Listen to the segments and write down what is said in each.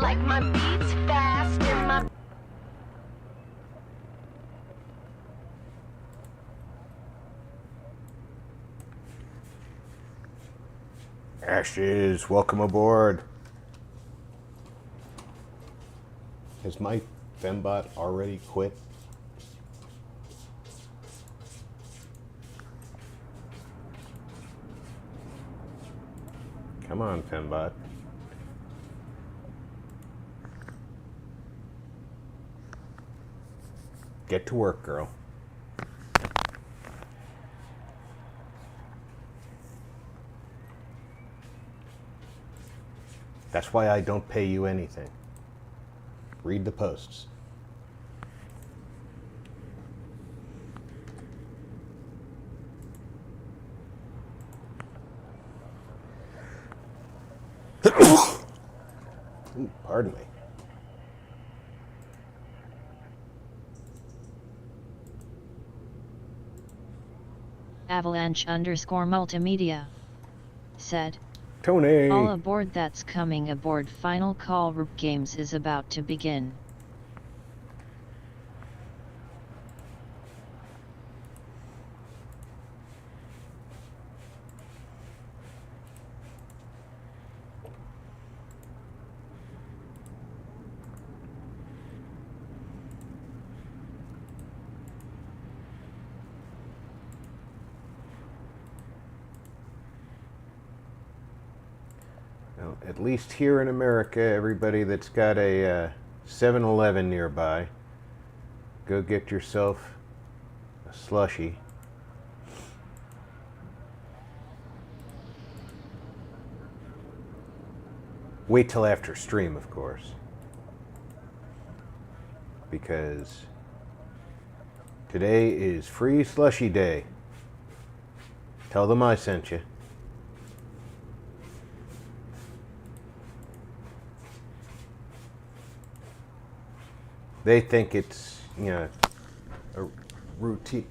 like my beats fast and my... Ashes, welcome aboard. Has my fembot already quit? Come on, fembot. Get to work, girl. That's why I don't pay you anything. Read the posts. Ooh, pardon me. Avalanche_multimedia said, Tony! all aboard, that's coming aboard. Final call. Roop Games is about to begin. Well, at least here in America, everybody that's got a 7-Eleven nearby, go get yourself a slushie. Wait till after stream, of course, because today is free slushie day. Tell them I sent you. They think it's, you know, a routine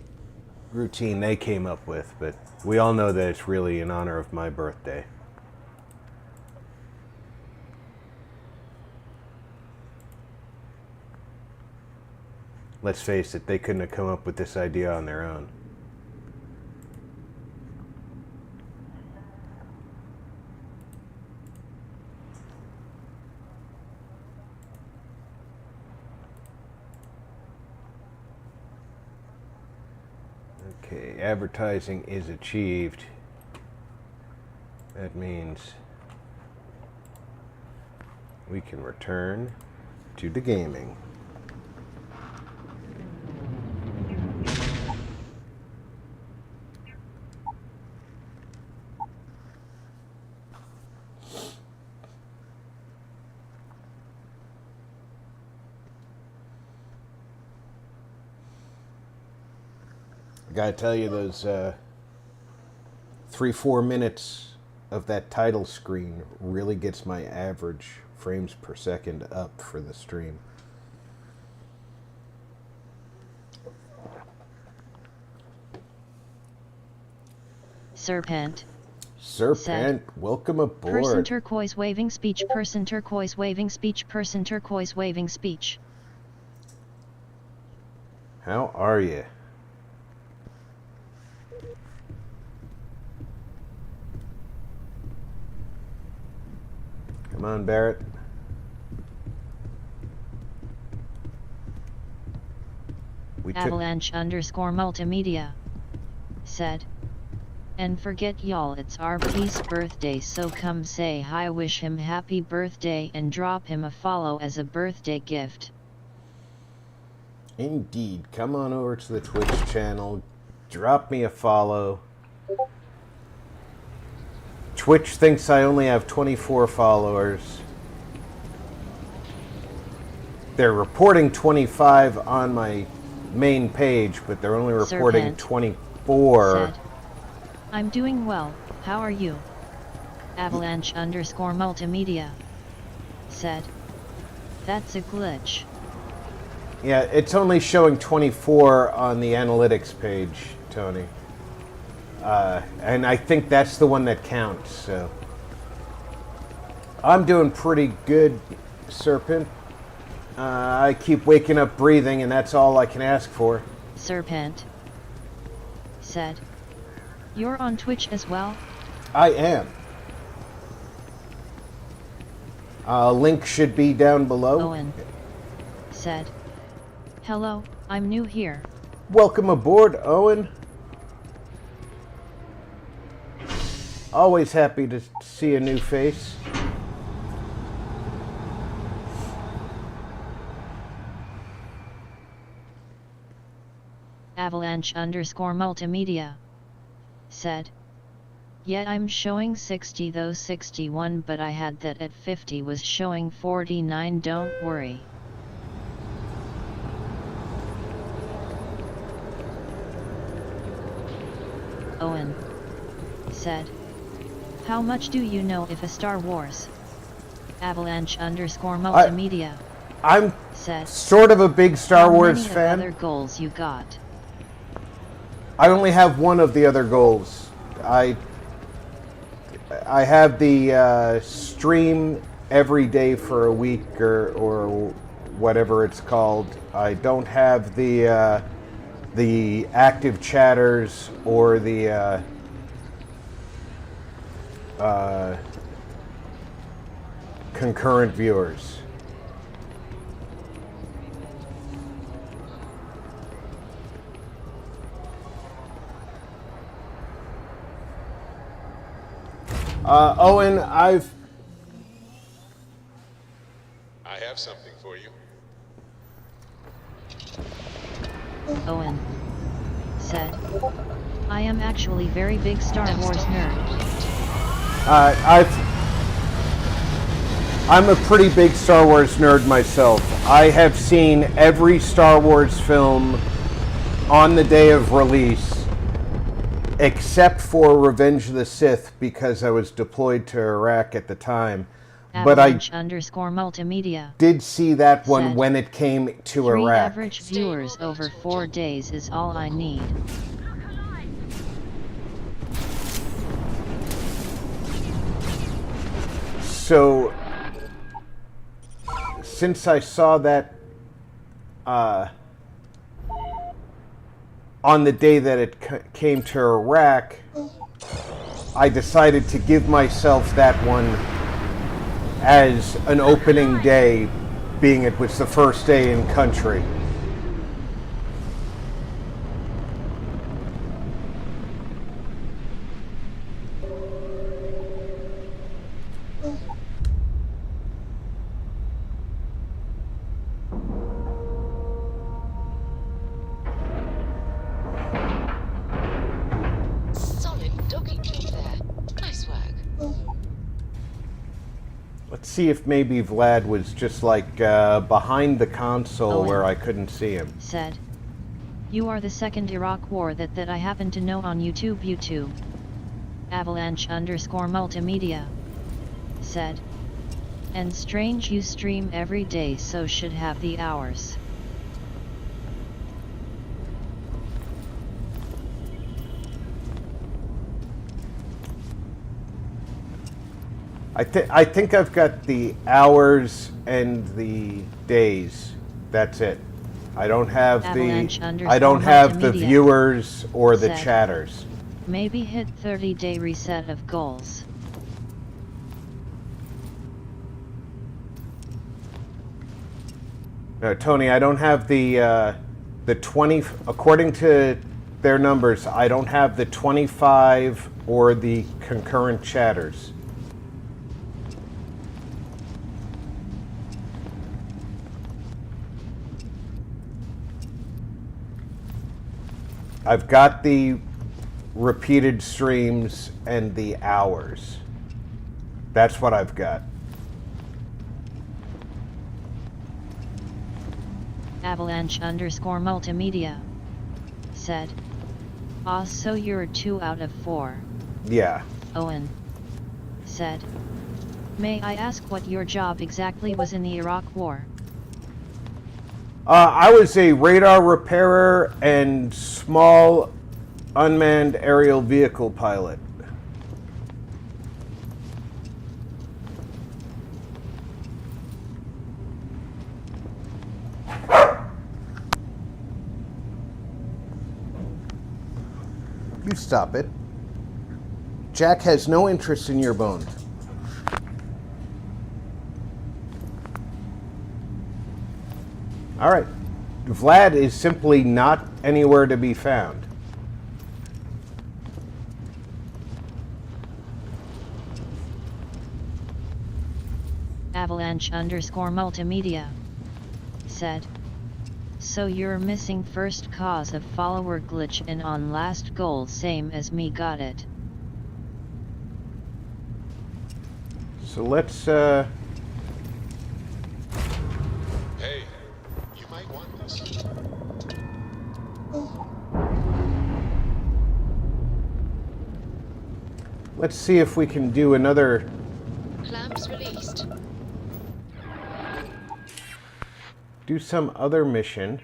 they came up with, but we all know that it's really in honor of my birthday. Let's face it, they couldn't have come up with this idea on their own. Okay, advertising is achieved. That means we can return to the gaming. Gotta tell you, those 3-4 minutes of that title screen really gets my average frames per second up for the stream. Serpent, welcome aboard. person turquoise waving speech, person turquoise waving speech, person turquoise waving speech. How are you? Come on, Barrett. Avalanche_multimedia said, and forget y'all, it's our peace birthday, so come say hi, wish him happy birthday, and drop him a follow as a birthday gift. Indeed. Come on over to the Twitch channel. Drop me a follow. Twitch thinks I only have 24 followers. They're reporting 25 on my main page, but they're only reporting Serpent 24. said, I'm doing well, how are you? Avalanche_multimedia said, that's a glitch. Yeah, it's only showing 24 on the analytics page, Tony. And I think that's the one that counts, so. I'm doing pretty good Serpent. I keep waking up breathing, and that's all I can ask for. Serpent said, "You're on Twitch as well?" I am. Link should be down below. Owen said, "Hello, I'm new here." Welcome aboard, Owen. Always happy to see a new face. Avalanche_multimedia said, "Yeah, I'm showing 60 though 61, but I had that at 50 was showing 49, don't worry." Owen said, "How much do you know if a Star Wars?" Avalanche_multimedia I'm said, sort of a big Star Wars How fan. many other goals you got? I only have one of the other goals. I have the stream every day for a week or whatever it's called. I don't have the active chatters or the concurrent viewers. Owen, I have something for you. Owen said, "I am actually very big Star Wars nerd." I'm a pretty big Star Wars nerd myself. I have seen every Star Wars film on the day of release, except for Revenge of the Sith, because I was deployed to Iraq at the time. But I Avalanche_multimedia did see that one said, when it came to 3 Iraq. average viewers over 4 days is all I need. So, since I saw that on the day that it came to Iraq, I decided to give myself that one as an opening day, being it was the first day in country. Solid doggy treat there. Nice work. Let's see if maybe Vlad was just like behind the console Owen where I couldn't see him. said, "You are the second Iraq war that I happen to know on YouTube. Avalanche_multimedia said, and strange you stream every day, so should have the hours." I think I've got the hours and the days. That's it. I don't have the viewers or the said, chatters. "Maybe hit 30-day reset of goals." No, Tony, I don't have the 20. According to their numbers, I don't have the 25 or the concurrent chatters. I've got the repeated streams and the hours. That's what I've got. Avalanche_multimedia said, "Ah, so you're 2 out of 4. Yeah. Owen said, "May I ask what your job exactly was in the Iraq War?" I was a radar repairer and small unmanned aerial vehicle pilot. You stop it. Jack has no interest in your bone. All right. Vlad is simply not anywhere to be found. Avalanche_multimedia said, so you're missing first cause of follower glitch and on last goal same as me, got it. So let's Hey, you might want this. let's see if we can do another. Clamps released. Do some other mission.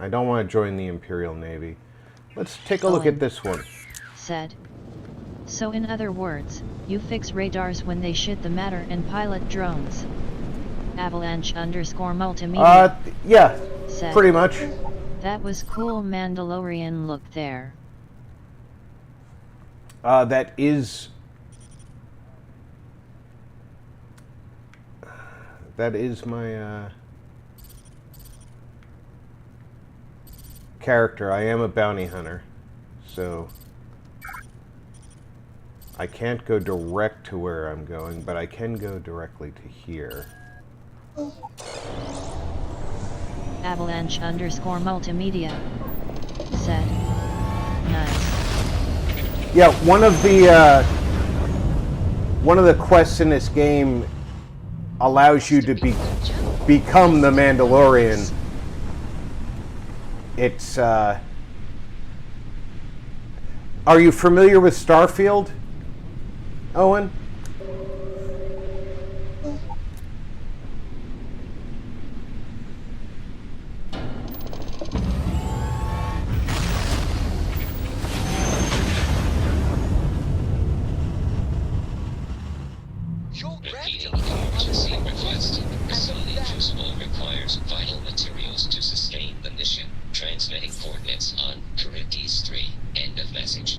I don't want to join the Imperial Navy. Let's take a look at this one. Said, so in other words, you fix radars when they shit the matter and pilot drones. Avalanche_multimedia. Yeah, said, pretty much. that was cool Mandalorian look there. That is my character. I am a bounty hunter, so I can't go direct to where I'm going, but I can go directly to here. Avalanche_multimedia said, nice. Yeah, one of the quests in this game allows you to become the Mandalorian. It's are you familiar with Starfield, Owen? Repeating emergency request. Facility crucible requires vital materials to sustain the mission. Transmitting coordinates on Charybdis 3. End of message.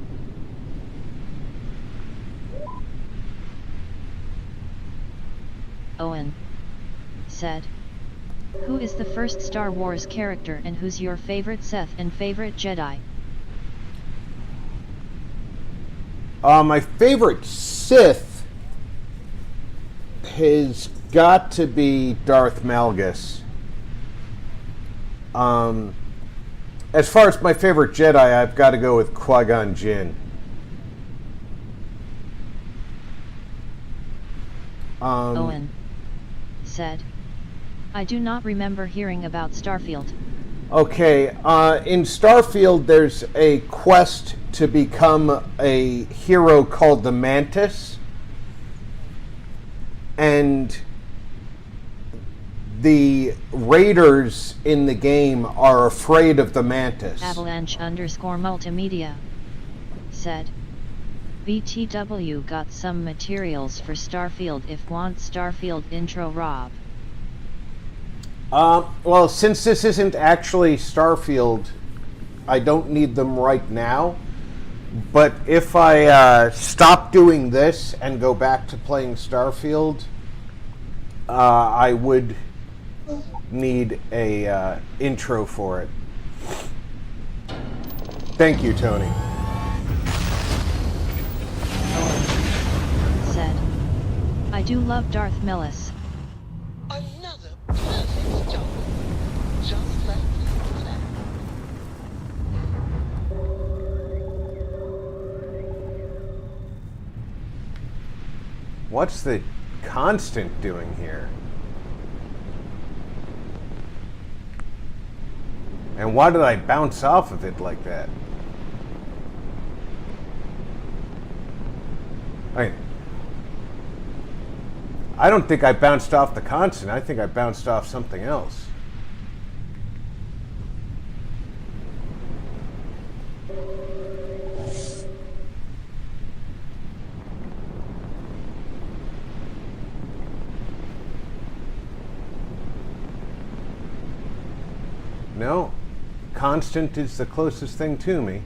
Owen said, who is the first Star Wars character and who's your favorite Sith and favorite Jedi? My favorite Sith has got to be Darth Malgus. As far as my favorite Jedi, I've got to go with Qui-Gon Jinn. Owen said, I do not remember hearing about Starfield. Okay, in Starfield there's a quest to become a hero called the Mantis. And the raiders in the game are afraid of the Mantis. Avalanche_multimedia said, BTW got some materials for Starfield if want Starfield intro Rob. Well, since this isn't actually Starfield, I don't need them right now. But if I stop doing this and go back to playing Starfield, I would need a intro for it. Thank you, Tony. Said, I do love Darth Millis. Another perfect job. Just like you planned. What's the Constant doing here? And why did I bounce off of it like that? I don't think I bounced off the Constant. I think I bounced off something else. No. Constant is the closest thing to me.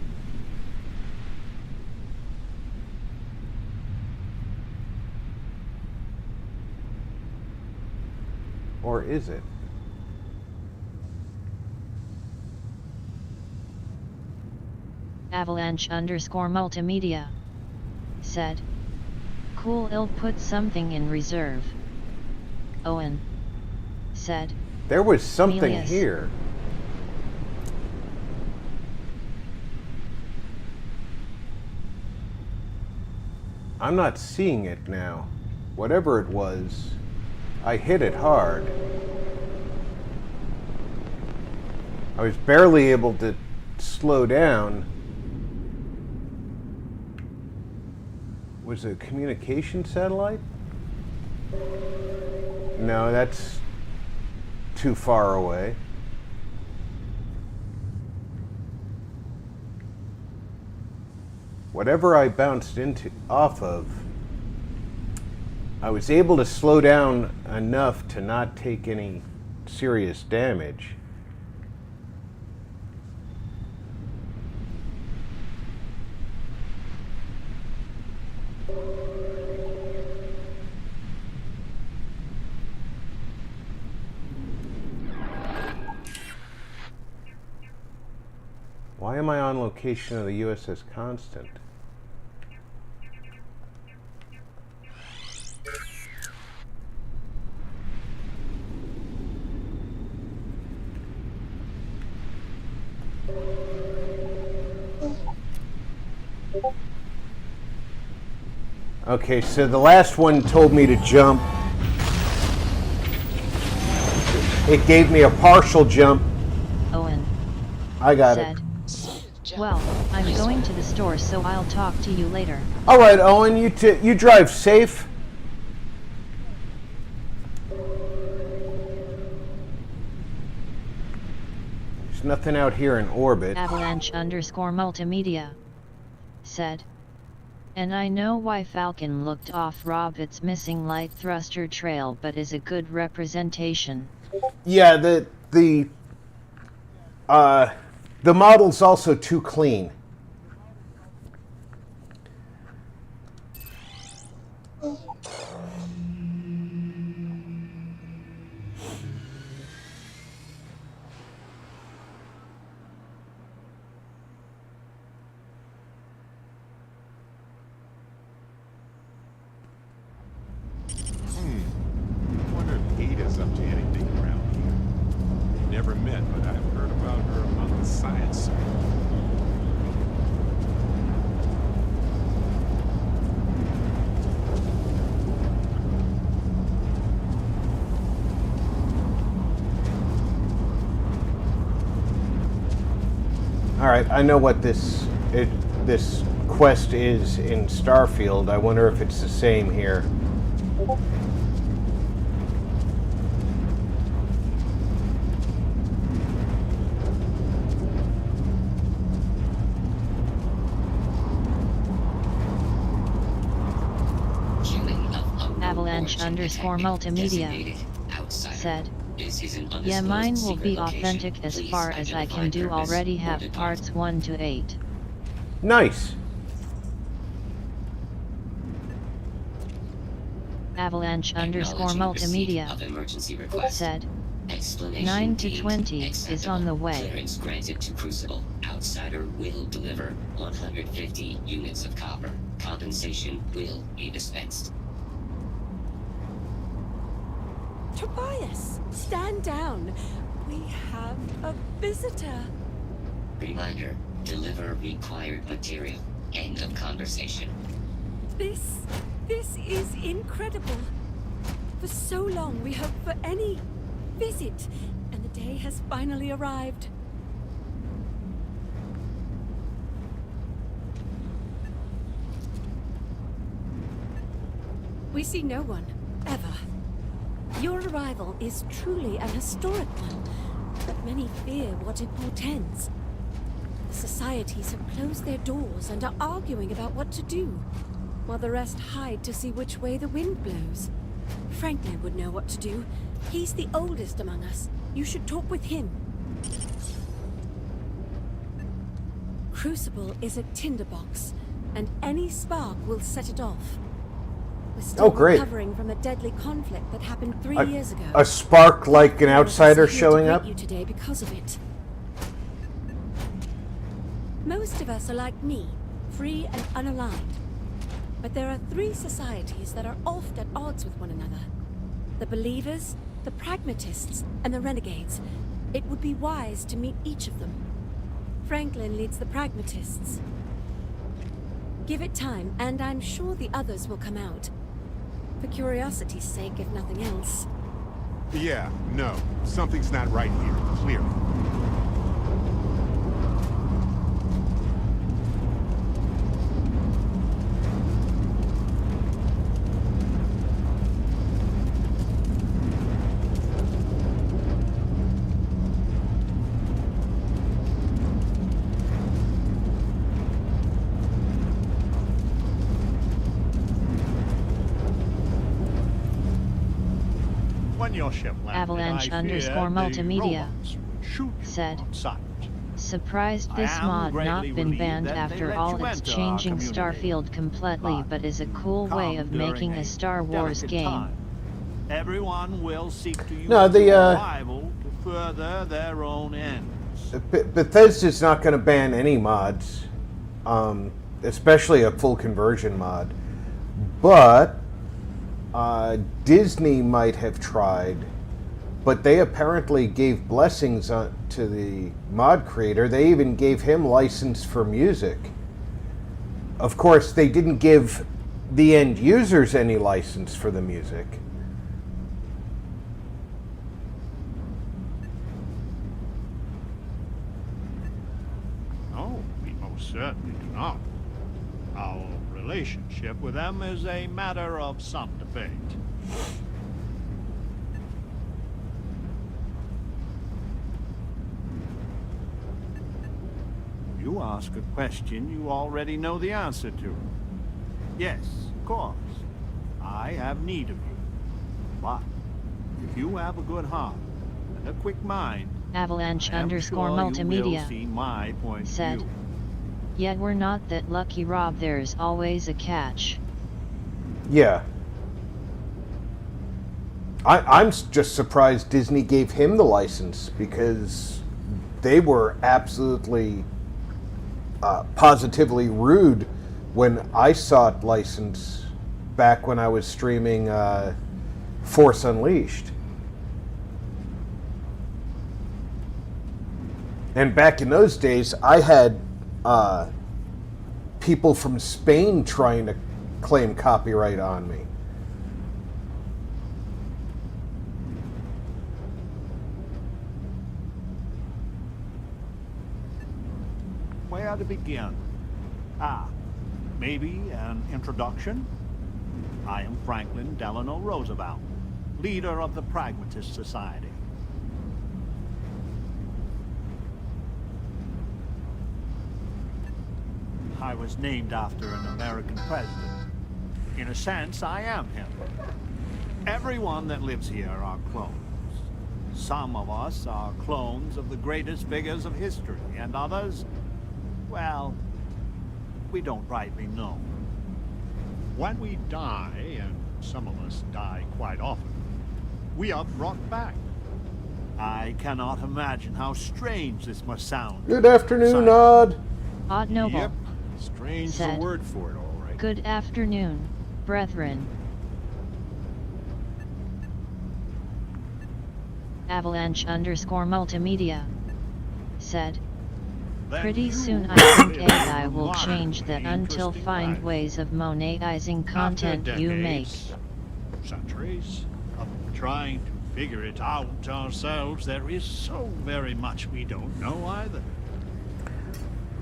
Or is it? Avalanche_multimedia said, cool, I'll put something in reserve. Owen said, there was something Melius. here. I'm not seeing it now. Whatever it was, I hit it hard. I was barely able to slow down. Was it a communication satellite? No, that's too far away. Whatever I bounced off of, I was able to slow down enough to not take any serious damage. Why am I on location of the USS Constant? Okay, so the last one told me to jump. It gave me a partial jump. Owen I got said, it. well, I'm going to the store, so I'll talk to you later. All right, Owen, you drive safe. There's nothing out here in orbit. Avalanche_multimedia said, and I know why Falcon looked off Rob. It's missing light thruster trail, but is a good representation. Yeah, the model's also too clean. Wonder if Heath is up to anything around here. Never met, but I've heard about her among the science circle. All right, I know what this quest is in Starfield. I wonder if it's the same here. Avalanche_multimedia said, yeah, mine will be authentic as far as I can do. Already have parts 1 to 8. Nice. Avalanche_multimedia said, 9 to 20 is on the way. Clearance granted to Crucible. Outsider will deliver 150 units of copper. Compensation will be dispensed. Tobias, stand down. We have a visitor. Reminder, deliver required material. End of conversation. This is incredible. For so long we hoped for any visit, and the day has finally arrived. We see no one, ever. Your arrival is truly an historic one, but many fear what it portends. The societies have closed their doors and are arguing about what to do, while the rest hide to see which way the wind blows. Franklin would know what to do. He's the oldest among us. You should talk with him. crucible is a tinderbox, and any spark will set it off. We're still great. recovering from a deadly conflict that happened 3 years ago. A spark like an outsider showing up? You today because of it. Most of us are like me, free and unaligned. But there are 3 societies that are oft at odds with one another. The believers, the pragmatists, and the renegades. It would be wise to meet each of them. Franklin leads the pragmatists. Give it time, and I'm sure the others will come out. For curiosity's sake, if nothing else. Yeah, no. Something's not right here, clearly. Your ship Avalanche _ multimedia said, surprised this mod not been banned after all its changing Starfield completely, but is a cool way of making a Star Wars game. Everyone will seek to use the to further their own ends. Bethesda's not going to ban any mods, especially a full conversion mod. But Disney might have tried, but they apparently gave blessings to the mod creator. They even gave him license for music. Of course, they didn't give the end users any license for the music. No, we most certainly do not. Our relationship with them is a matter of some debate. You ask a question you already know the answer to. Yes, of course. I have need of you. But if you have a good heart and a quick mind, Avalanche I am _ sure you will multimedia see my point said, of view. yet we're not that lucky, Rob. There's always a catch. Yeah. I'm just surprised Disney gave him the license, because they were absolutely positively rude when I sought license back when I was streaming Force Unleashed. And back in those days, I had people from Spain trying to claim copyright on me. Where to begin? Maybe an introduction? I am Franklin Delano Roosevelt, leader of the Pragmatist Society. I was named after an American president. In a sense, I am him. Everyone that lives here are clones. Some of us are clones of the greatest figures of history, and others, well, we don't rightly know. When we die, and some of us die quite often, we are brought back. I cannot imagine how strange this must sound. Good afternoon, Odd. Odd Noble Yep. Strange is a said, word for it, all right. good afternoon, brethren. Avalanche _ multimedia said, pretty soon I think AI will change that until find ways of monetizing content you make. Centuries of trying to figure it out ourselves, there is so very much we don't know either.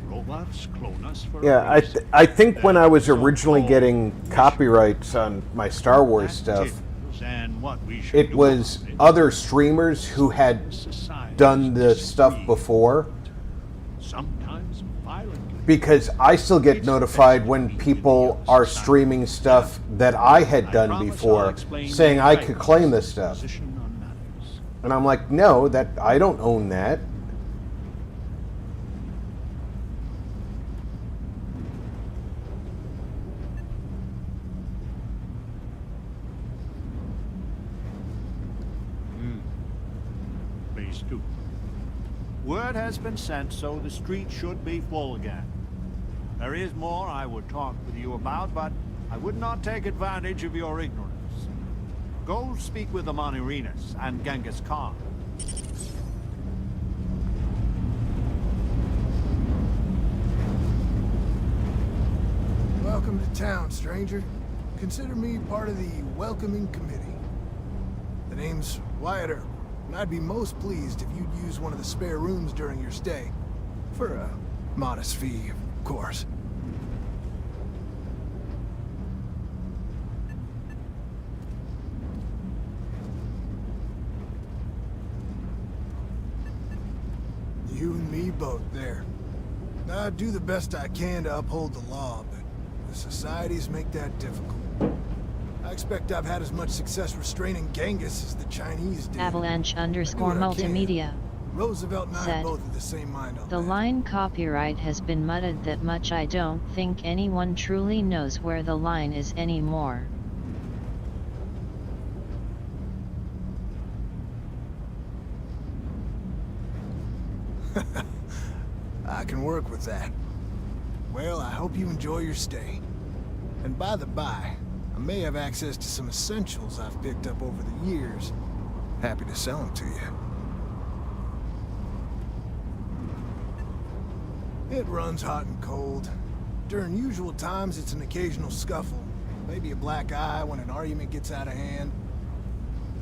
Robots clone us for Yeah, I think when I was originally getting copyrights on my Star Wars stuff, it was other streamers who had done the stuff before. Sometimes violently. Because I still get notified when people are streaming stuff that I had done before, saying I could claim this stuff. And I'm like, no, that I don't own that. armies too. Word has been sent, so the street should be full again. There is more I would talk with you about, but I would not take advantage of your ignorance. Go speak with the Manirinas and Genghis Khan. Welcome to town, stranger. Consider me part of the welcoming committee. The name's Wyatt Earp, and I'd be most pleased if you'd use one of the spare rooms during your stay. For a modest fee, of course. You and me both there. I do the best I can to uphold the law, but the societies make that difficult. I expect I've had as much success restraining Genghis as the Chinese did. Avalanche _ multimedia Roosevelt and I said, are both of the same mind on the that. line copyright has been mudded that much. I don't think anyone truly knows where the line is anymore. I can work with that. Well, I hope you enjoy your stay. And by the by, I may have access to some essentials I've picked up over the years. Happy to sell them to you. It runs hot and cold. During usual times, it's an occasional scuffle. Maybe a black eye when an argument gets out of hand.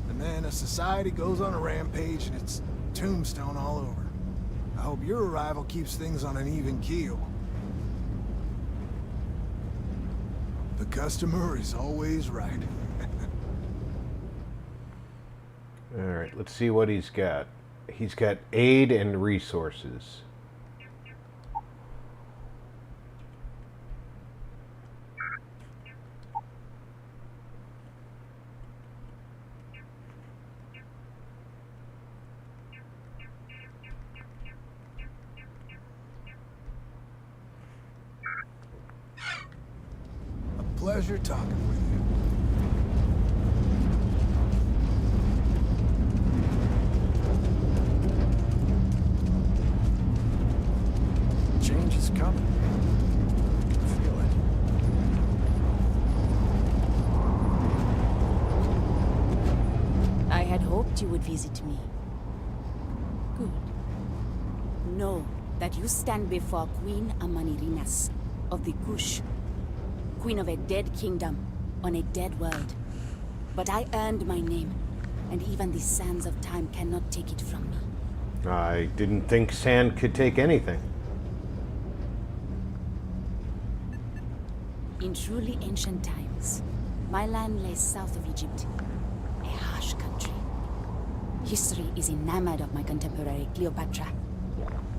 And then a society goes on a rampage and it's tombstone all over. I hope your arrival keeps things on an even keel. The customer is always right. Alright, let's see what he's got. He's got aid and resources. Pleasure talking with you. Change is coming. I can feel it. I had hoped you would visit me. Good. Know that you stand before Queen Amanirinas of the Kush. Queen of a dead kingdom on a dead world. But I earned my name, and even the sands of time cannot take it from me. I didn't think sand could take anything. In truly ancient times, my land lay south of Egypt, a harsh country. History is enamored of my contemporary Cleopatra,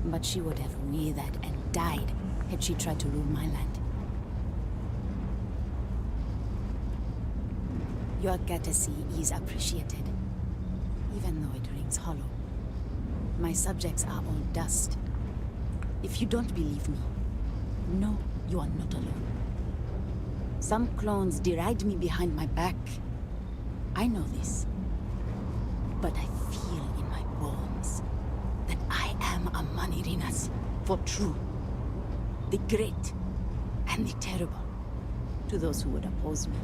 but she would have withered and died had she tried to rule my land. Your courtesy is appreciated, even though it rings hollow. My subjects are all dust. If you don't believe me, know you are not alone. Some clones deride me behind my back. I know this. But I feel in my bones that I am a Manirinas for true. The great and the terrible to those who would oppose me.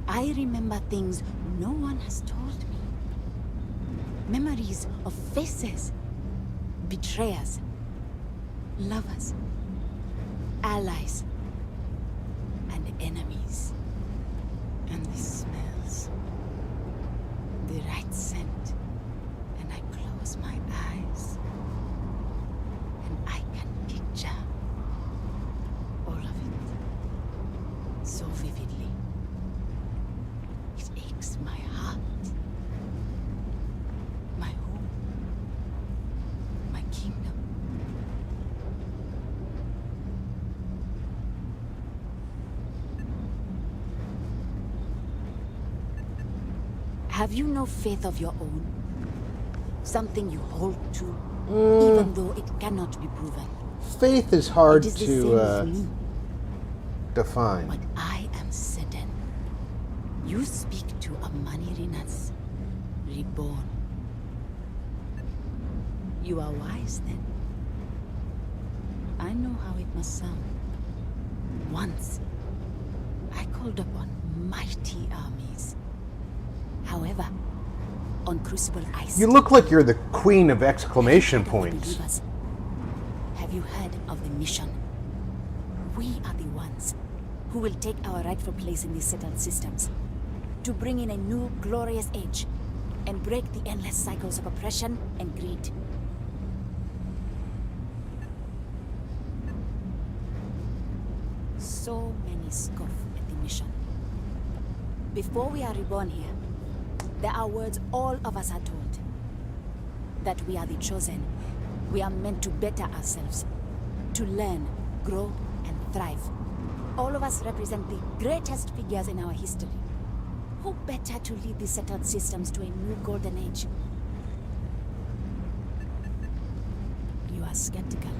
I remember things no one has told me. Memories of faces, betrayers, lovers, allies, and enemies. And the smells, the right scent, and I close my eyes, and I can picture all of it so vividly. It aches my heart, my home, my kingdom. Have you no faith of your own? Something you hold to, even though it cannot be proven. Faith is hard It is the same with me. define. But I am certain. You speak to a Manirinas reborn. You are wise, then. I know how it must sound. Once, I called upon mighty armies. However, on Crucible Ice... You look like you're the queen of exclamation points. Believers, have you heard of the mission? We are the ones who will take our rightful place in these settled systems, to bring in a new glorious age and break the endless cycles of oppression and greed. So many scoff at the mission. Before we are reborn here, there are words all of us are told. That we are the chosen. We are meant to better ourselves, to learn, grow, and thrive. All of us represent the greatest figures in our history. Who better to lead the settled systems to a new golden age? You are skeptical.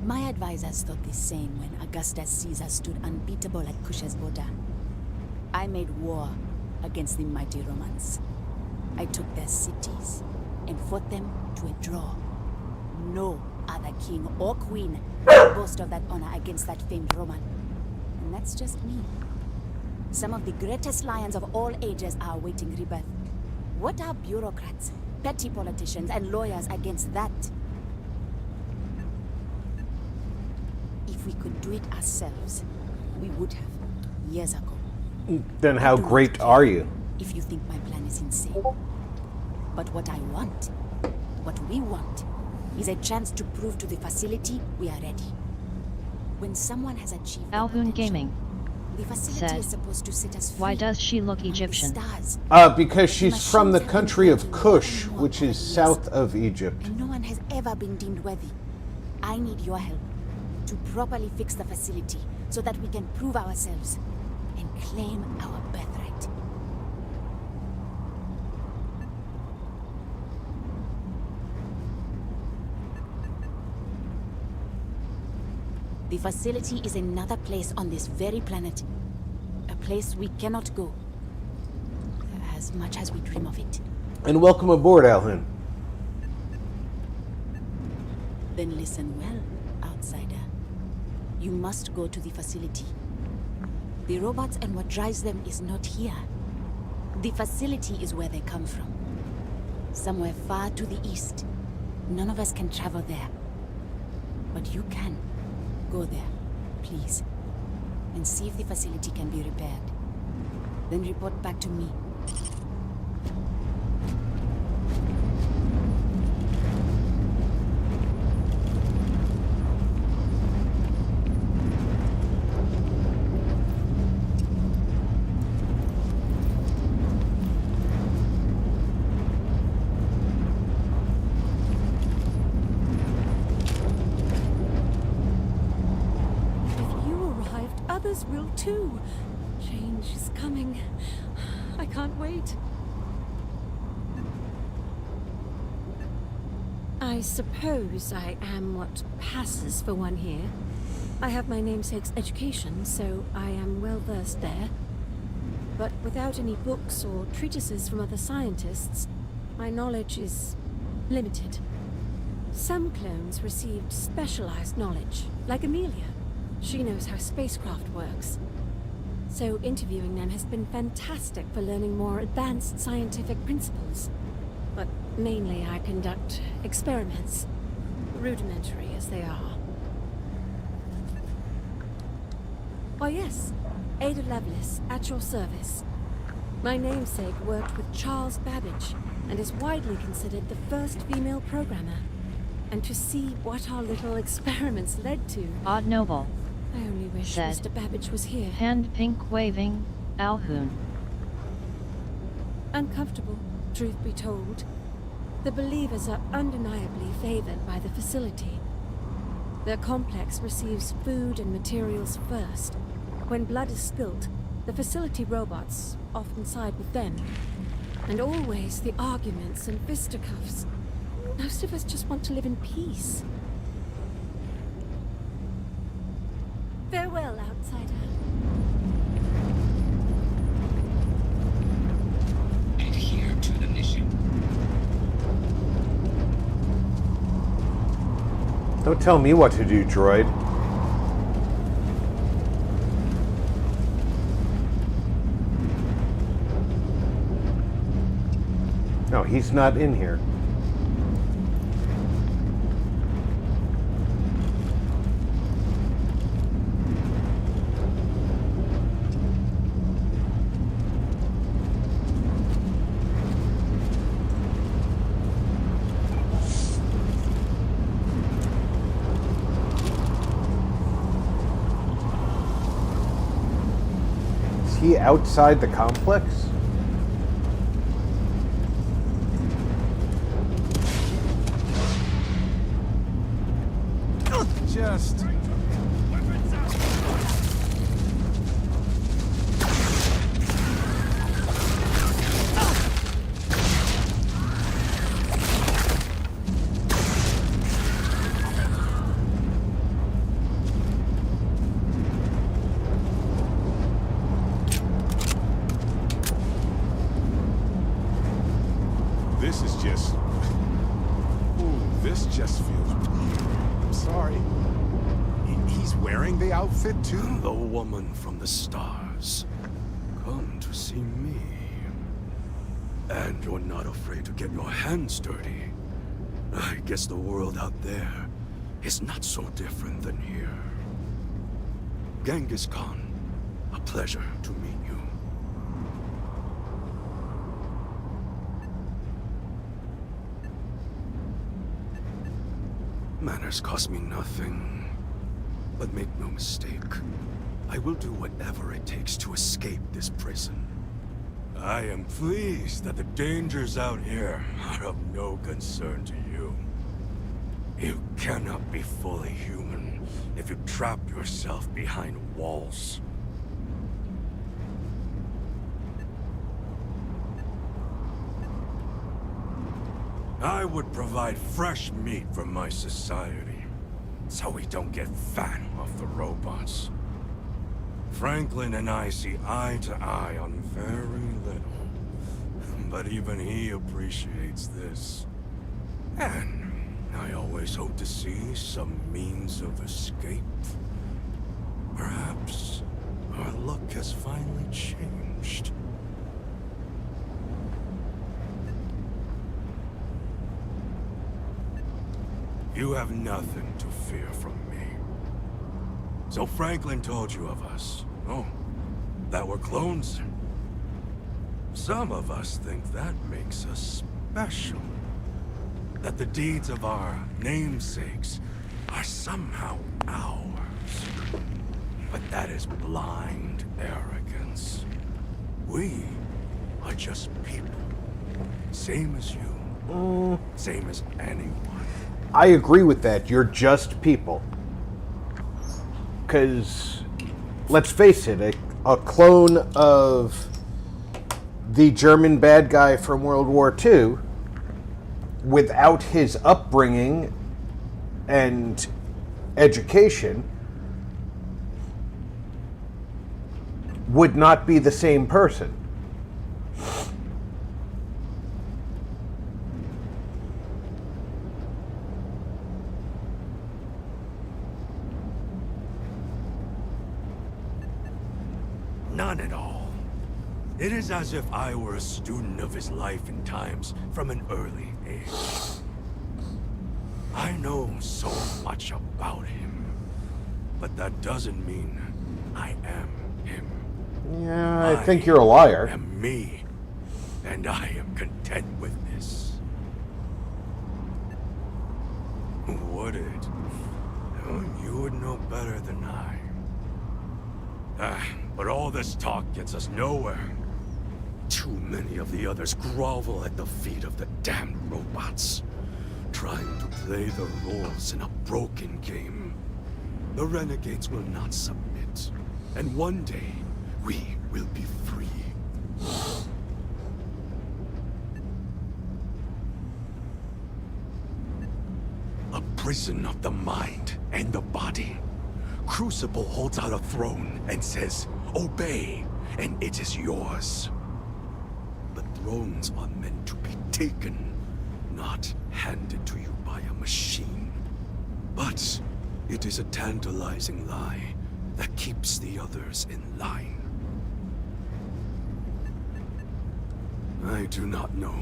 My advisors thought the same when Augustus Caesar stood unbeatable at Cush's border. I made war against the mighty Romans. I took their cities and fought them to a draw. No other king or queen could boast of that honor against that famed Roman. And that's just me. Some of the greatest lions of all ages are awaiting rebirth. What are bureaucrats, petty politicians, and lawyers against that? If we could do it ourselves, we would have, years ago. Then how great are you? If you think my plan is insane. But what I want, what we want, is a chance to prove to the facility we are ready. When someone has achieved Alhoon Gaming the facility said, is supposed to set us free. why does she look among the Egyptian? stars. Because she's from the country of Kush, which is south of Egypt. And no one has ever been deemed worthy. I need your help to properly fix the facility so that we can prove ourselves and claim our birthright. The facility is another place on this very planet. A place we cannot go. As much as we dream of it. And welcome aboard, Alhoon. Then listen well, outsider. You must go to the facility. The robots and what drives them is not here. The facility is where they come from. Somewhere far to the east. None of us can travel there. But you can. Go there, please. And see if the facility can be repaired. Then report back to me. Others will too. Change is coming. I can't wait. I suppose I am what passes for one here. I have my namesake's education, so I am well versed there. But without any books or treatises from other scientists, my knowledge is limited. Some clones received specialized knowledge, like Amelia. She knows how spacecraft works. So interviewing them has been fantastic for learning more advanced scientific principles. But mainly I conduct experiments, rudimentary as they are. Oh yes, Ada Lovelace, at your service. My namesake worked with Charles Babbage, and is widely considered the first female programmer. And to see what our little experiments led to... Odd Noble I only wish said, Mr. Babbage was here. hand pink waving, Alhoon. Uncomfortable, truth be told. The believers are undeniably favored by the facility. Their complex receives food and materials first. When blood is spilt, the facility robots often side with them. And always the arguments and fisticuffs. Most of us just want to live in peace. Farewell, outsider. Adhere to the mission. Don't tell me what to do, droid. No, he's not in here. Is he outside the complex? Just... This is just... Ooh, this just feels... I'm sorry. He's wearing the outfit too? The woman from the stars. Come to see me. And you're not afraid to get your hands dirty. I guess the world out there is not so different than here. Genghis Khan, a pleasure to meet you. Manners cost me nothing. But make no mistake, I will do whatever it takes to escape this prison. I am pleased that the dangers out here are of no concern to you. You cannot be fully human if you trap yourself behind walls. I would provide fresh meat for my society, so we don't get fat off the robots. Franklin and I see eye to eye on very little, but even he appreciates this. And I always hope to see some means of escape. Perhaps our luck has finally changed. You have nothing to fear from me. So Franklin told you of us. Oh, that we're clones? Some of us think that makes us special. That the deeds of our namesakes are somehow ours. But that is blind arrogance. We are just people. Same as you. Same as anyone. I agree with that. You're just people. Because, let's face it, a clone of the German bad guy from World War II, without his upbringing and education, would not be the same person. None at all. It is as if I were a student of his life and times from an early age. I know so much about him, but that doesn't mean I am him. Yeah, I think you're a liar. I am me, and I am content with this. Would it? Oh, you would know better than I. But all this talk gets us nowhere. Too many of the others grovel at the feet of the damned robots, trying to play the roles in a broken game. The renegades will not submit, and one day we will be free. A prison of the mind and the body. Crucible holds out a throne and says, "Obey, and it is yours." But thrones are meant to be taken, not handed to you by a machine. But it is a tantalizing lie that keeps the others in line. I do not know.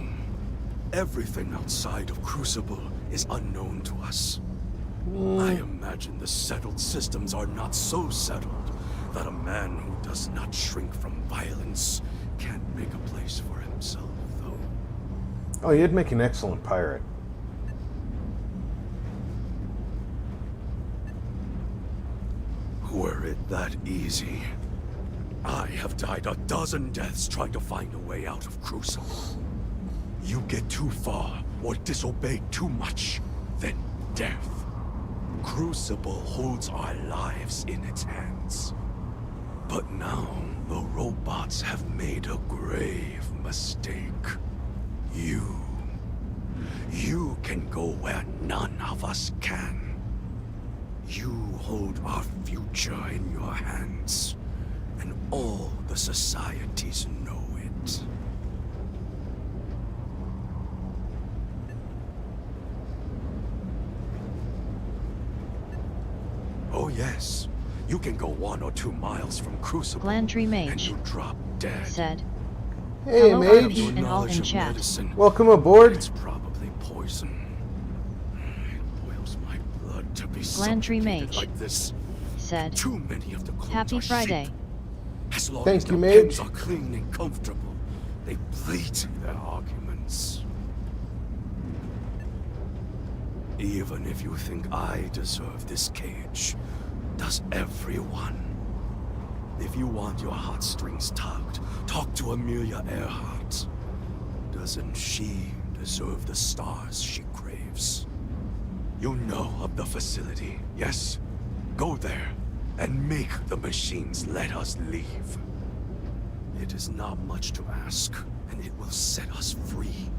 Everything outside of Crucible is unknown to us. I imagine the settled systems are not so settled that a man who does not shrink from violence can't make a place for himself, though. Oh, you'd make an excellent pirate. Were it that easy, I have died a dozen deaths trying to find a way out of Crucible. You get too far or disobey too much, then death. Crucible holds our lives in its hands. But now, the robots have made a grave mistake. You can go where none of us can. You hold our future in your hands, and all the societies know it. Oh yes, you can go 1 or 2 miles from Crucible, Glandry Mage and you drop dead. said, Hey, hello Mage. RP and all in chat. Medicine, Welcome aboard. it's probably poison. It boils my blood to be Glandry suffocated Mage like this. said, Too many of the clones Happy are Friday. sheep. As long Thank as you, their Mage. pens are clean and comfortable, they bleat their arguments. Even if you think I deserve this cage, does everyone? If you want your heartstrings tugged, talk to Amelia Earhart. Doesn't she deserve the stars she craves? You know of the facility, yes? Go there and make the machines let us leave. It is not much to ask, and it will set us free.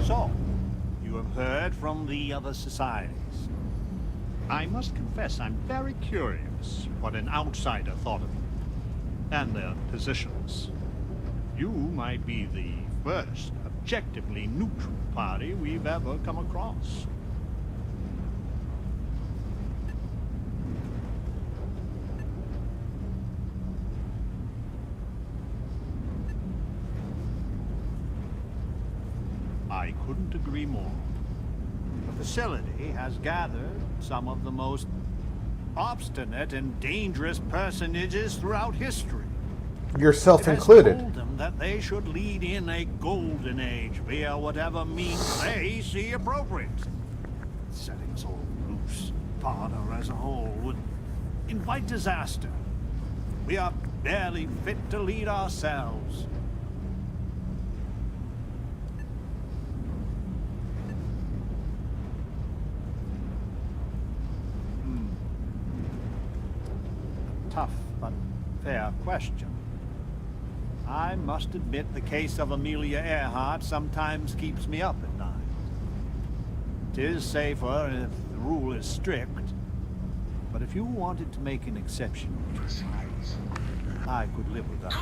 So, you have heard from the other societies. I must confess I'm very curious what an outsider thought of you and their positions. You might be the first objectively neutral party we've ever come across. I couldn't agree more. The facility has gathered some of the most obstinate and dangerous personages throughout history. Yourself It has included. told them that they should lead in a golden age via whatever means they see appropriate. Setting us all loose, Father as a whole, would invite disaster. We are barely fit to lead ourselves. Tough but fair question. I must admit the case of Amelia Earhart sometimes keeps me up at night. It is safer if the rule is strict, but if you wanted to make an exception, I could live with that.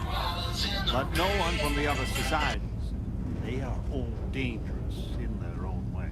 But no one from the other societies. They are all dangerous in their own way.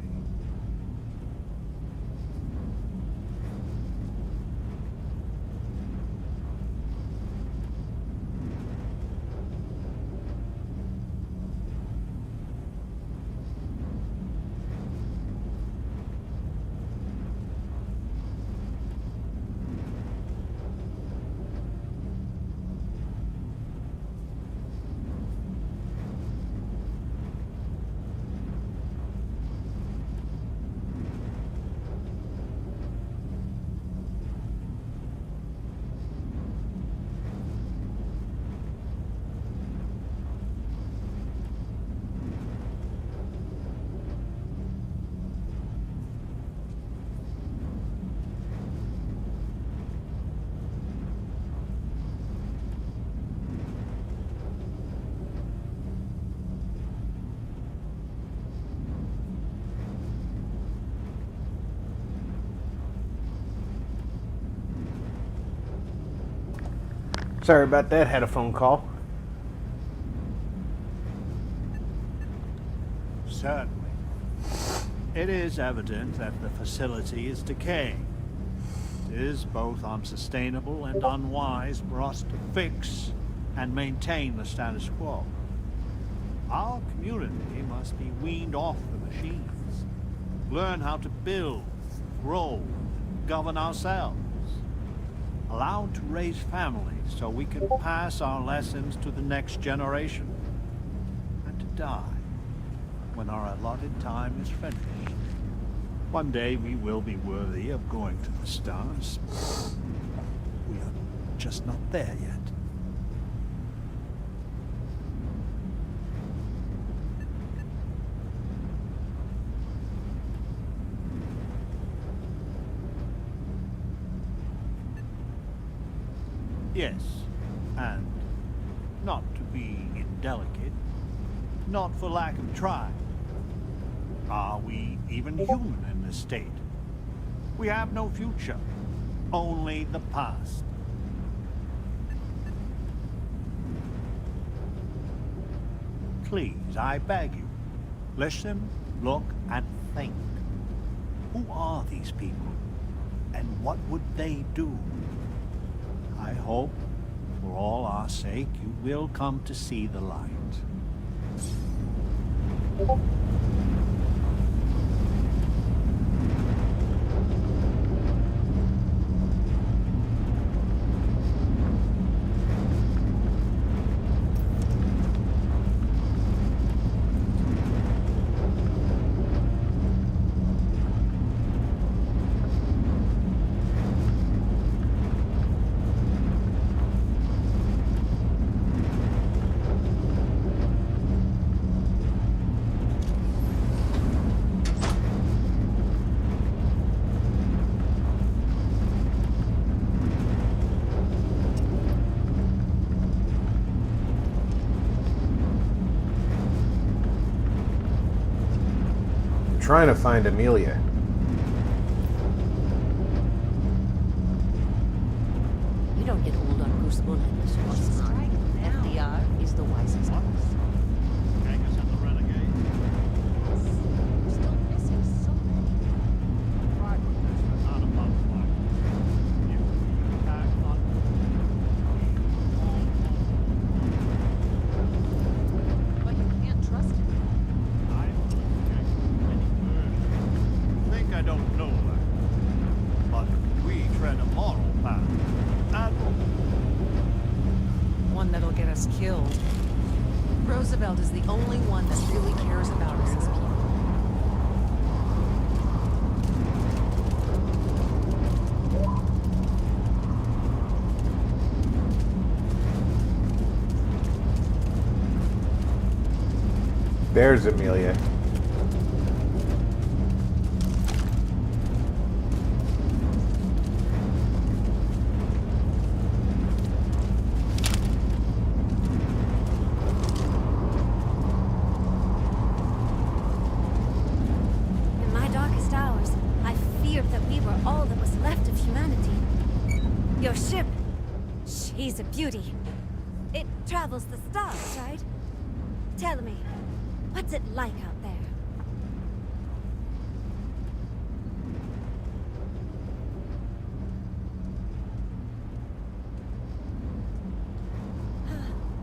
Sorry about that, had a phone call. Certainly. It is evident that the facility is decaying. It is both unsustainable and unwise for us to fix and maintain the status quo. Our community must be weaned off the machines. Learn how to build, grow, govern ourselves. Allowed to raise families so we can pass our lessons to the next generation. And to die when our allotted time is finished. One day we will be worthy of going to the stars. We are just not there yet. Yes, and not to be indelicate, not for lack of trying. Are we even human in this state? We have no future, only the past. Please, I beg you, listen, look, and think. Who are these people, and what would they do? I hope, for all our sake, you will come to see the light. Trying to find Amelia. You don't get old on Crucible unless you are smart. FDR is the wisest of us. Angus and the Renegades. We're still missing so many. Fragments are not above flight. If we attack on... But you can't trust him. I don't reject any version. Think I don't know that. But we tread a moral path. Admiral. One that'll get us killed. Roosevelt is the only one that really cares about us as people. There's Amelia. In my darkest hours, I feared that we were all that was left of humanity. Your ship, she's a beauty. It travels the stars, right? Tell me, what's it like out there?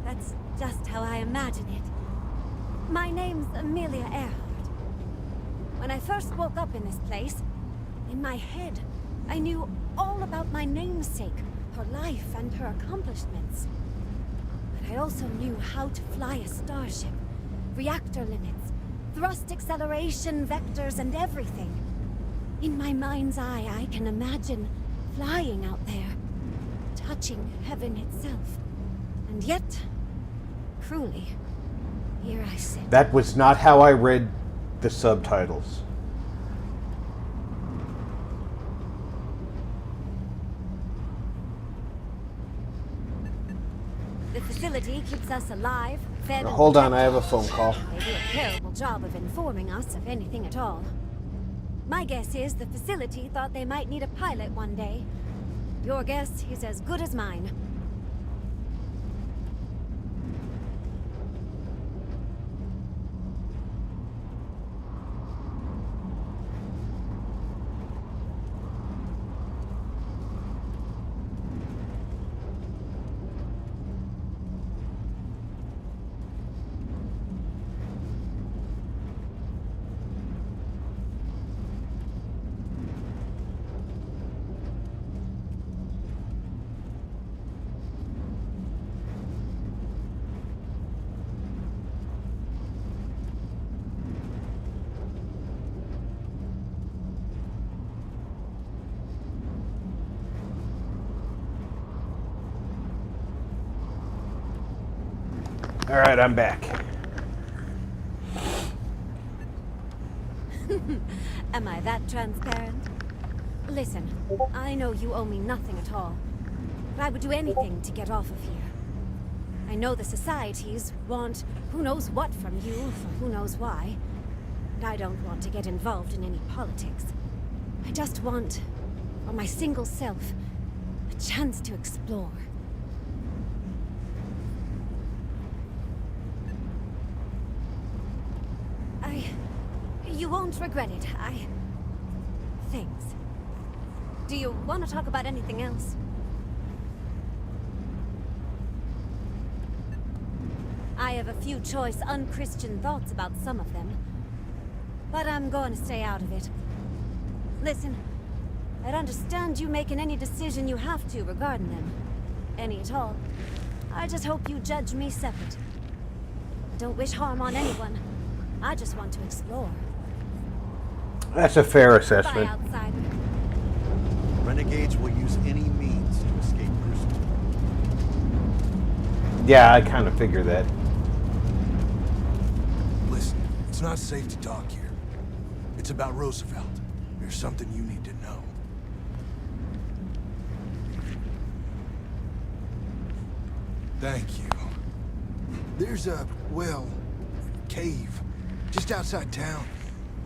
That's just how I imagine it. My name's Amelia Earhart. When I first woke up in this place, in my head, I knew all about my namesake, her life and her accomplishments. But I also knew how to fly a starship, reactor limits, thrust acceleration, vectors, and everything. In my mind's eye, I can imagine flying out there, touching heaven itself. And yet, cruelly, here I sit. That was not how I read the subtitles. The facility keeps us alive, fed, and Hold on, I protected. have a phone call. They do a terrible job of informing us of anything at all. My guess is the facility thought they might need a pilot one day. Your guess is as good as mine. All right, I'm back. Am I that transparent? Listen, I know you owe me nothing at all, but I would do anything to get off of here. I know the societies want who knows what from you for who knows why, and I don't want to get involved in any politics. I just want, for my single self, a chance to explore. You won't regret it. Thanks. Do you want to talk about anything else? I have a few choice, unchristian thoughts about some of them, but I'm going to stay out of it. Listen, I'd understand you making any decision you have to regarding them. Any at all. I just hope you judge me separate. I don't wish harm on anyone. I just want to explore. That's a fair assessment. Bye, outsider. Renegades will use any means to escape Crucible. Yeah, I kind of figured that. Listen, it's not safe to talk here. It's about Roosevelt. There's something you need to know. Thank you. There's a, well, cave just outside town.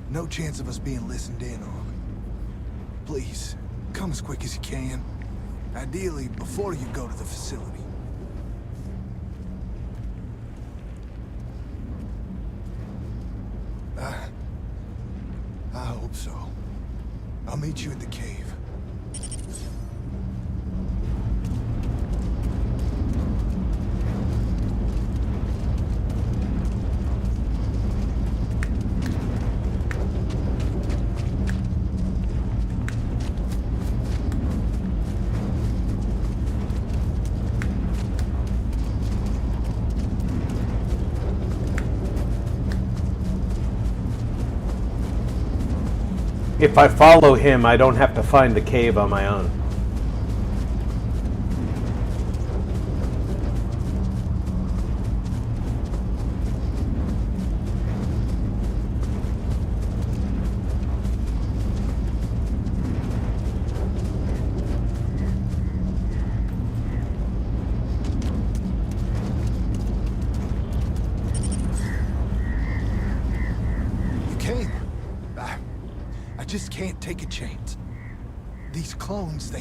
No chance of us being listened in on. Please, come as quick as you can. Ideally, before you go to the facility. I hope so. I'll meet you at the cave. If I follow him, I don't have to find the cave on my own. I just can't take a chance. These clones,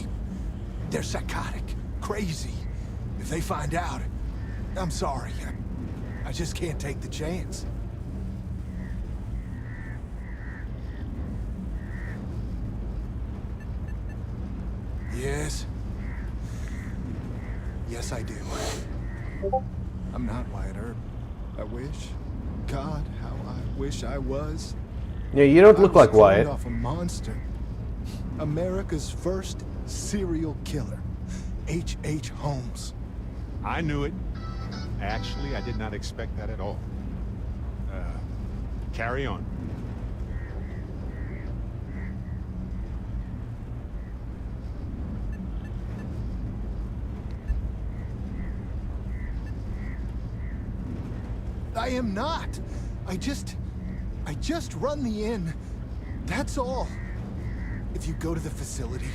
they're psychotic, crazy. If they find out, I'm sorry. I just can't take the chance. Yes. Yes, I do. I'm not Wyatt Earp. I wish. God, how I wish I was. Yeah, you don't look like Wyatt. Off a monster. America's first serial killer, H.H. Holmes. I knew it. Actually, I did not expect that at all. Carry on. I am not. I just run the inn. That's all. If you go to the facility,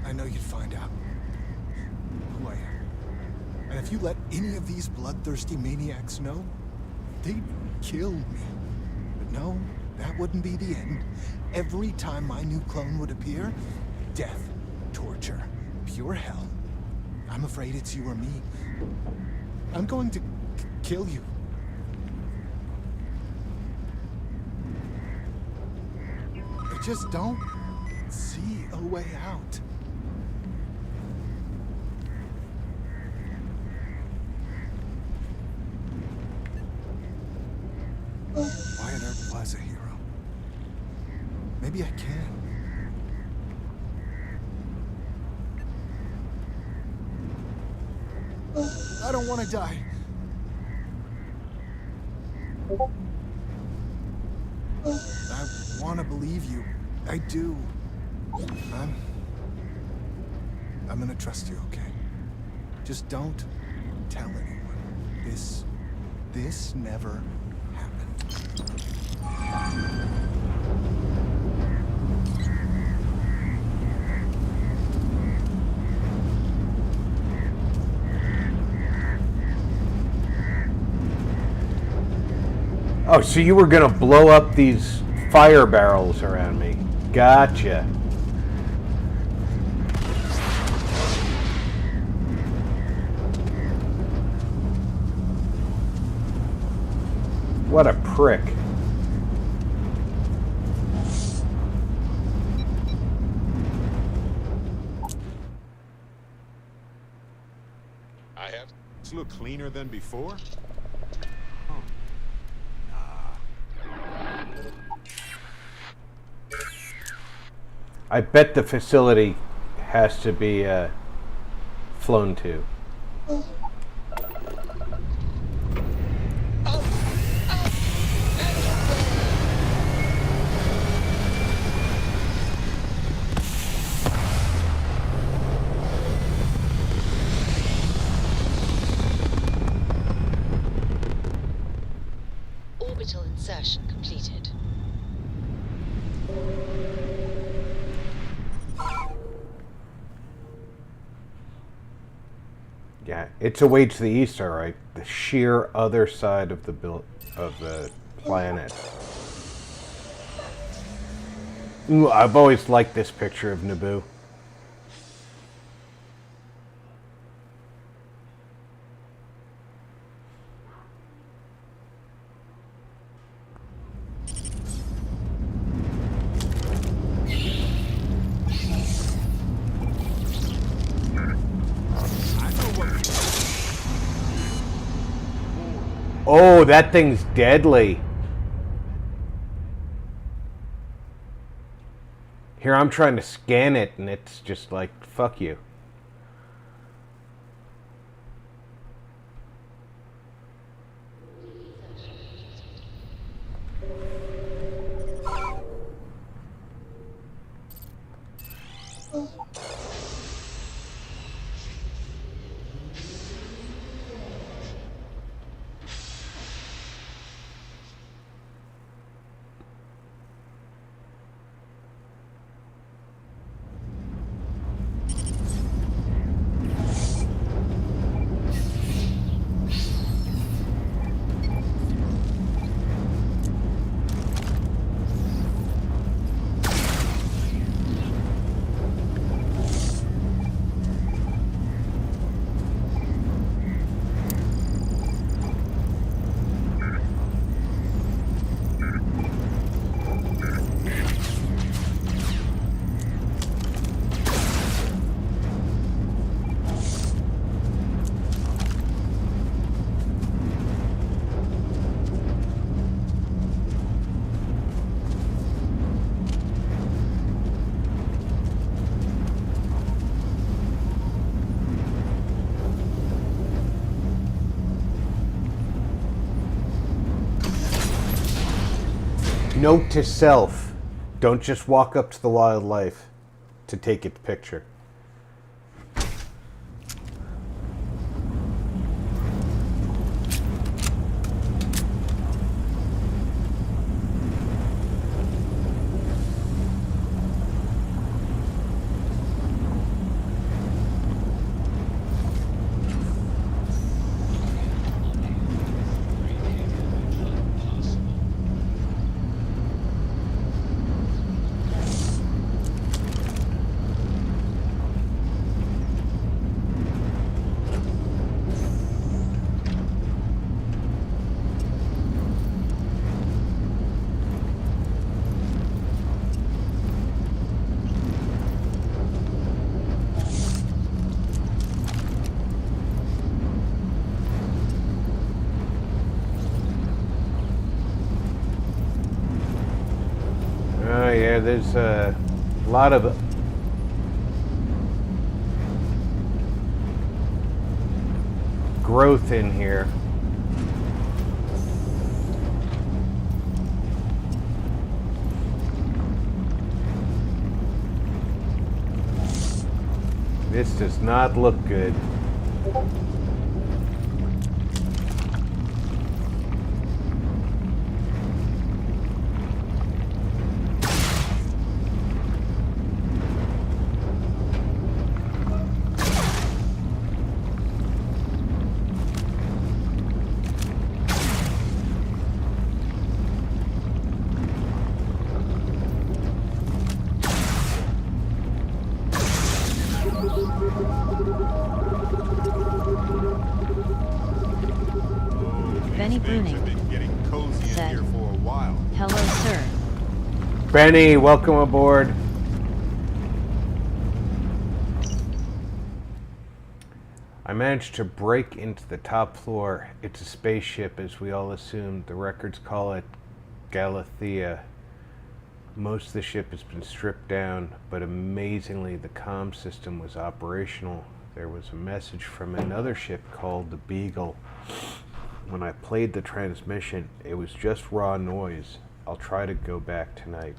I know you'd find out who I am. And if you let any of these bloodthirsty maniacs know, they'd kill me. But no, that wouldn't be the end. Every time my new clone would appear, death, torture, pure hell. I'm afraid it's you or me. I'm going to kill you. I just don't see a way out. Wyatt Earp was a hero. Maybe I can. I don't want to die. I want to believe you. I do. I'm gonna trust you, okay? Just don't tell anyone. This this never happened. Oh, so you were gonna blow up these fire barrels around me. Gotcha. What a prick. I have. Does it look cleaner than before? I bet the facility has to be flown to. Orbital insertion completed. Yeah, it's away to the east, all right. The sheer other side of the planet. Ooh, I've always liked this picture of Naboo. Oh, that thing's deadly. Here, I'm trying to scan it, and it's just like, fuck you. Note to self, don't just walk up to the wildlife to take its picture. Yeah, there's a lot of growth in here. This does not look good. Benny, welcome aboard. I managed to break into the top floor. It's a spaceship, as we all assumed. The records call it Galathea. Most of the ship has been stripped down, but amazingly the comm system was operational. There was a message from another ship called the Beagle. When I played the transmission, it was just raw noise. I'll try to go back tonight.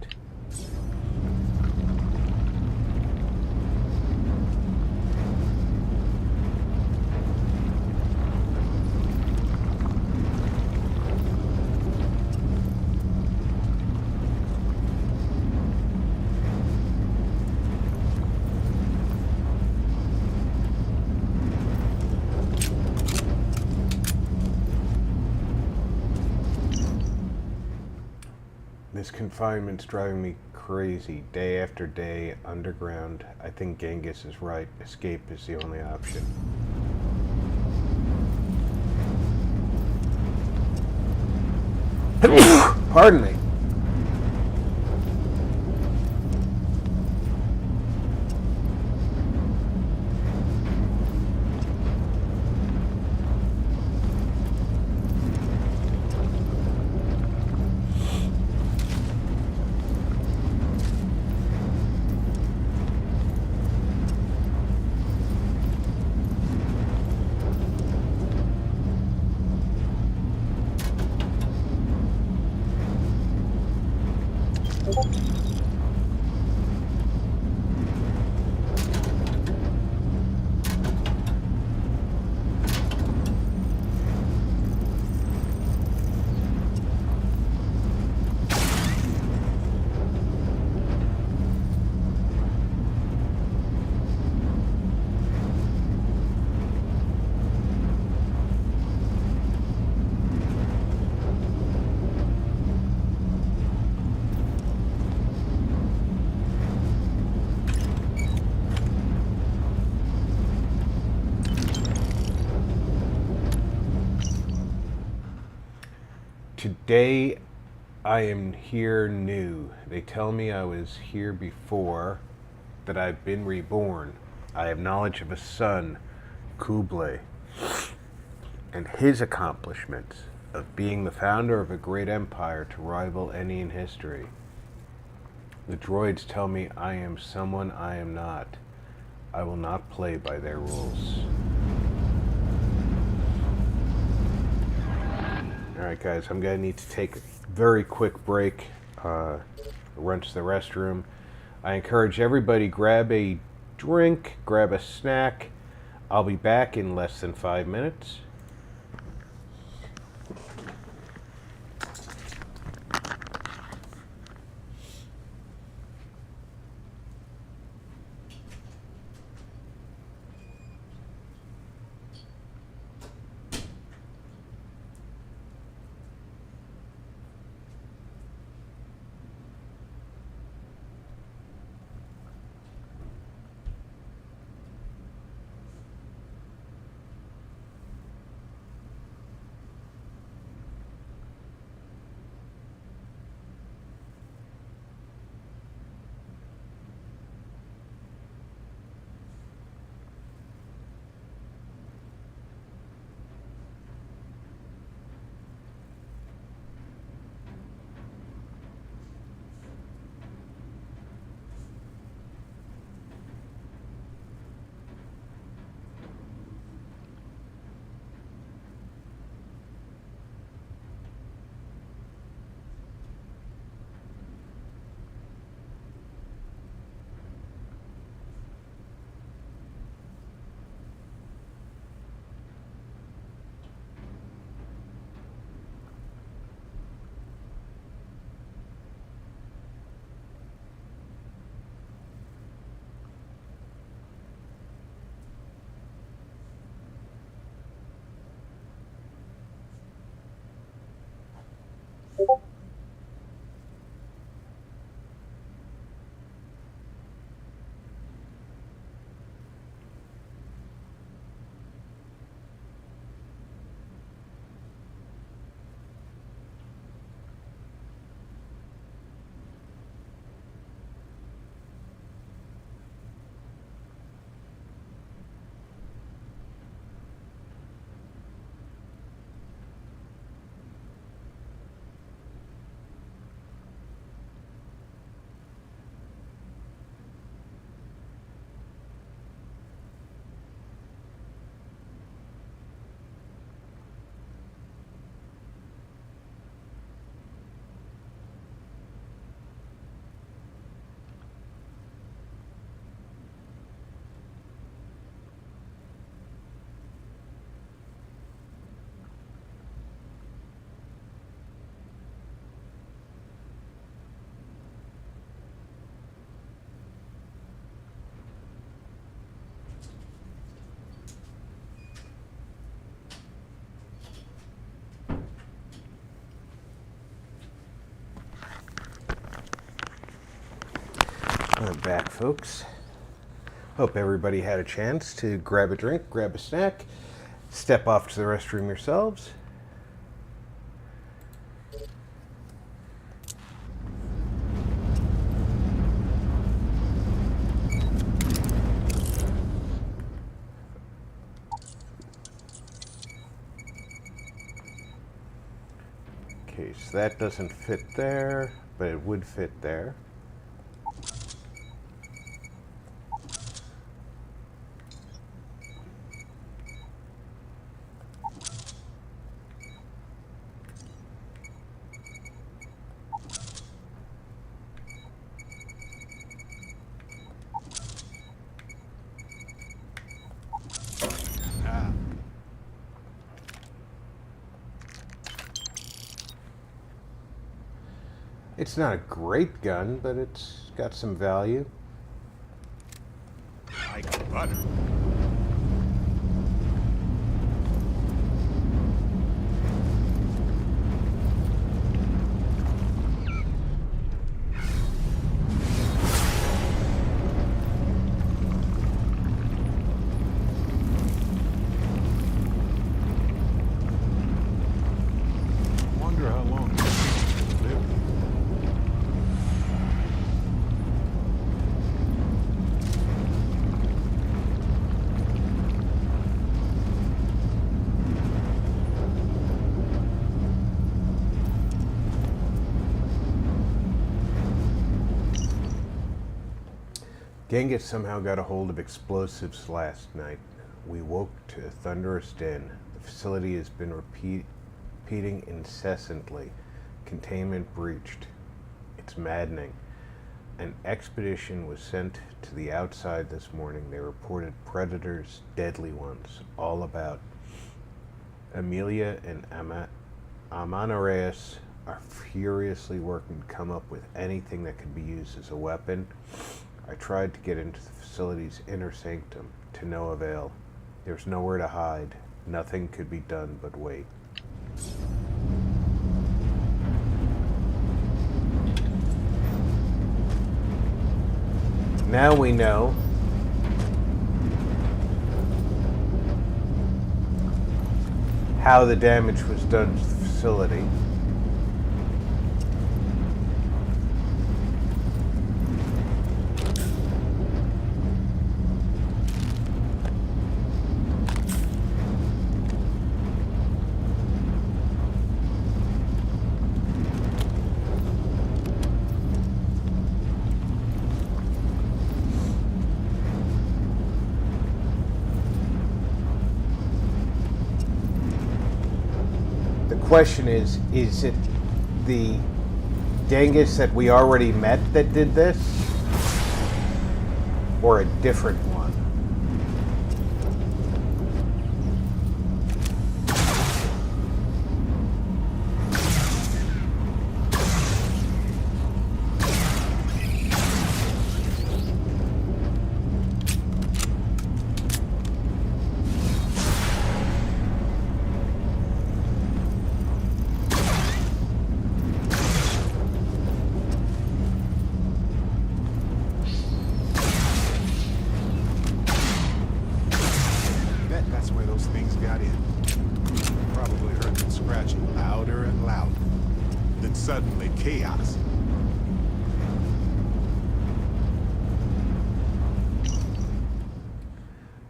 This confinement's driving me crazy. Day after day, underground. I think Genghis is right. Escape is the only option. Pardon me. Today, I am here new. They tell me I was here before, that I've been reborn. I have knowledge of a son, Kublai, and his accomplishments of being the founder of a great empire to rival any in history. The droids tell me I am someone I am not. I will not play by their rules. Alright guys, I'm going to need to take a very quick break, run to the restroom. I encourage everybody, grab a drink, grab a snack. I'll be back in less than 5 minutes. back, folks. Hope everybody had a chance to grab a drink, grab a snack, step off to the restroom yourselves. Okay, so that doesn't fit there, but it would fit there. It's not a great gun, but it's got some value. Like butter. Wonder how long this will live. Genghis somehow got a hold of explosives last night. We woke to a thunderous din. The facility has been repeating incessantly. Containment breached. It's maddening. An expedition was sent to the outside this morning. They reported predators, deadly ones, all about. Amelia and Amanoreus are furiously working to come up with anything that could be used as a weapon. I tried to get into the facility's inner sanctum, to no avail. There's nowhere to hide. Nothing could be done but wait. Now we know how the damage was done to the facility. The question is it the Genghis that we already met that did this, or a different one? Suddenly, chaos.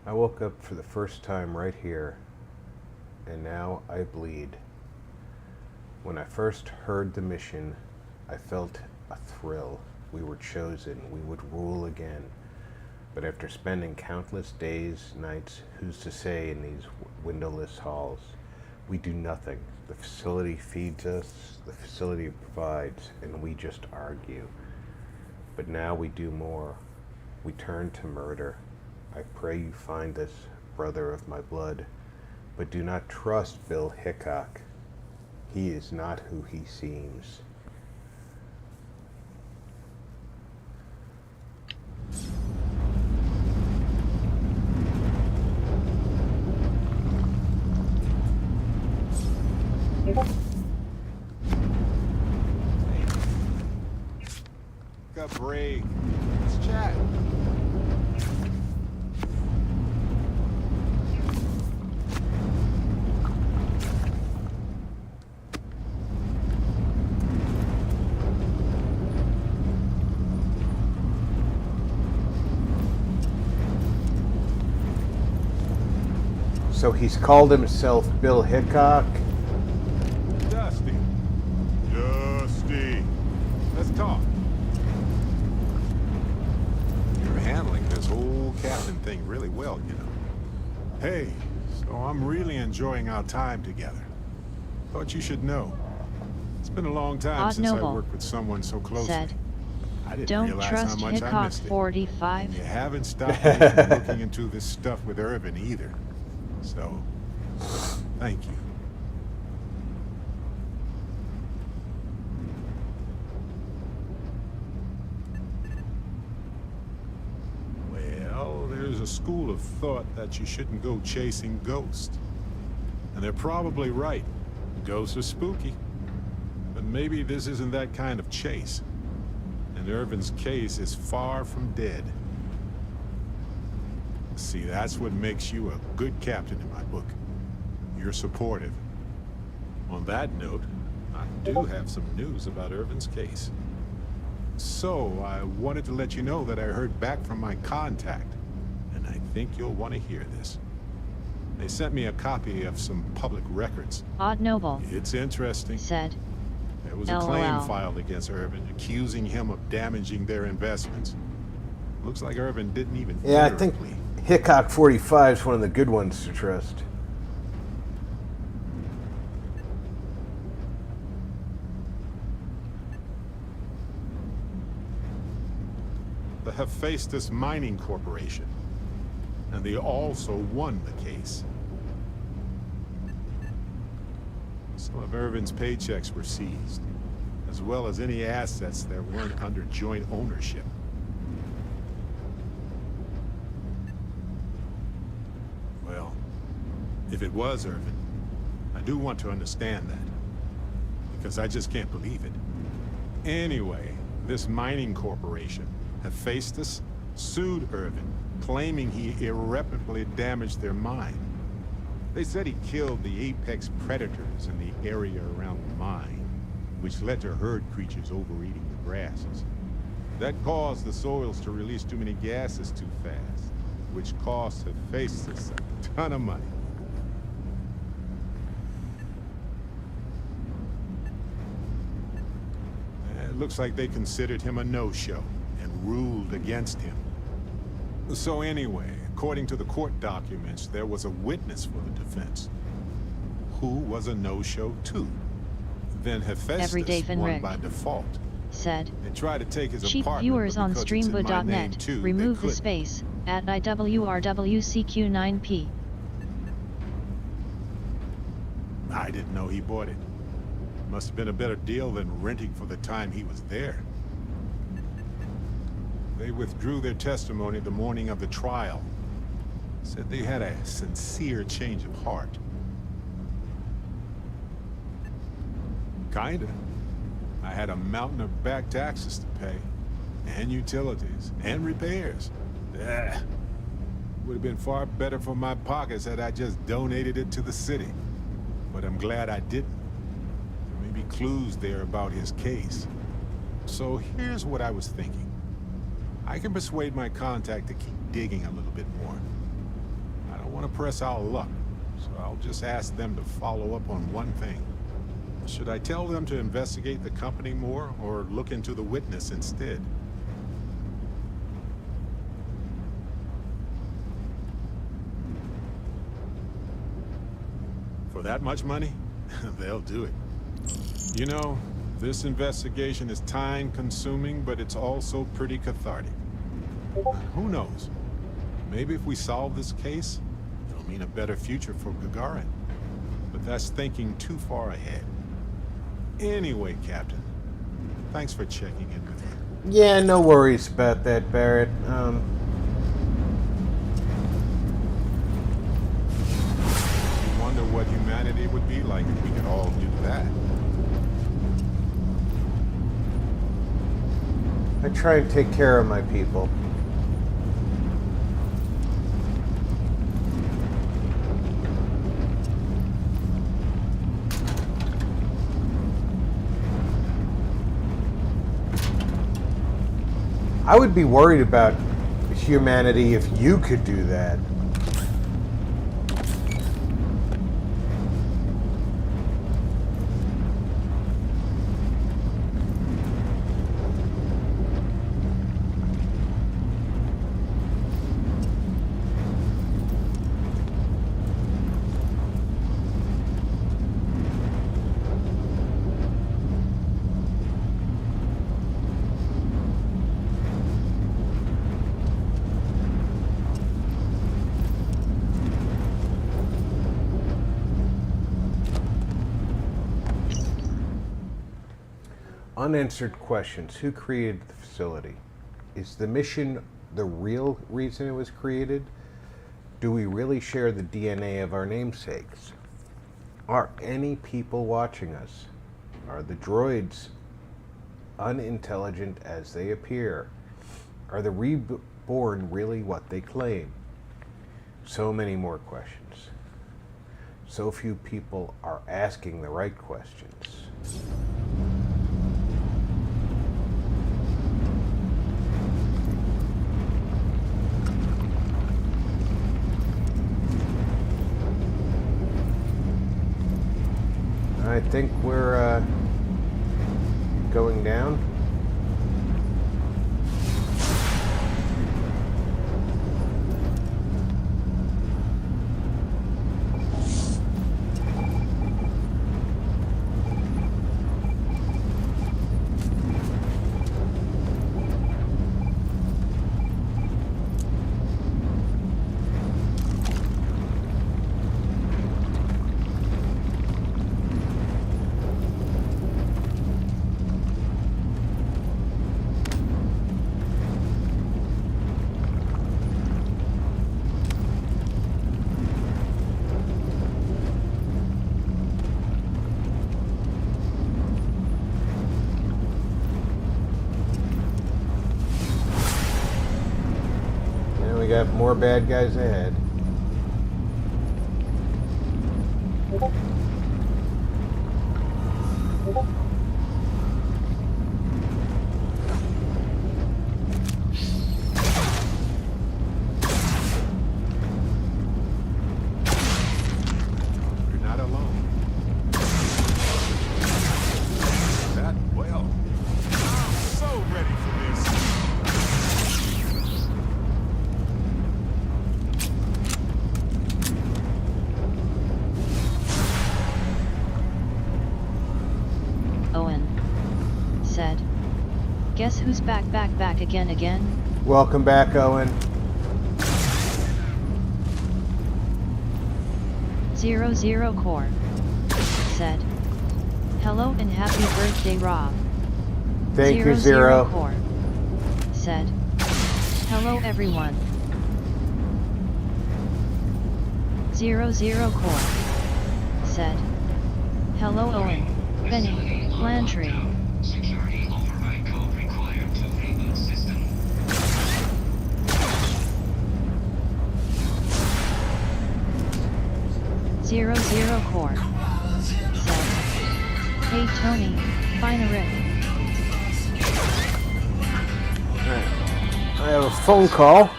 I woke up for the first time right here, and now I bleed. When I first heard the mission, I felt a thrill. We were chosen. We would rule again. But after spending countless days, nights, who's to say, in these windowless halls, we do nothing. The facility feeds us, the facility provides, and we just argue. But now we do more. We turn to murder. I pray you find this, brother of my blood, but do not trust Bill Hickok. He is not who he seems. Got break. Let's check that? So he's called himself Bill Hickok. Dusty. Dusty. Let's talk. You're handling this whole captain thing really well, you know. Hey, so I'm really enjoying our time together. Thought you should know. It's been a long time Odd since I Noble worked with someone so closely. said, I didn't "Don't realize trust how much I Hickok missed it. 45." And you haven't stopped me from looking into this stuff with Irvin either. So, thank you. Well, there's a school of thought that you shouldn't go chasing ghosts. And they're probably right. Ghosts are spooky. But maybe this isn't that kind of chase. And Irvin's case is far from dead. See, that's what makes you a good captain in my book. You're supportive. On that note, I do have some news about Irvin's case. So, I wanted to let you know that I heard back from my contact, and I think you'll want to hear this. They sent me a copy of some public records. Odd Noble It's interesting. said, There was a claim LOL. filed against Irvin, accusing him of damaging their investments. Looks like Irvin didn't even Yeah, I enter a think plea. Hickok 45 is one of the good ones to trust. The Hephaestus Mining Corporation, and they also won the case. Some of Irvin's paychecks were seized, as well as any assets that weren't under joint ownership. Well, if it was Irvin, I do want to understand that, because I just can't believe it. Anyway, this mining corporation, Hephaestus, sued Irvin, claiming he irreparably damaged their mine. They said he killed the apex predators in the area around the mine, which led to herd creatures overeating the grasses. That caused the soils to release too many gases too fast, which cost Hephaestus a ton of money. It looks like they considered him a no-show and ruled against him. So anyway, according to the court documents, there was a witness for the defense, who was a no-show too. Then Everyday Hephaestus Van won Rick by default. said, They tried to take his "Cheap apartment, viewers but on because it's in my name streambo.net, too, they remove the couldn't. space, at IWRWCQ9P. I didn't know he bought it. Must have been a better deal than renting for the time he was there. They withdrew their testimony the morning of the trial. Said they had a sincere change of heart. Kinda. I had a mountain of back taxes to pay, and utilities, and repairs. Ugh. Would have been far better for my pockets had I just donated it to the city. But I'm glad I didn't. There may be clues there about his case. So here's what I was thinking. I can persuade my contact to keep digging a little bit more. I don't want to press our luck, so I'll just ask them to follow up on one thing. Should I tell them to investigate the company more, or look into the witness instead? For that much money? They'll do it. You know, this investigation is time-consuming, but it's also pretty cathartic. Who knows? Maybe if we solve this case, it'll mean a better future for Gagarin. But that's thinking too far ahead. Anyway, Captain, thanks for checking in with me. Yeah, no worries about that, Barrett. You wonder what humanity would be like if we could all do that. I try and take care of my people. I would be worried about humanity if you could do that. Unanswered questions. Who created the facility? Is the mission the real reason it was created? Do we really share the DNA of our namesakes? Are any people watching us? Are the droids unintelligent as they appear? Are the reborn really what they claim? So many more questions. So few people are asking the right questions. I think we're going down. We got more bad guys ahead. You're not alone. That well. I'm so ready for this. Owen said, "Guess who's back again? Welcome back, Owen. 00 Core said, hello and happy birthday, Rob." Thank you, 00 Zero. Core said, hello everyone. 00 Core said, hello Owen, Benny, Lantry. Security override code required to reboot system. 00 Core said, hey Tony, find a Rick. I have a phone call.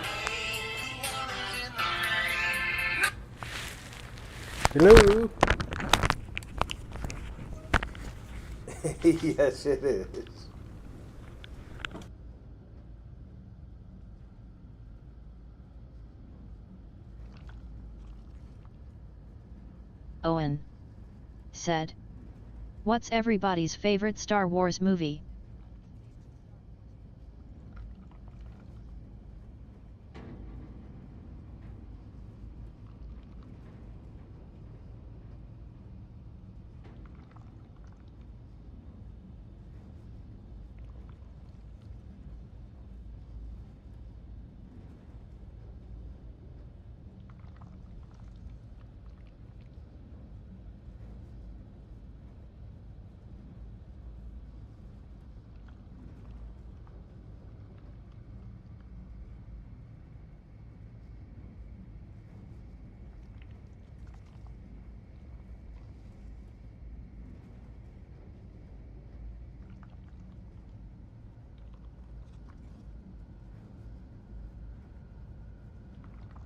Hello? Yes, it is. Owen said, what's everybody's favorite Star Wars movie?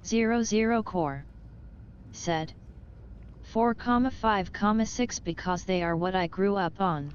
00 Core said 4,5,6 because they are what I grew up on.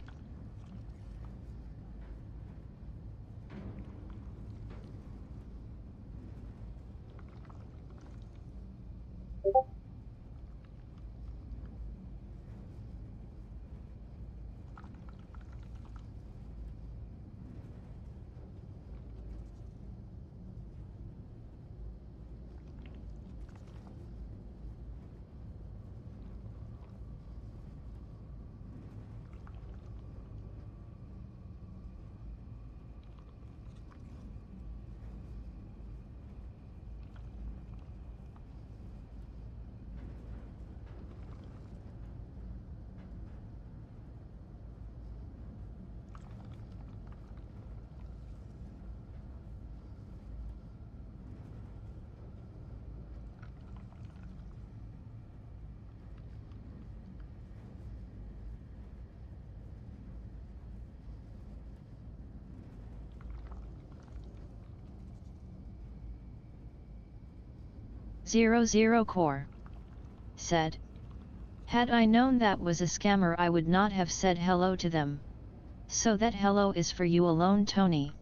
Zero Core said, had I known that was a scammer I would not have said hello to them. So that hello is for you alone, Tony.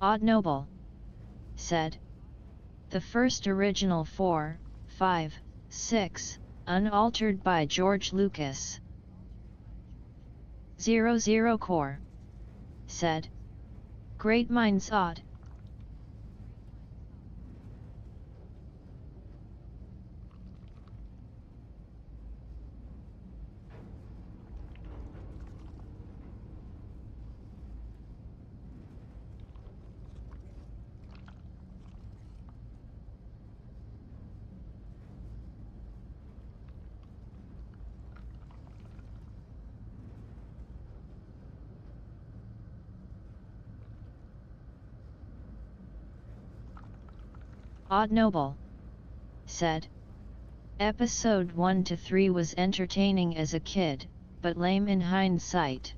Odd Noble said, the first original 4, 5, 6, unaltered by George Lucas. 00 Core said, great minds odd. Odd Noble said, Episode 1 to 3 was entertaining as a kid, but lame in hindsight.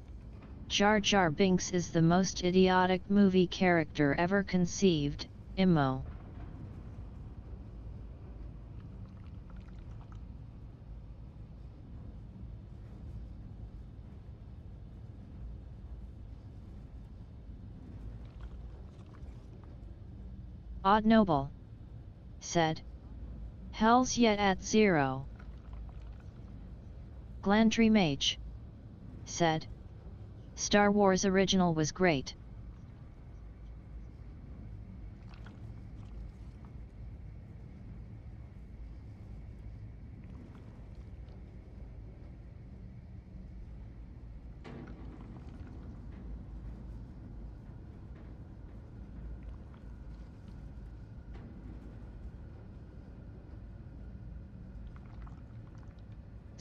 Jar Jar Binks is the most idiotic movie character ever conceived, Immo. Odd Noble said, Hell's yet at 0. Glandry Mage said, Star Wars original was great.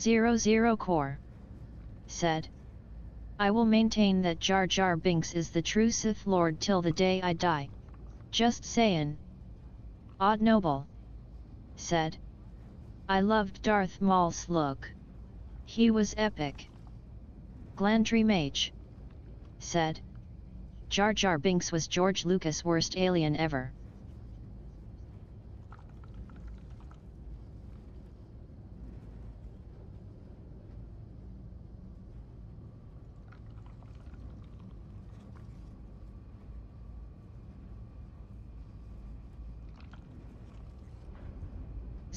Zero Core said, I will maintain that Jar Jar Binks is the true Sith Lord till the day I die. Just sayin'. Odd Noble said, I loved Darth Maul's look. He was epic. Glandry Mage said, Jar Jar Binks was George Lucas' worst alien ever.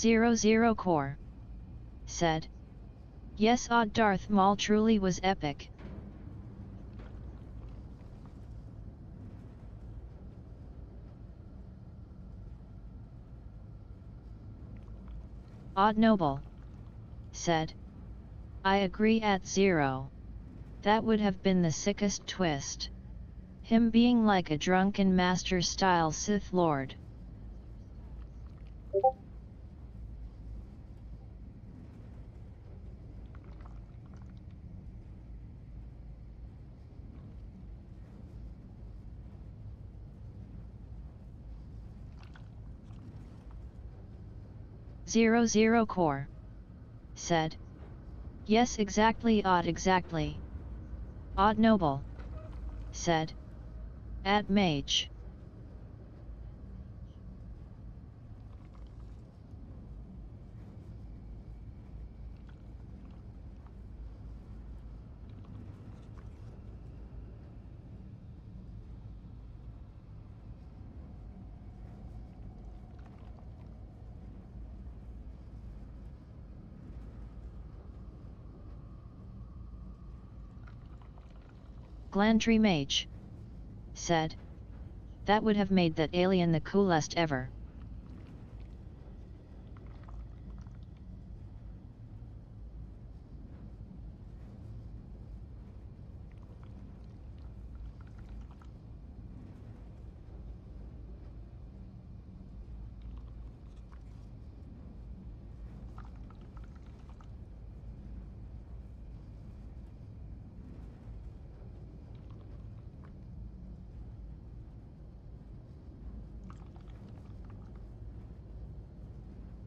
Zero Core said, yes, odd Darth Maul truly was epic. Odd Noble said, I agree at 0. That would have been the sickest twist. Him being like a drunken master style Sith Lord. Zero Core said, Yes, exactly, odd, exactly. Odd noble, said. Ad mage. Glandry mage, said. That would have made that alien the coolest ever.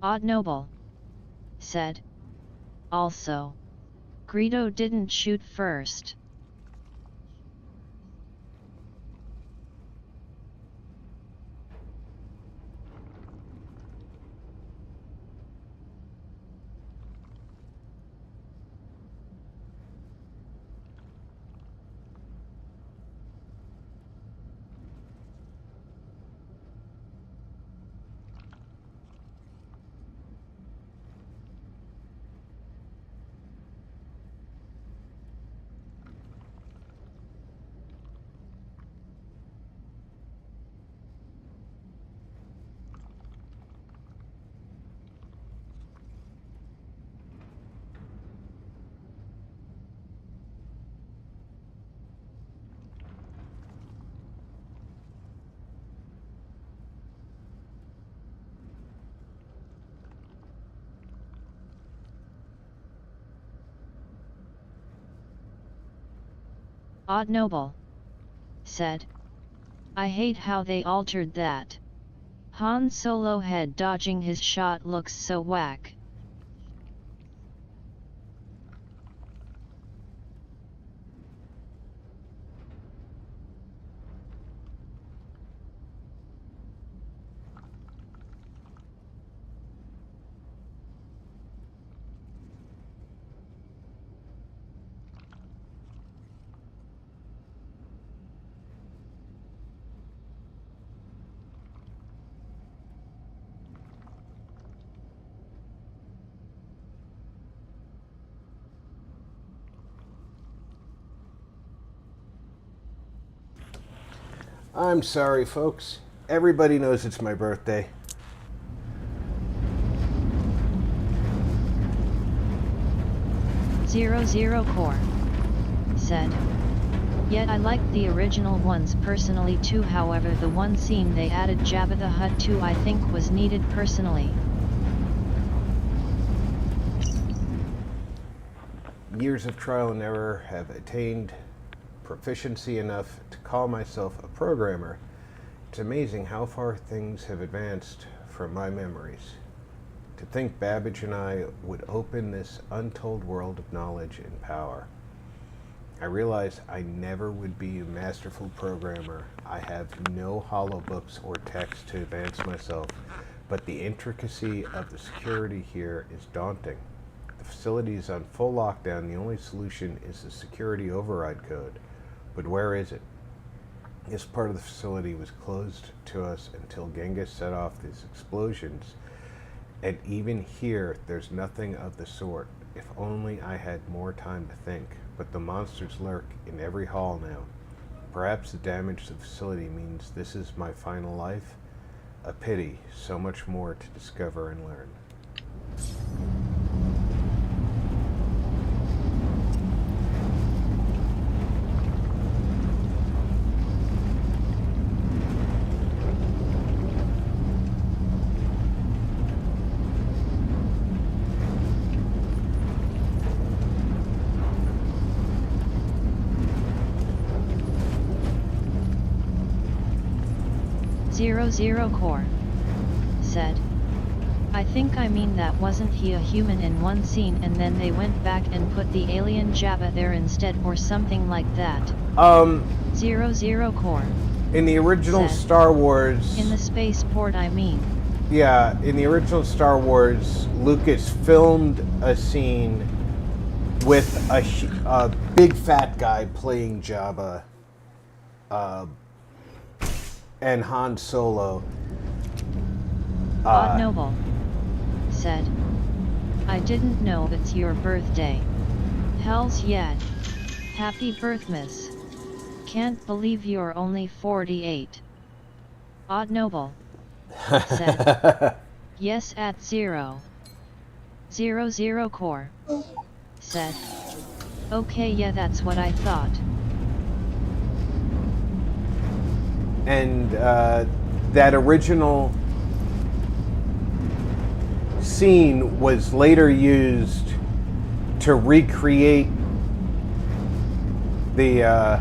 Odd noble, said. Also, Greedo didn't shoot first. Odd noble, said. I hate how they altered that. Han Solo head dodging his shot looks so whack. I'm sorry, folks. Everybody knows it's my birthday. Zero Core, said. Yet I liked the original ones personally too, however the one scene they added Jabba the Hutt to I think was needed personally. Years of trial and error have attained proficiency enough to call myself a programmer. It's amazing how far things have advanced from my memories. To think Babbage and I would open this untold world of knowledge and power. I realize I never would be a masterful programmer. I have no hollow books or text to advance myself, but the intricacy of the security here is daunting. The facility is on full lockdown. The only solution is the security override code. But where is it? This part of the facility was closed to us until Genghis set off these explosions. And even here, there's nothing of the sort. If only I had more time to think. But the monsters lurk in every hall now. Perhaps the damage to the facility means this is my final life? A pity, so much more to discover and learn. Zero Core, said. I think I mean that wasn't he a human in one scene and then they went back and put the alien Jabba there instead or something like that? 00 Core. In the original said, Star Wars... In the spaceport I mean. Yeah, in the original Star Wars, Lucas filmed a scene with a big fat guy playing Jabba and Han Solo. Odd Noble said, I didn't know it's your birthday. Hells yeah. Happy birthmas. Can't believe you're only 48. Odd Noble said, yes at 00 Core said, okay yeah that's what I thought. And that original scene was later used to recreate the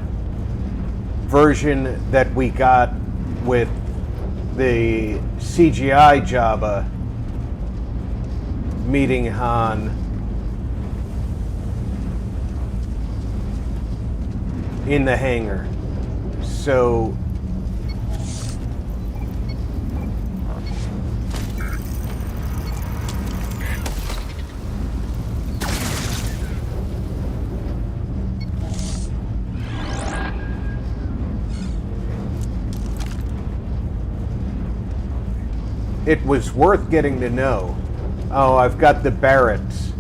version that we got with the CGI Jabba meeting Han in the hangar. So it was worth getting to know. Oh, I've got the Barretts.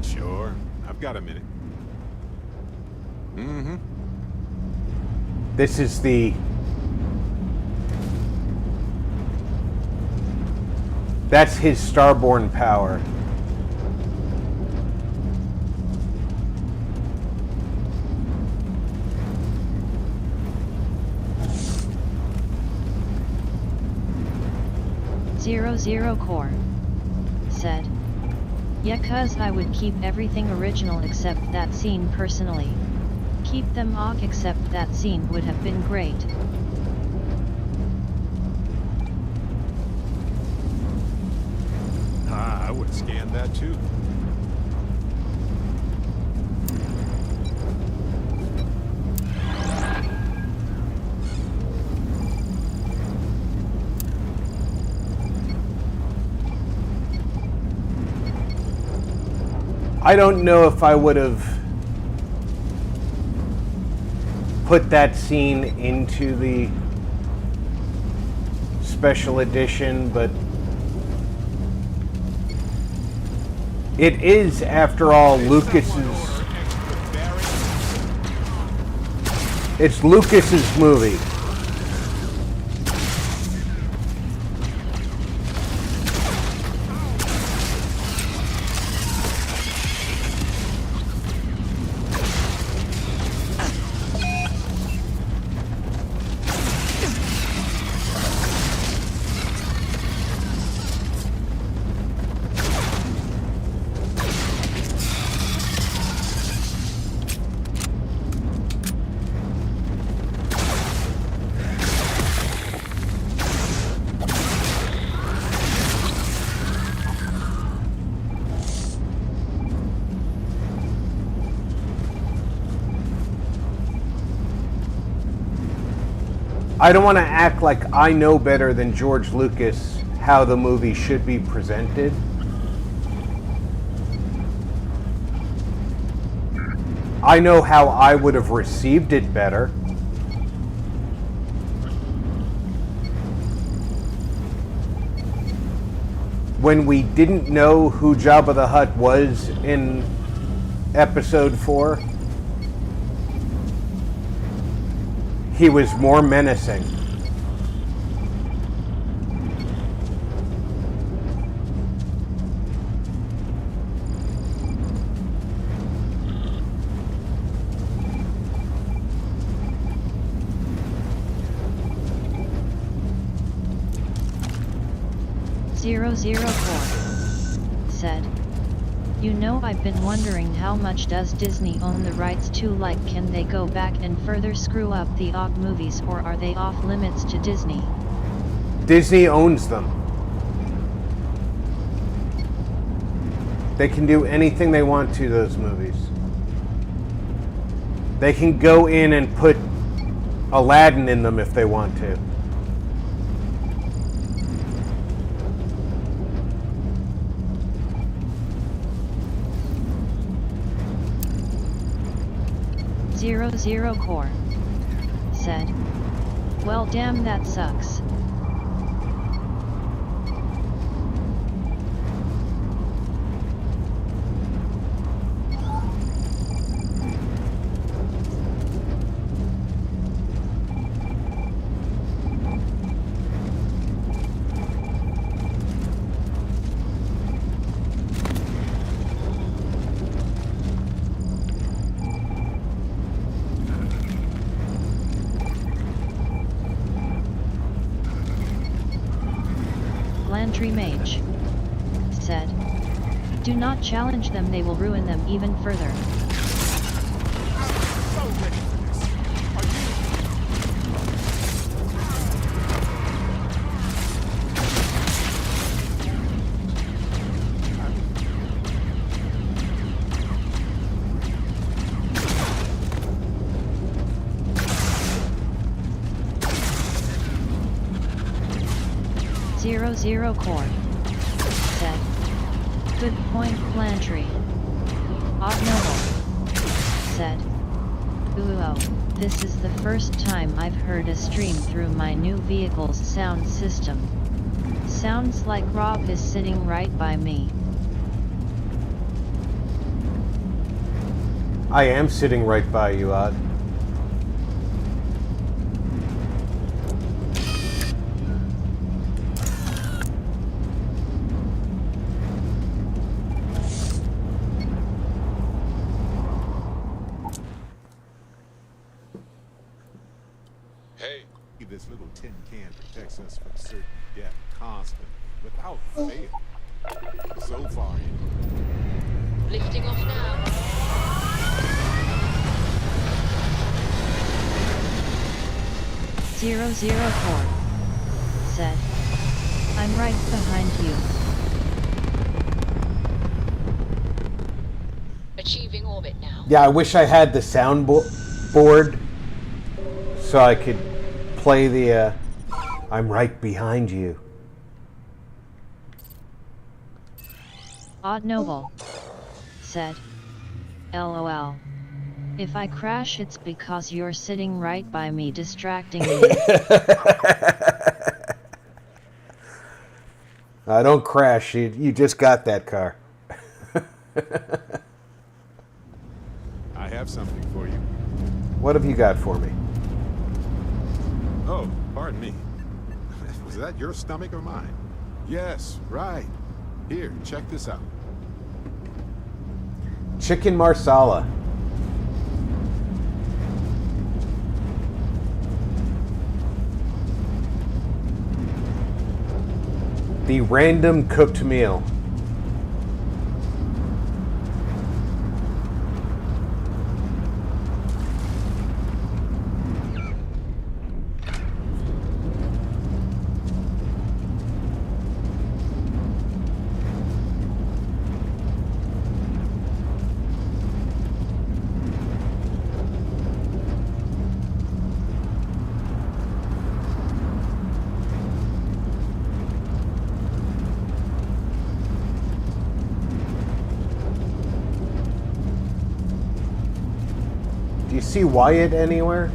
Sure, I've got a minute. Mm-hmm. This is the... That's his starborn power. Zero Core said, yeah cuz I would keep everything original except that scene personally. Keep them all except that scene would have been great. I would have scanned that too. I don't know if I would have put that scene into the special edition, but it is, after all, Lucas's... It's Lucas's movie. I don't want to act like I know better than George Lucas how the movie should be presented. I know how I would have received it better. When we didn't know who Jabba the Hutt was in Episode 4, he was more menacing. Zero Core said, You know, I've been wondering how much does Disney own the rights to, like can they go back and further screw up the OG movies, or are they off limits to Disney? Disney owns them. They can do anything they want to those movies. They can go in and put Aladdin in them if they want to. Zero Core said, "Well, damn, that sucks." Landry Mage said, "Do not challenge them, they will ruin them even further." Zero Core said, "Good point, Plantry." Odd Noble said, "Ooh, this is the first time I've heard a stream through my new vehicle's sound system. Sounds like Rob is sitting right by me." I am sitting right by you, Odd. This little tin can protects us from certain death constantly, without fail. So far, Lifting off now. Zero Core said, "I'm right behind you." Achieving orbit now. Yeah, I wish I had the sound board so I could play the "I'm right behind you." Odd Noble said, "LOL. If I crash, it's because you're sitting right by me distracting me." Don't crash, you just got that car. I have something for you. What have you got for me? Oh, pardon me. Was that your stomach or mine? Yes, right. Here, check this out. Chicken marsala. The random cooked meal. Do you see Wyatt anywhere?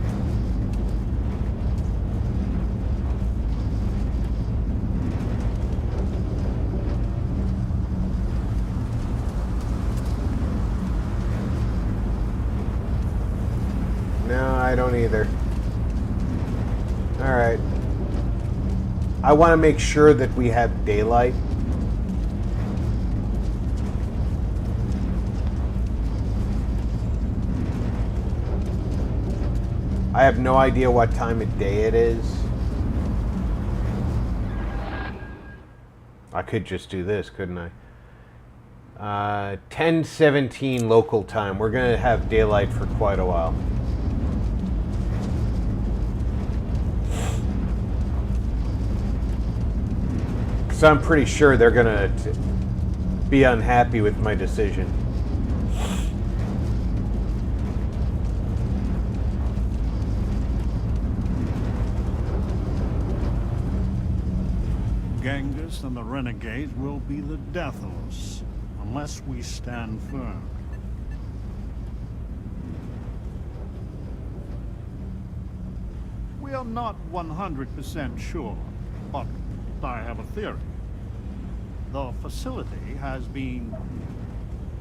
No, I don't either. All right. I want to make sure that we have daylight. I have no idea what time of day it is. I could just do this, couldn't I? 10:17 local time. We're gonna have daylight for quite a while. Because I'm pretty sure they're gonna be unhappy with my decision. Genghis and the renegades will be the death of us, unless we stand firm. We are not 100% sure, but I have a theory. The facility has been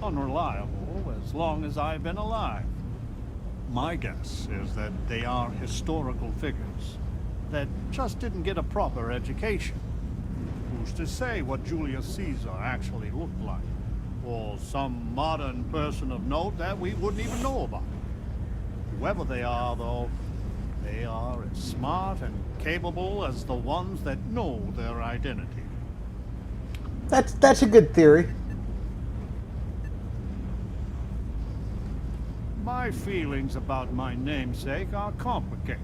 unreliable as long as I've been alive. My guess is that they are historical figures that just didn't get a proper education. Who's to say what Julius Caesar actually looked like? Or some modern person of note that we wouldn't even know about. Whoever they are, though, they are as smart and capable as the ones that know their identity. That's a good theory. My feelings about my namesake are complicated.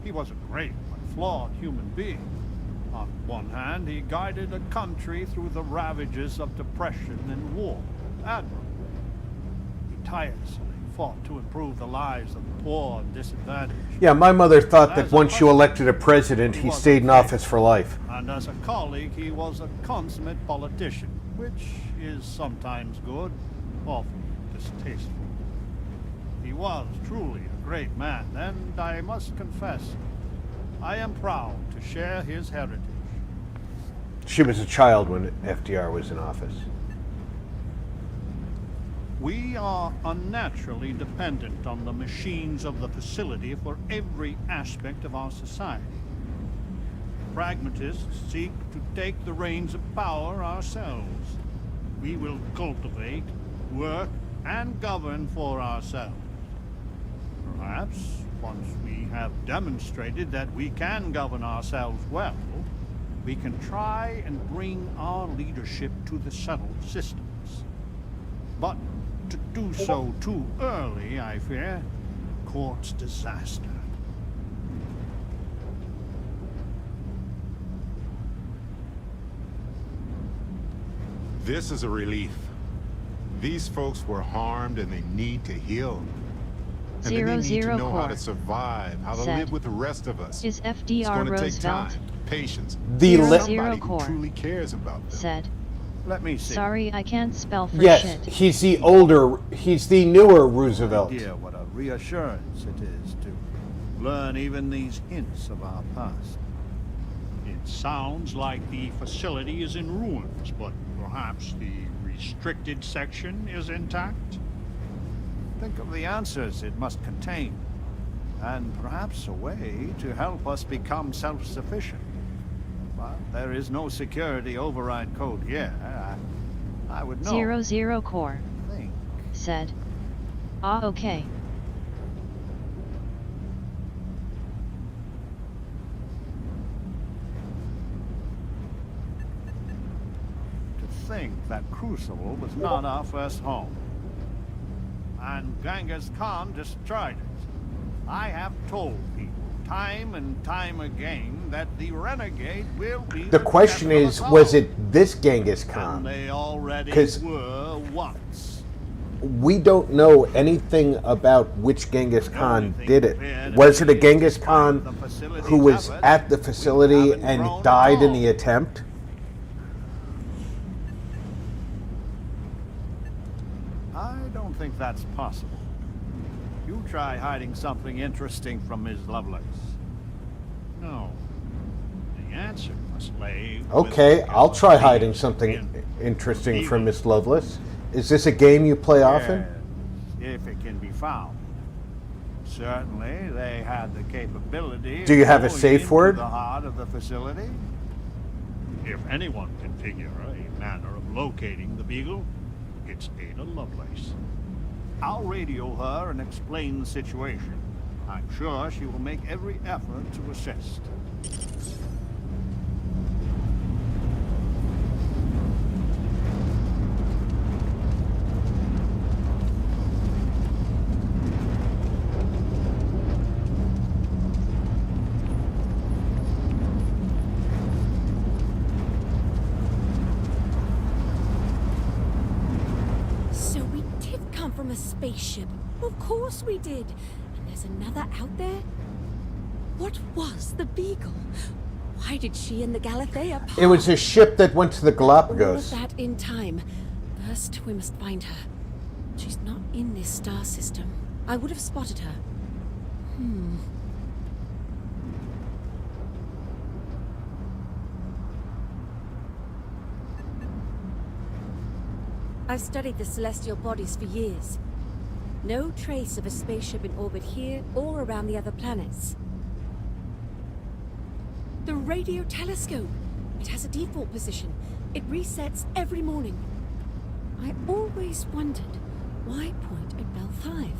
He was a great but flawed human being. On one hand, he guided a country through the ravages of depression and war, admirably. He tirelessly fought to improve the lives of the poor and disadvantaged. Yeah, my mother thought that once you elected a president, he stayed in office for life. And as a colleague, he was a consummate politician, which is sometimes good, often distasteful. He was truly a great man, and I must confess, I am proud to share his heritage. She was a child when FDR was in office. We are unnaturally dependent on the machines of the facility for every aspect of our society. Pragmatists seek to take the reins of power ourselves. We will cultivate, work, and govern for ourselves. Perhaps, once we have demonstrated that we can govern ourselves well, we can try and bring our leadership to the settled systems. But to do so too early, I fear, courts disaster. This is a relief. These folks were harmed and they need to heal. And then they need to know how to survive, how to live with the rest of us. Is It's FDR going to take Roosevelt? time, patience. Somebody who truly cares about them. Said. Let me see. Sorry, I can't spell for Yes, shit. he's the newer Roosevelt. Idea what a reassurance it is to learn even these hints of our past. It sounds like the facility is in ruins, but perhaps the restricted section is intact? Think of the answers it must contain, and perhaps a way to help us become self-sufficient. But there is no security override code here. I would know. 00 core. Think. Said. Ah, okay. To think that Crucible was not our first home. And Genghis Khan destroyed it. I have told people time and time again that the renegade will be The question is, was it this Genghis Khan? And they already 'Cause were once. we don't know anything about which Genghis Khan did it. Was it a Genghis Khan who was at the facility and died in the attempt? I don't think that's possible. You try hiding something interesting from Ms. Lovelace. No. The answer must lay with Okay, I'll try hiding something interesting from Miss Lovelace. Is this a game you play often? Yes, if it can be found. Certainly, they had the capability. Do you have a of going safe into word? The heart of the facility. If anyone can figure a manner of locating the Beagle, it's Ada Lovelace. I'll radio her and explain the situation. I'm sure she will make every effort to assist. spaceship. Of course we did. And there's another out there? What was the Beagle? Why did she and the Galathea part? It was a ship that went to the Galapagos. All of that in time. First, we must find her. She's not in this star system. I would have spotted her. I've studied the celestial bodies for years. No trace of a spaceship in orbit here or around the other planets. The radio telescope! It has a default position. It resets every morning. I always wondered, why point at Bell 5?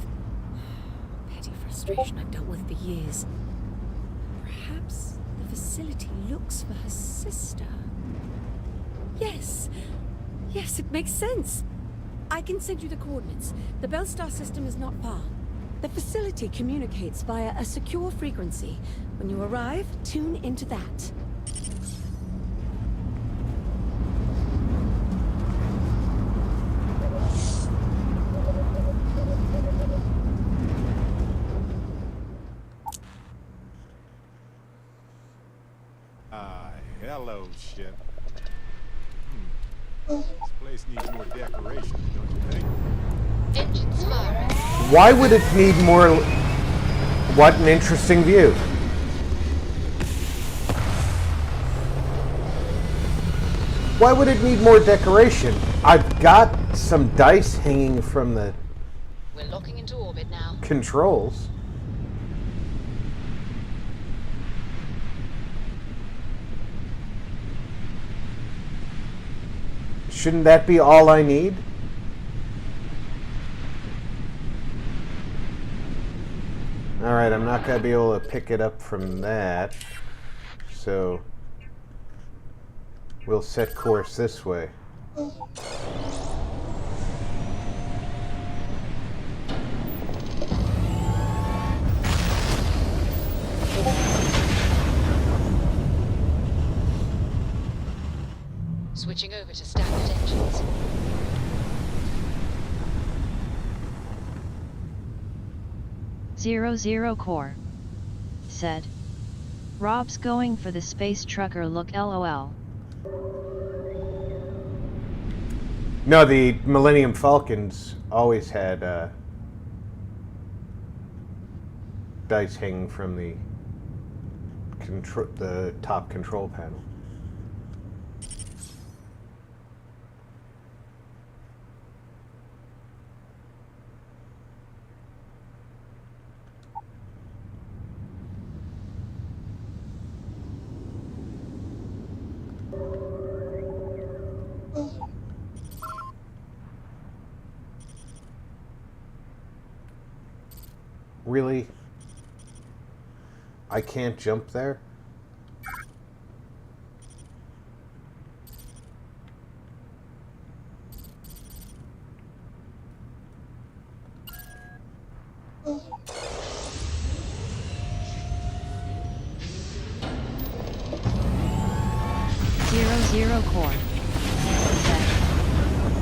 Petty frustration I've dealt with for years. Perhaps the facility looks for her sister. Yes! Yes, it makes sense. I can send you the coordinates. The Bell Star system is not far. The facility communicates via a secure frequency. When you arrive, tune into that. Hello, ship. This place needs more decoration, don't you think? Engines firing. Why would it need more? What an interesting view. Why would it need more decoration? I've got some dice hanging from the We're locking into orbit now. controls. Shouldn't that be all I need? Alright, I'm not going to be able to pick it up from that. So, we'll set course this way. Switching over to standard engines. Zero Core said. Rob's going for the space trucker look LOL. No, the Millennium Falcons always had dice hanging from the top control panel. Really? I can't jump there? Zero Core said.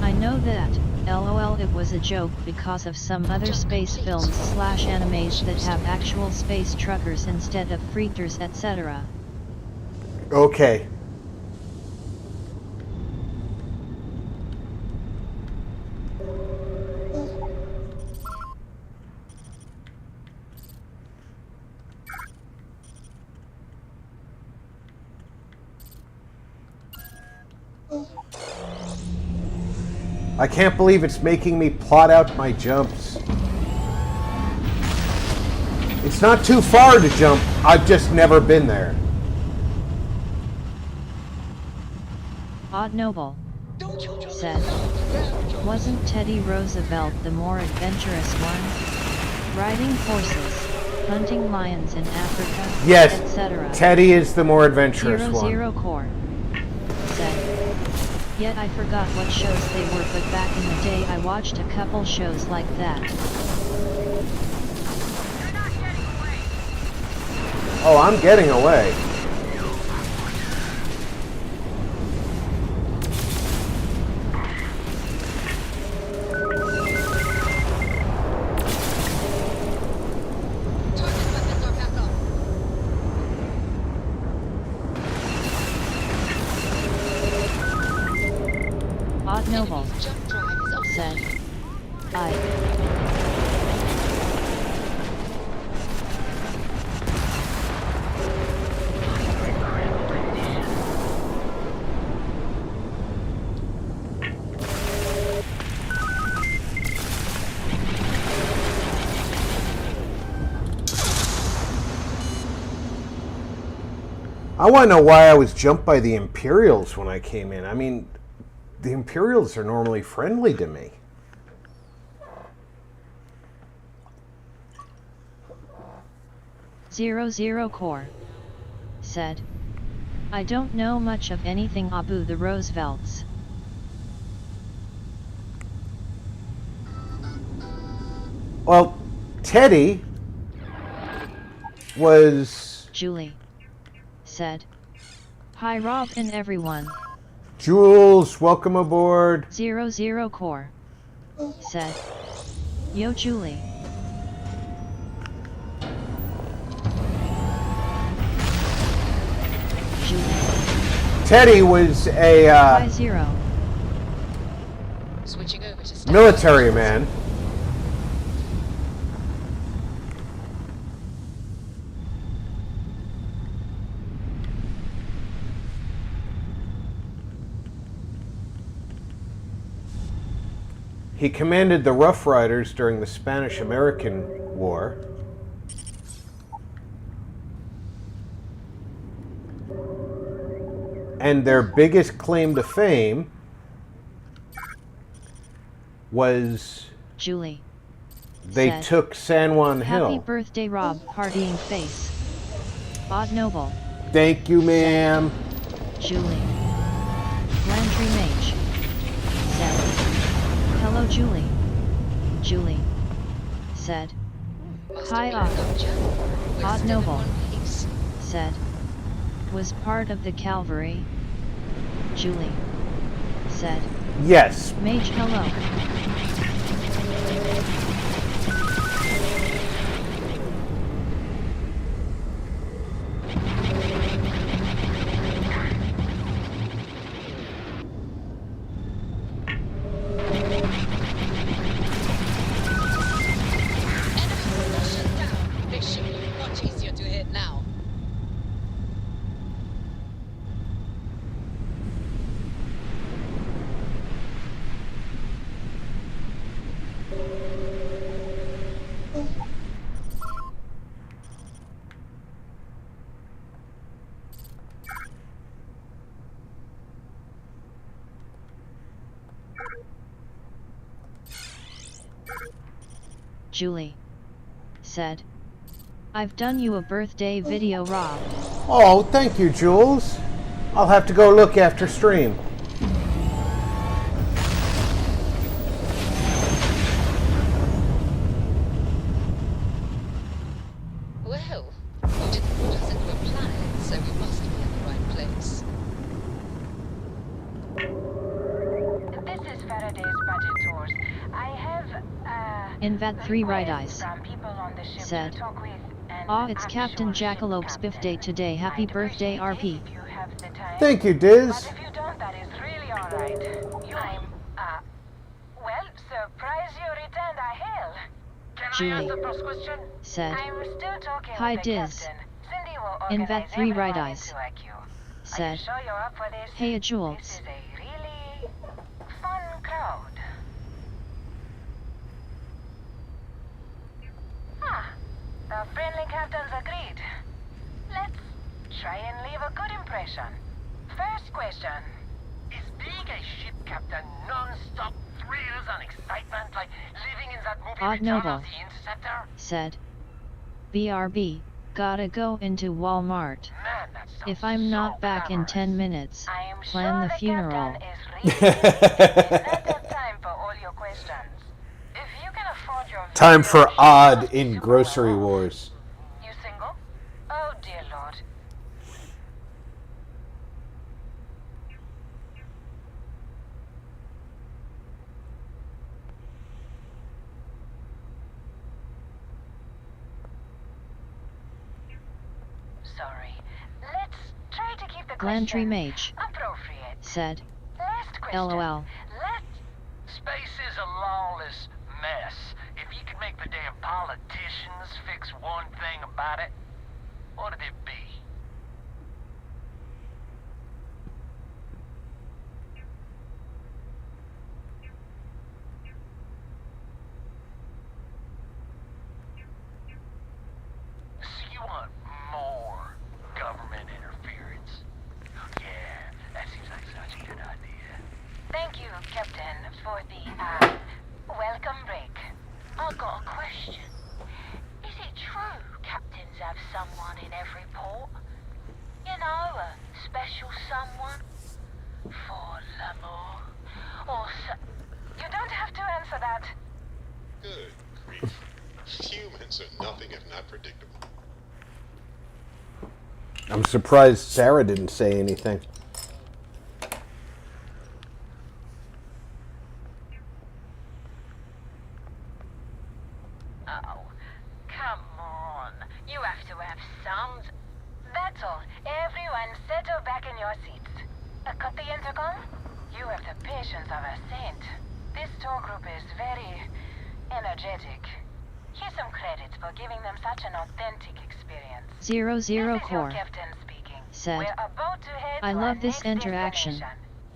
I know that. LOL, it was a joke because of some other space films / animes that have actual space truckers instead of freighters, etc. Okay. I can't believe it's making me plot out my jumps. It's not too far to jump. I've just never been there. Odd Noble said. Wasn't Teddy Roosevelt the more adventurous one? Riding horses, hunting lions in Africa, Yes, etc. Teddy is the more adventurous one. Zero Core said. Yet I forgot what shows they were, but back in the day I watched a couple shows like that. Oh, I'm getting away. I want to know why I was jumped by the Imperials when I came in. I mean, the Imperials are normally friendly to me. Zero Core said, I don't know much of anything Abu the Roosevelts. Well, Teddy was... Julie said, hi Rob and everyone. Jules, welcome aboard. Zero Core said, yo Julie. Teddy was a Hi Zero. Switching over to military man. He commanded the Rough Riders during the Spanish-American War. And their biggest claim to fame was Julie. They said, took San Juan Hill. Happy birthday Rob, partying face. Odd Noble. Thank you, ma'am. Julie. Landry Mage said, hello Julie. Julie said, hi Odd Noble said, was part of the cavalry. Julie said, yes. Mage hello. Much easier to hit now. Julie said, I've done you a birthday video, Rob. Oh, thank you, Jules. I'll have to go look after stream. Well, you didn't put us into a planet, so we must be in the right place. This is Faraday's budget tours. I have, Invad 3 Right Eyes from people on the ship said, to talk with, and aw, it's I'm Captain sure Jackalope's birthday today. Happy birthday, RP. if you have the time. Thank you, Diz. But if you don't, that is really alright. Well, surprise you returned a hail. Can Julie I ask the first question? said, I'm still talking hi with the Diz. captain. Cindy will Invad organize 3 Right everyone Eyes into a queue. Are said, you sure you're up for this? hey This Jules. is a really fun crowd. The friendly captains agreed. Let's try and leave a good impression. First question. Is being a ship captain non-stop thrills and excitement like living in that movie Odd Return Noble of the Interceptor? said, BRB, gotta go into Walmart. Man, that sounds If I'm not so back in glamorous. 10 minutes, I am plan sure the funeral. captain is really busy and will not have time for all your questions. If you can afford your Time video, for odd in Grocery Wars. You single? Oh dear Lord. Sorry. Let's try to keep the Glantry question Mage appropriate. said, Last question. LOL. Space is a lawless mess. If you could make the damn politicians fix one thing about it, what'd it be? So you want more government interference? someone in every port? You know, a special someone? For l'amour? Or You don't have to answer that. Good grief. Humans are nothing if not predictable. I'm surprised Sarah didn't say anything. Oh, come on. You have to have some. That's all. Everyone settle back in your seats. Cut the intercom? You have the patience of a saint. This tour group is very energetic. Here's some credits for giving them such an authentic experience. 00 This is your Core captain speaking. said, We're about to head I to love our this next interaction.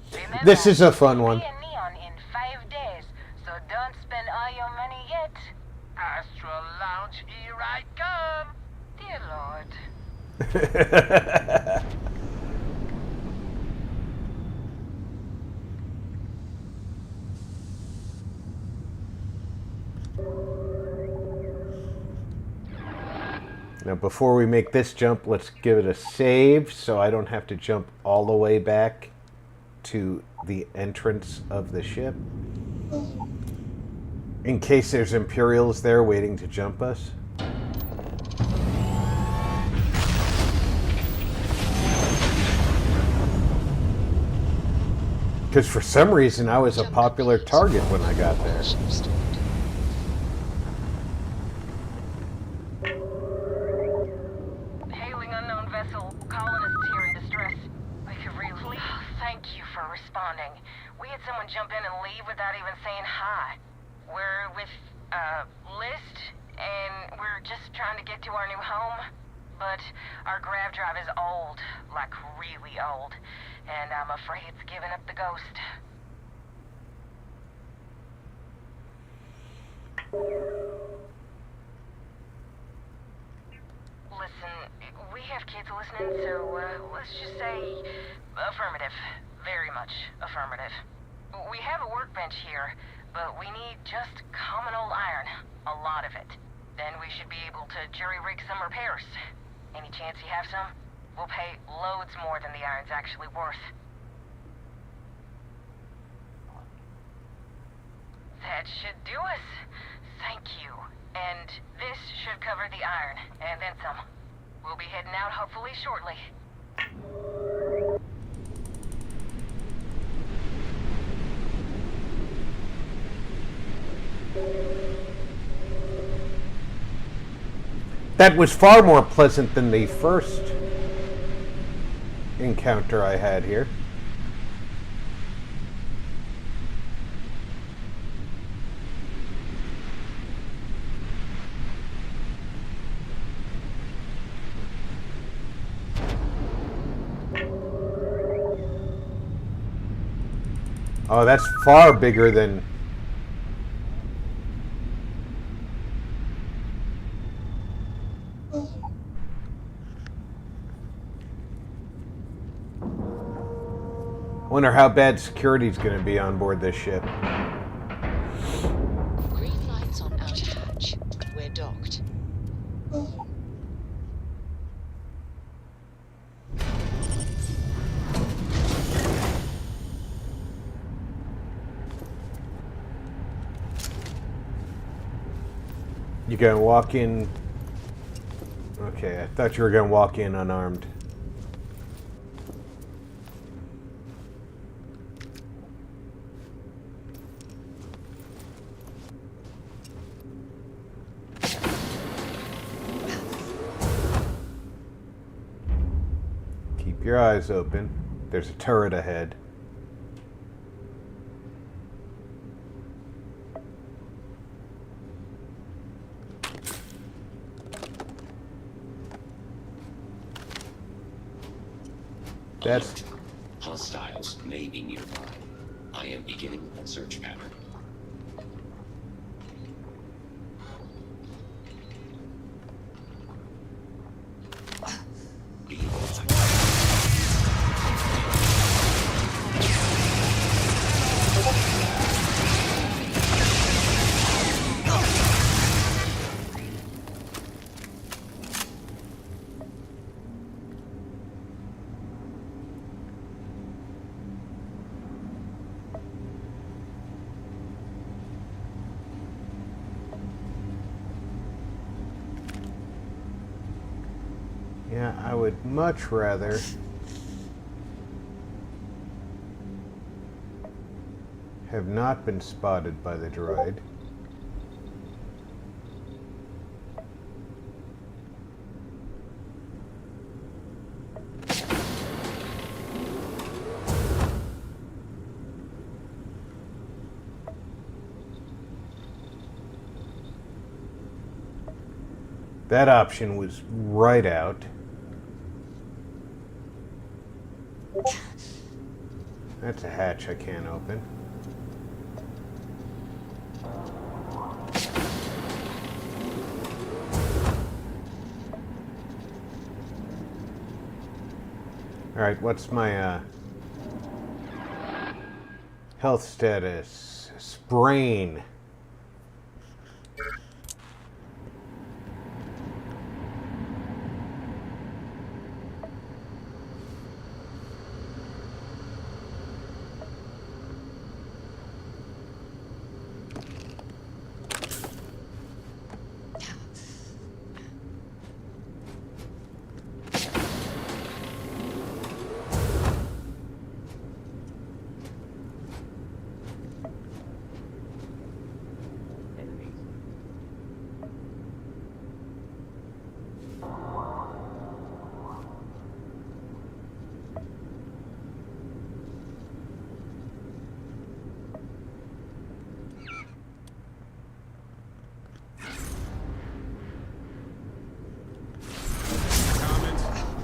destination. This is a fun one. Be in Neon in 5 days, so don't spend all your money yet. Astral Lounge, here I come. Dear Lord. Now, before we make this jump, let's give it a save so I don't have to jump all the way back to the entrance of the ship. In case there's Imperials there waiting to jump us. Because for some reason I was a popular target when I got there. Hailing unknown vessel. Colonists here in distress. We could really... Thank you for responding. We had someone jump in and leave without even saying hi. We're with, List, and we're just trying to get to our new home. But our grav drive is old. Like, really old. And I'm afraid it's giving up the ghost. Listen, we have kids listening, so, let's just say affirmative. Very much affirmative. We have a workbench here, but we need just common old iron. A lot of it. Then we should be able to jury-rig some repairs. Any chance you have some? We'll pay loads more than the iron's actually worth. That should do us. Thank you. And this should cover the iron, and then some. We'll be heading out hopefully shortly. That was far more pleasant than the first encounter I had here. Oh, that's far bigger than... Wonder how bad security's going to be on board this ship. Green lights on outer hatch. We're docked. You gonna walk in... Okay, I thought you were gonna walk in unarmed. Keep your eyes open. There's a turret ahead. That's... Hostiles may be nearby. I am beginning a search pattern. Yeah, I would much rather have not been spotted by the droid. That option was right out. That's a hatch I can't open. Alright, what's my health status? Sprain.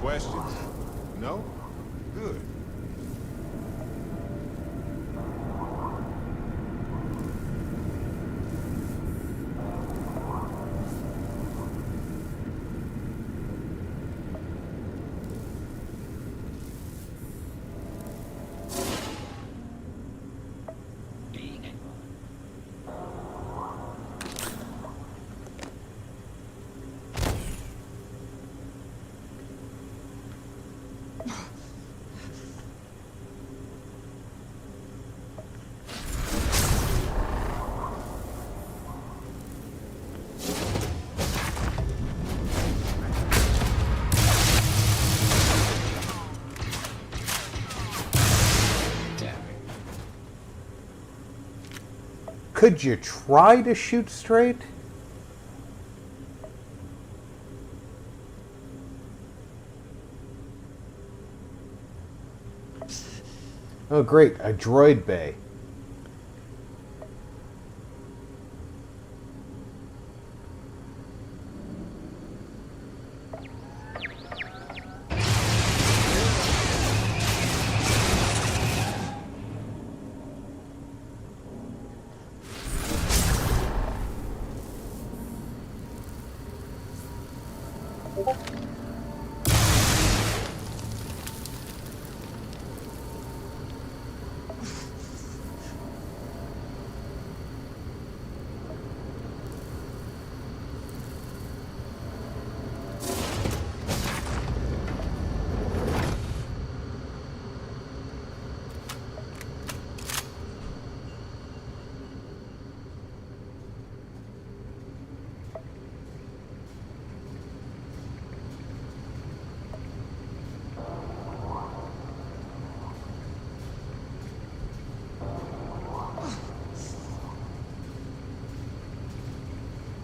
Questions? No? Good. Could you try to shoot straight? Oh great, a droid bay.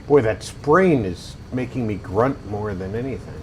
Boy, that sprain is making me grunt more than anything.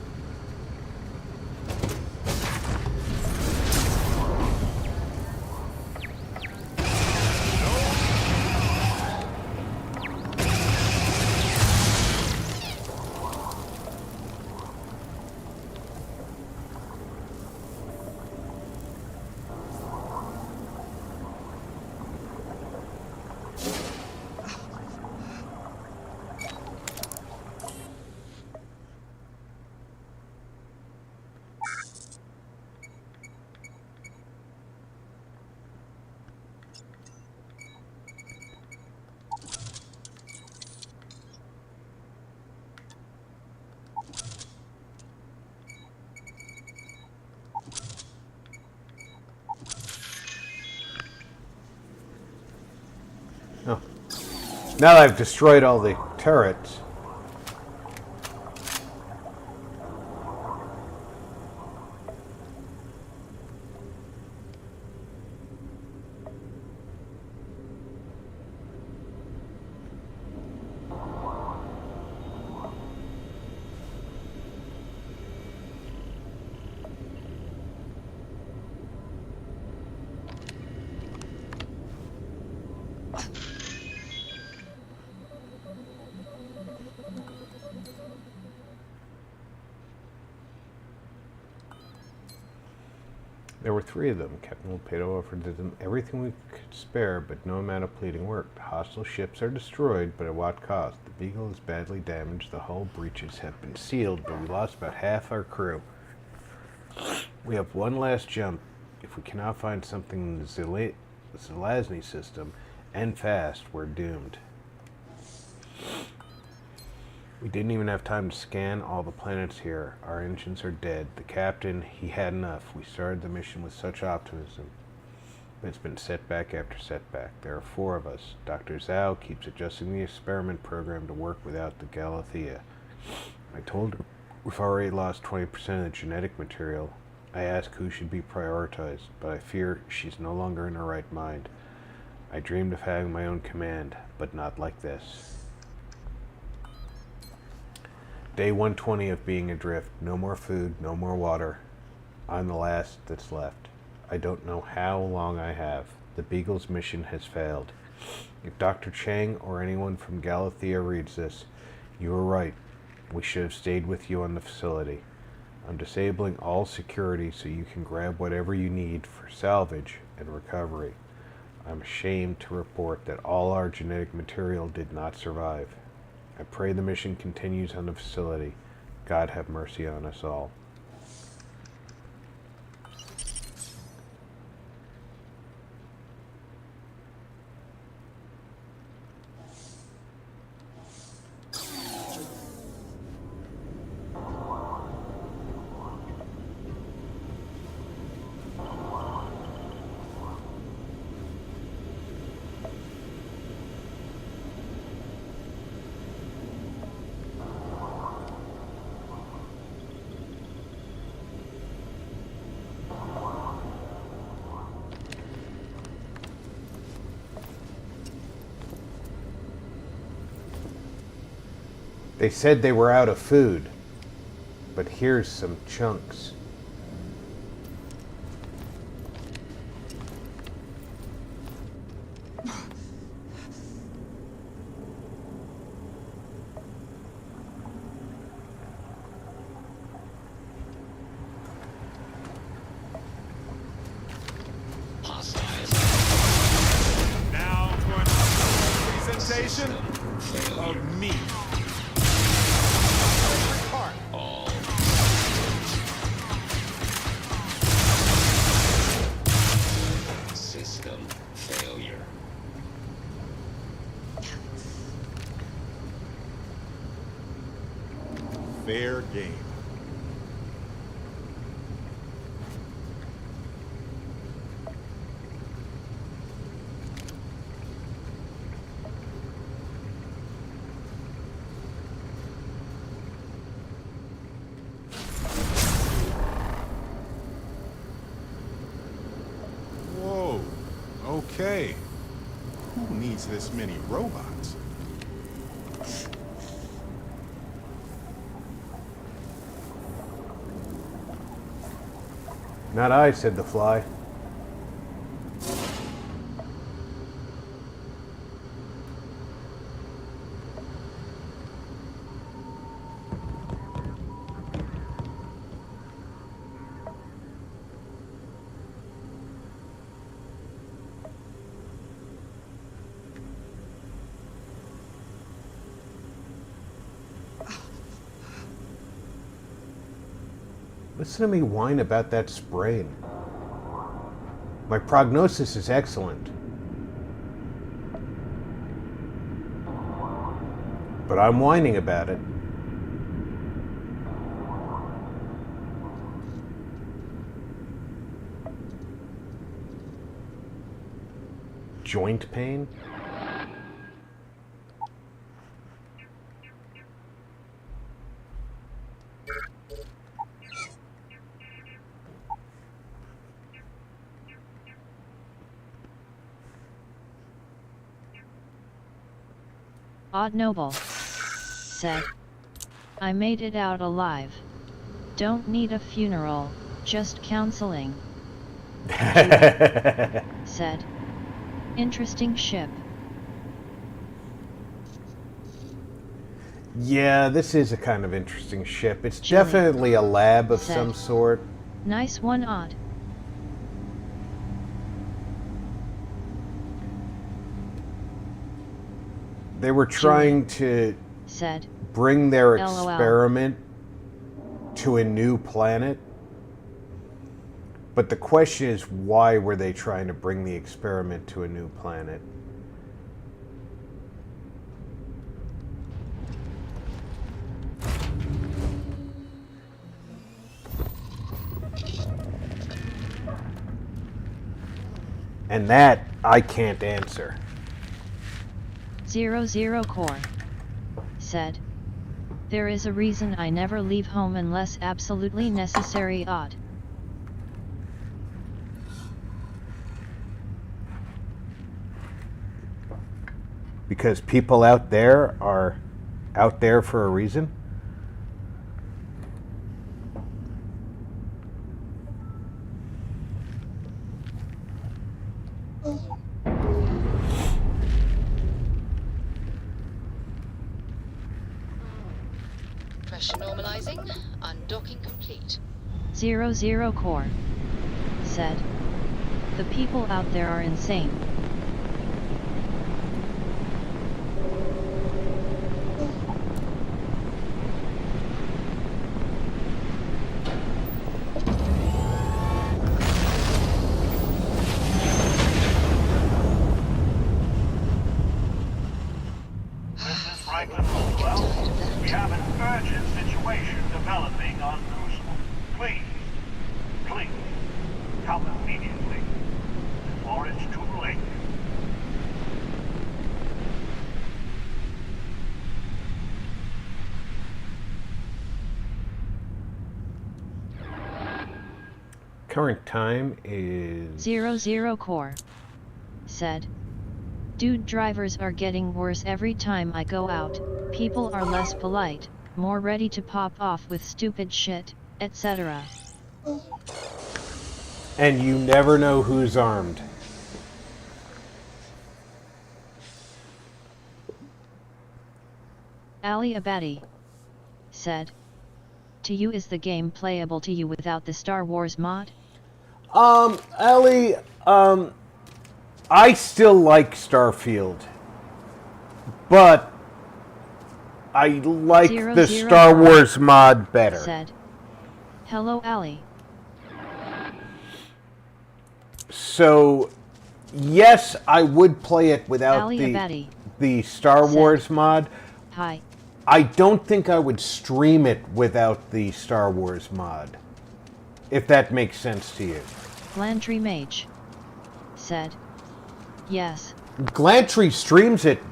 Oh. Now that I've destroyed all the turrets. There were 3 of them. Captain Lepedo offered them everything we could spare, but no amount of pleading worked. Hostile ships are destroyed, but at what cost? The Beagle is badly damaged. The hull breaches have been sealed, but we lost about half our crew. We have one last jump. If we cannot find something in the Zelazny system, and fast, we're doomed. We didn't even have time to scan all the planets here. Our engines are dead. The captain, he had enough. We started the mission with such optimism. But it's been setback after setback. There are 4 of us. Dr. Zhao keeps adjusting the experiment program to work without the Galathea. I told her we've already lost 20% of the genetic material. I ask who should be prioritized, but I fear she's no longer in her right mind. I dreamed of having my own command, but not like this. Day 120 of being adrift. No more food, no more water. I'm the last that's left. I don't know how long I have. The Beagle's mission has failed. If Dr. Chang or anyone from Galathea reads this, you were right. We should have stayed with you on the facility. I'm disabling all security so you can grab whatever you need for salvage and recovery. I'm ashamed to report that all our genetic material did not survive. I pray the mission continues on the facility. God have mercy on us all. They said they were out of food, but here's some chunks. Now for another presentation of me. System failure. Fair game. Whoa. Okay. Who needs this many robots? Not I, said the fly. Listen to me whine about that sprain. My prognosis is excellent. But I'm whining about it. Joint pain? Odd Noble said, I made it out alive. Don't need a funeral, just counseling. Said, interesting ship. Yeah, this is a kind of interesting ship. It's definitely a lab of some sort. Nice one, Odd. They were trying to said, bring their LOL. experiment to a new planet. But the question is, why were they trying to bring the experiment to a new planet? And that I can't answer. 00 Core said, there is a reason I never leave home unless absolutely necessary. Odd. Because people out there are out there for a reason? Pressure normalizing. Undocking complete. 00 Core said, the people out there are insane. We have an urgent situation developing on Crucible. Please, come immediately, before it's too late. Current time is 00 Core said, dude, drivers are getting worse every time I go out. People are less polite, more ready to pop off with stupid shit, etc. And you never know who's armed. Ali Abadi said, to you, is the game playable to you without the Star Wars mod? Ellie, I still like Starfield, but I like the Star Wars mod better. Said, hello, Ali. So, yes, I would play it without Ali Abadi the Star Wars mod. Hi. I don't think I would stream it without the Star Wars mod, if that makes sense to you. Glantry Mage said, yes. Glantry streams it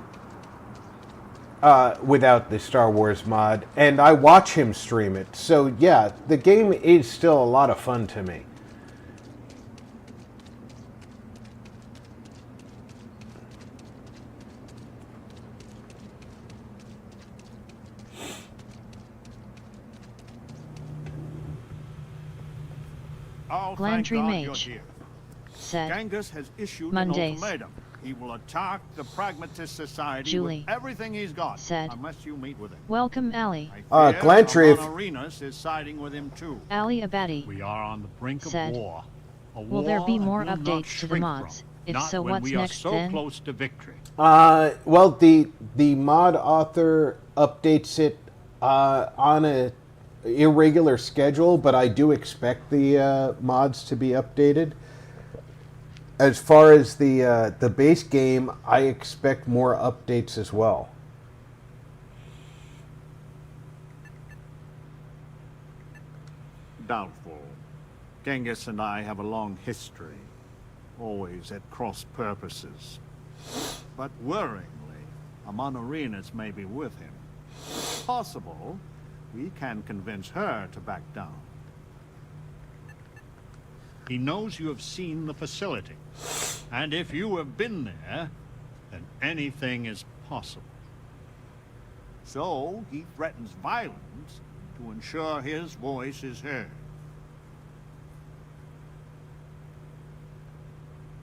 without the Star Wars mod, and I watch him stream it. So yeah, the game is still a lot of fun to me. Glantry Mage said, Genghis has issued Mondays. an ultimatum. He will attack the Pragmatist Society Julie with everything he's got, said, unless you meet with him. welcome, Ali. Glantry. Arenas is siding with him too. Ali Abadi We are on the brink said, of war. Will there be more updates to the mods? If so, what's next so then? Close to victory. Well, the mod author updates it on a irregular schedule, but I do expect the mods to be updated. As far as the base game, I expect more updates as well. Doubtful. Genghis and I have a long history, always at cross purposes. But worryingly, Amon Arenas may be with him. Possible we can convince her to back down. He knows you have seen the facility, and if you have been there, then anything is possible. So he threatens violence to ensure his voice is heard.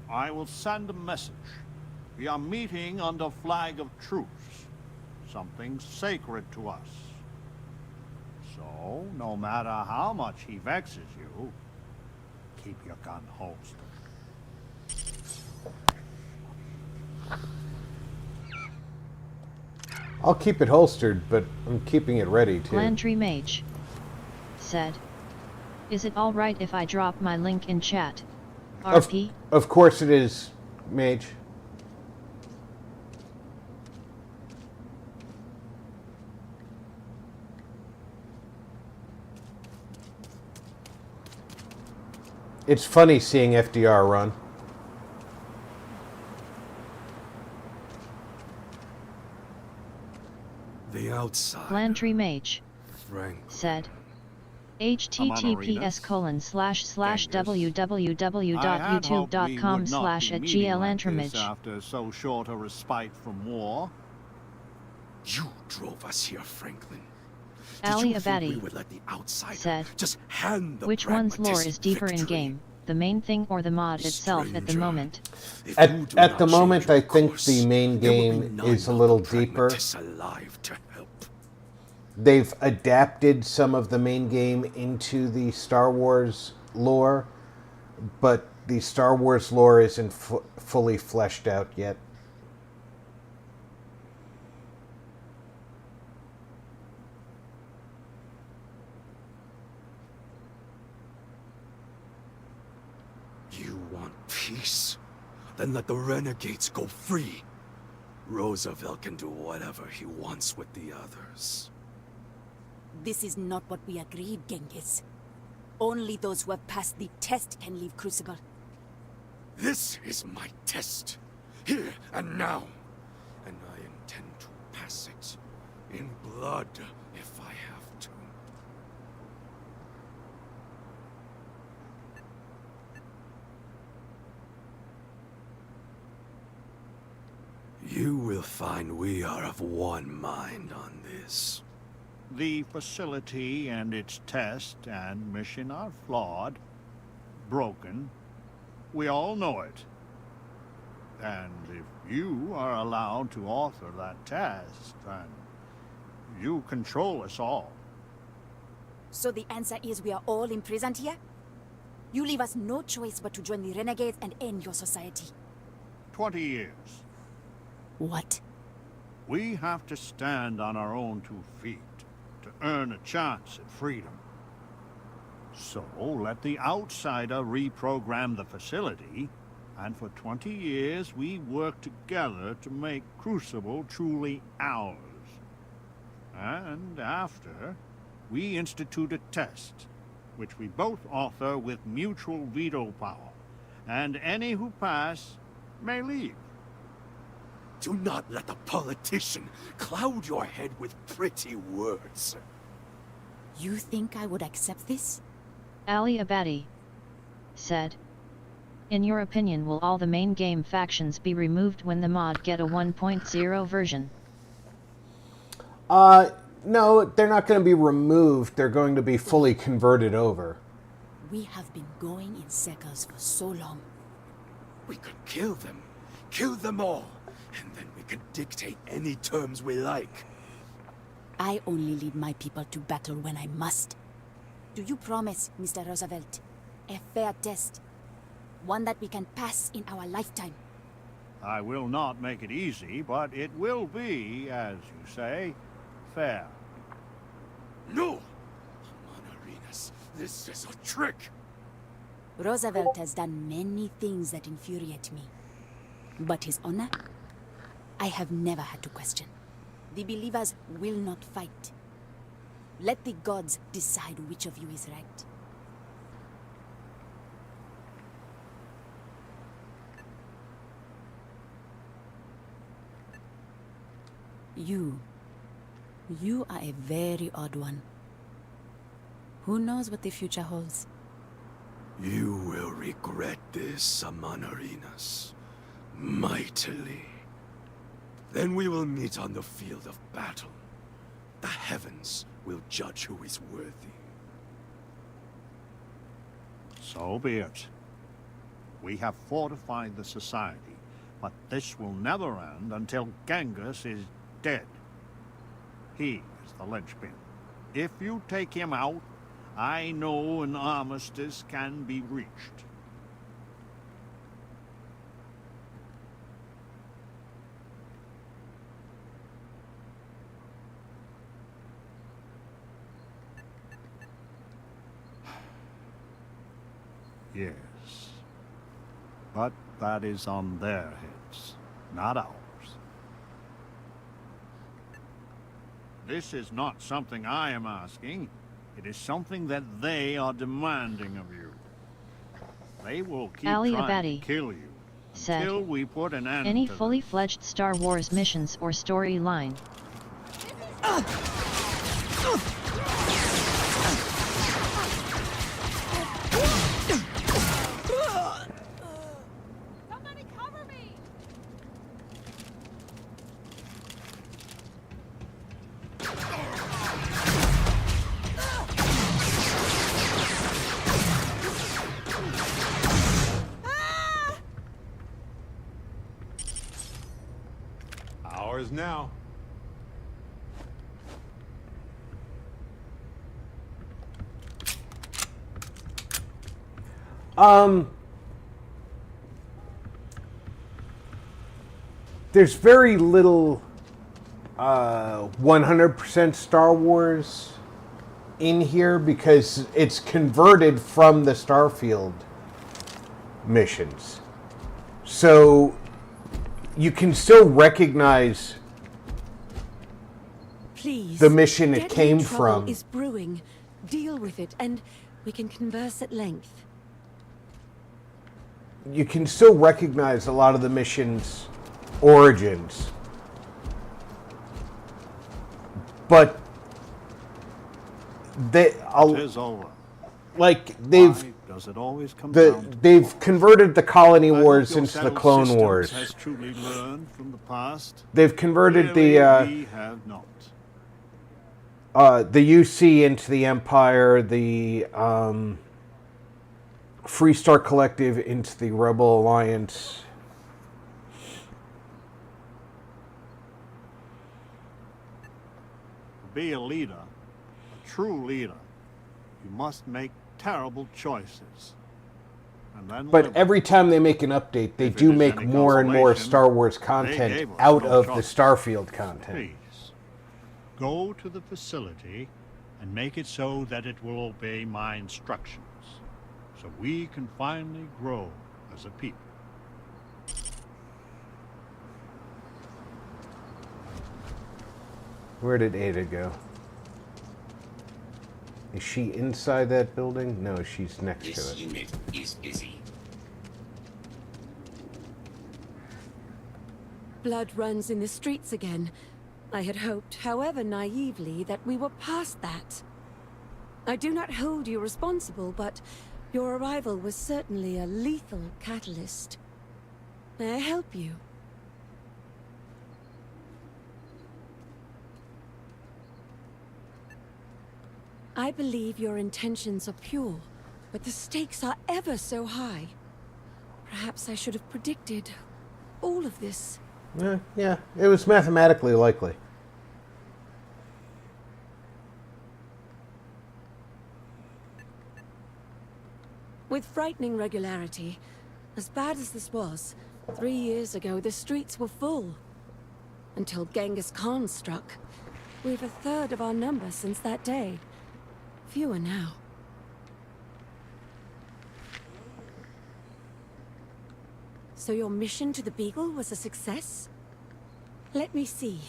I will send a message. We are meeting under flag of truce, something sacred to us. So, no matter how much he vexes you, keep your gun holstered. I'll keep it holstered, but I'm keeping it ready too. Landry Mage said, "Is it all right if I drop my link in chat? RP?" Of course it is, Mage. It's funny seeing FDR run. The outside. Landry Mage Frank. said, https://www.youtube.com/@glantramage. After so short a respite from war. You drove us here, Franklin. Ali Abadi said, just hand the which one's lore is deeper in victory. game, the main thing or the mod itself at the moment? At the moment, I think the main game is a little deeper. They've adapted some of the main game into the Star Wars lore, but the Star Wars lore isn't fully fleshed out yet. You want peace? Then let the renegades go free. Roosevelt can do whatever he wants with the others. This is not what we agreed, Genghis. Only those who have passed the test can leave Crucible. This is my test. Here and now. And I intend to pass it. In blood, if I have to. You will find we are of one mind on this. The facility and its test and mission are flawed, broken. We all know it. And if you are allowed to author that test, then you control us all. So the answer is we are all imprisoned here? You leave us no choice but to join the renegades and end your society. 20 years. What? We have to stand on our own 2 feet to earn a chance at freedom. So let the outsider reprogram the facility, and for 20 years we work together to make Crucible truly ours. And after, we institute a test, which we both author with mutual veto power, and any who pass may leave. Do not let the politician cloud your head with pretty words. You think I would accept this? Ali Abadi said, "In your opinion, will all the main game factions be removed when the mod get a 1.0 version?" No, they're not going to be removed. They're going to be fully converted over. We have been going in circles for so long. We could kill them all, and then we could dictate any terms we like. I only lead my people to battle when I must. Do you promise, Mr. Roosevelt, a fair test? One that we can pass in our lifetime? I will not make it easy, but it will be, as you say, fair. No! Arenas, this is a trick! Roosevelt has done many things that infuriate me. But his honor, I have never had to question. The believers will not fight. Let the gods decide which of you is right. You are a very odd one. Who knows what the future holds? You will regret this, Arenas. Mightily. Then we will meet on the field of battle. The heavens will judge who is worthy. So be it. We have fortified the society, but this will never end until Genghis is dead. He is the linchpin. If you take him out, I know an armistice can be reached. Yes. But that is on their heads, not ours. This is not something I am asking. It is something that they are demanding of you. They will keep Ali trying Abadi to kill you said, until we put an end any to fully fledged Star Wars missions or storyline. Somebody cover me! Ours now. There's very little 100% Star Wars in here because it's converted from the Starfield missions. So you can still recognize Please. the mission it deadly came trouble from. is brewing. Deal with it, and we can converse at length. You can still recognize a lot of the missions' origins. But it is over. They've Why does it always come down to they've converted the Colony I hope Wars your into the settled Clone systems Wars. has truly learned from the past. They've converted Clearly, we have not. the UC into the Empire, the Free Star Collective into the Rebel Alliance. To be a leader, a true leader, you must make terrible choices. And then But every time they make an update, they If it do is make any more and more consolation, Star Wars they content gave us out no of the choice. Starfield content. Please, go to the facility and make it so that it will obey my instructions, so we can finally grow as a people. Where did Ada go? Is she inside that building? No, she's next to This it. unit is busy. Blood runs in the streets again. I had hoped, however naively, that we were past that. I do not hold you responsible, but your arrival was certainly a lethal catalyst. May I help you? I believe your intentions are pure, but the stakes are ever so high. Perhaps I should have predicted all of this. Yeah, it was mathematically likely. With frightening regularity, as bad as this was, 3 years ago the streets were full. Until Genghis Khan struck. We've a third of our number since that day. Fewer now. So your mission to the Beagle was a success? Let me see.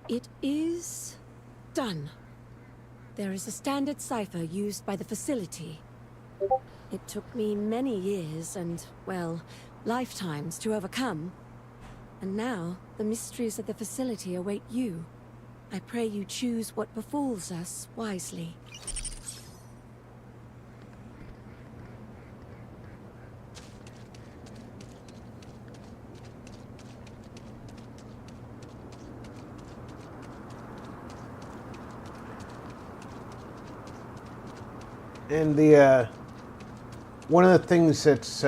It is done. There is a standard cipher used by the facility. It took me many years and, well, lifetimes to overcome. And now, the mysteries of the facility await you. I pray you choose what befalls us wisely. And the one of the things that's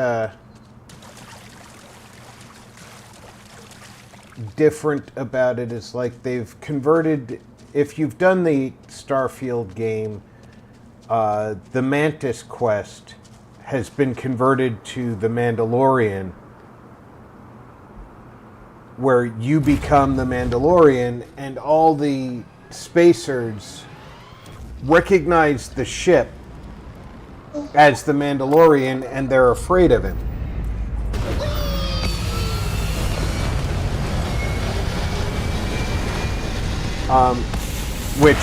different about it is like they've converted. If you've done the Starfield game, the Mantis quest has been converted to the Mandalorian, where you become the Mandalorian, and all the spacers recognize the ship as the Mandalorian, and they're afraid of him. Which,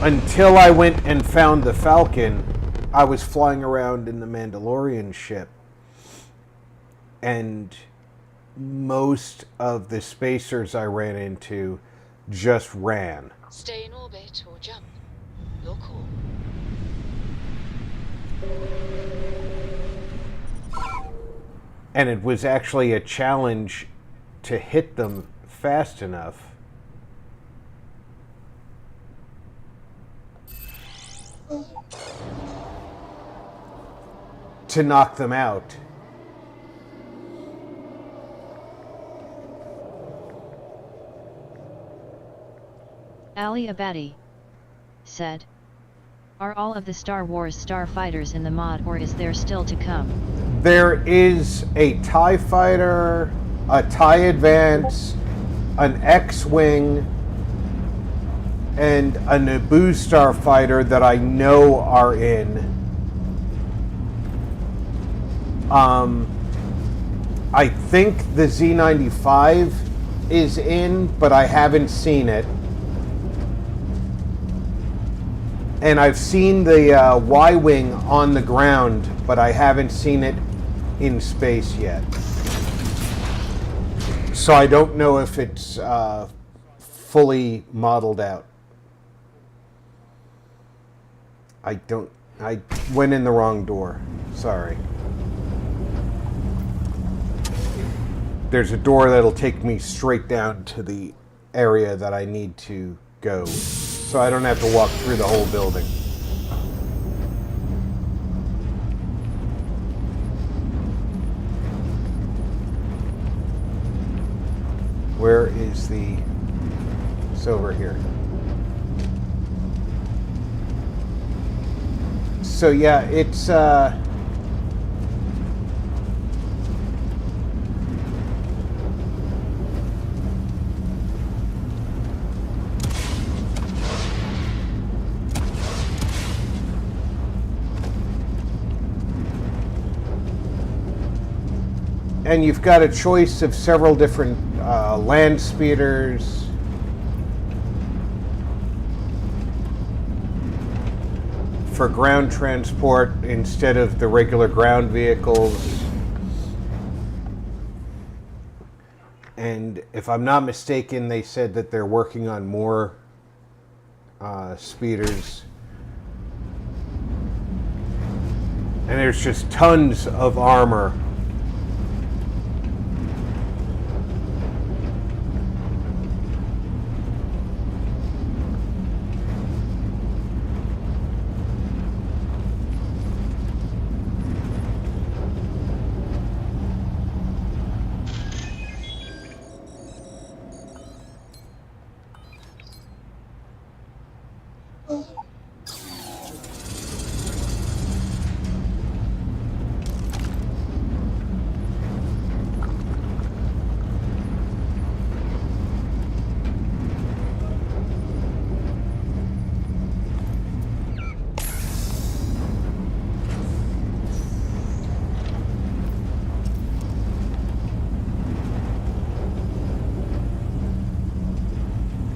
until I went and found the Falcon, I was flying around in the Mandalorian ship, and most of the spacers I ran into just ran. Stay in orbit or jump. Your call. And it was actually a challenge to hit them fast enough to knock them out. Ali Abadi said, "Are all of the Star Wars starfighters in the mod, or is there still to come?" There is a TIE fighter, a TIE Advance, an X-Wing, and a Naboo starfighter that I know are in. I think the Z-95 is in, but I haven't seen it. And I've seen the Y-Wing on the ground, but I haven't seen it in space yet. So I don't know if it's fully modeled out. I went in the wrong door. Sorry. There's a door that'll take me straight down to the area that I need to go, so I don't have to walk through the whole building. Where is the... It's over here. So yeah, it's and you've got a choice of several different land speeders. For ground transport instead of the regular ground vehicles. And if I'm not mistaken, they said that they're working on more speeders. And there's just tons of armor.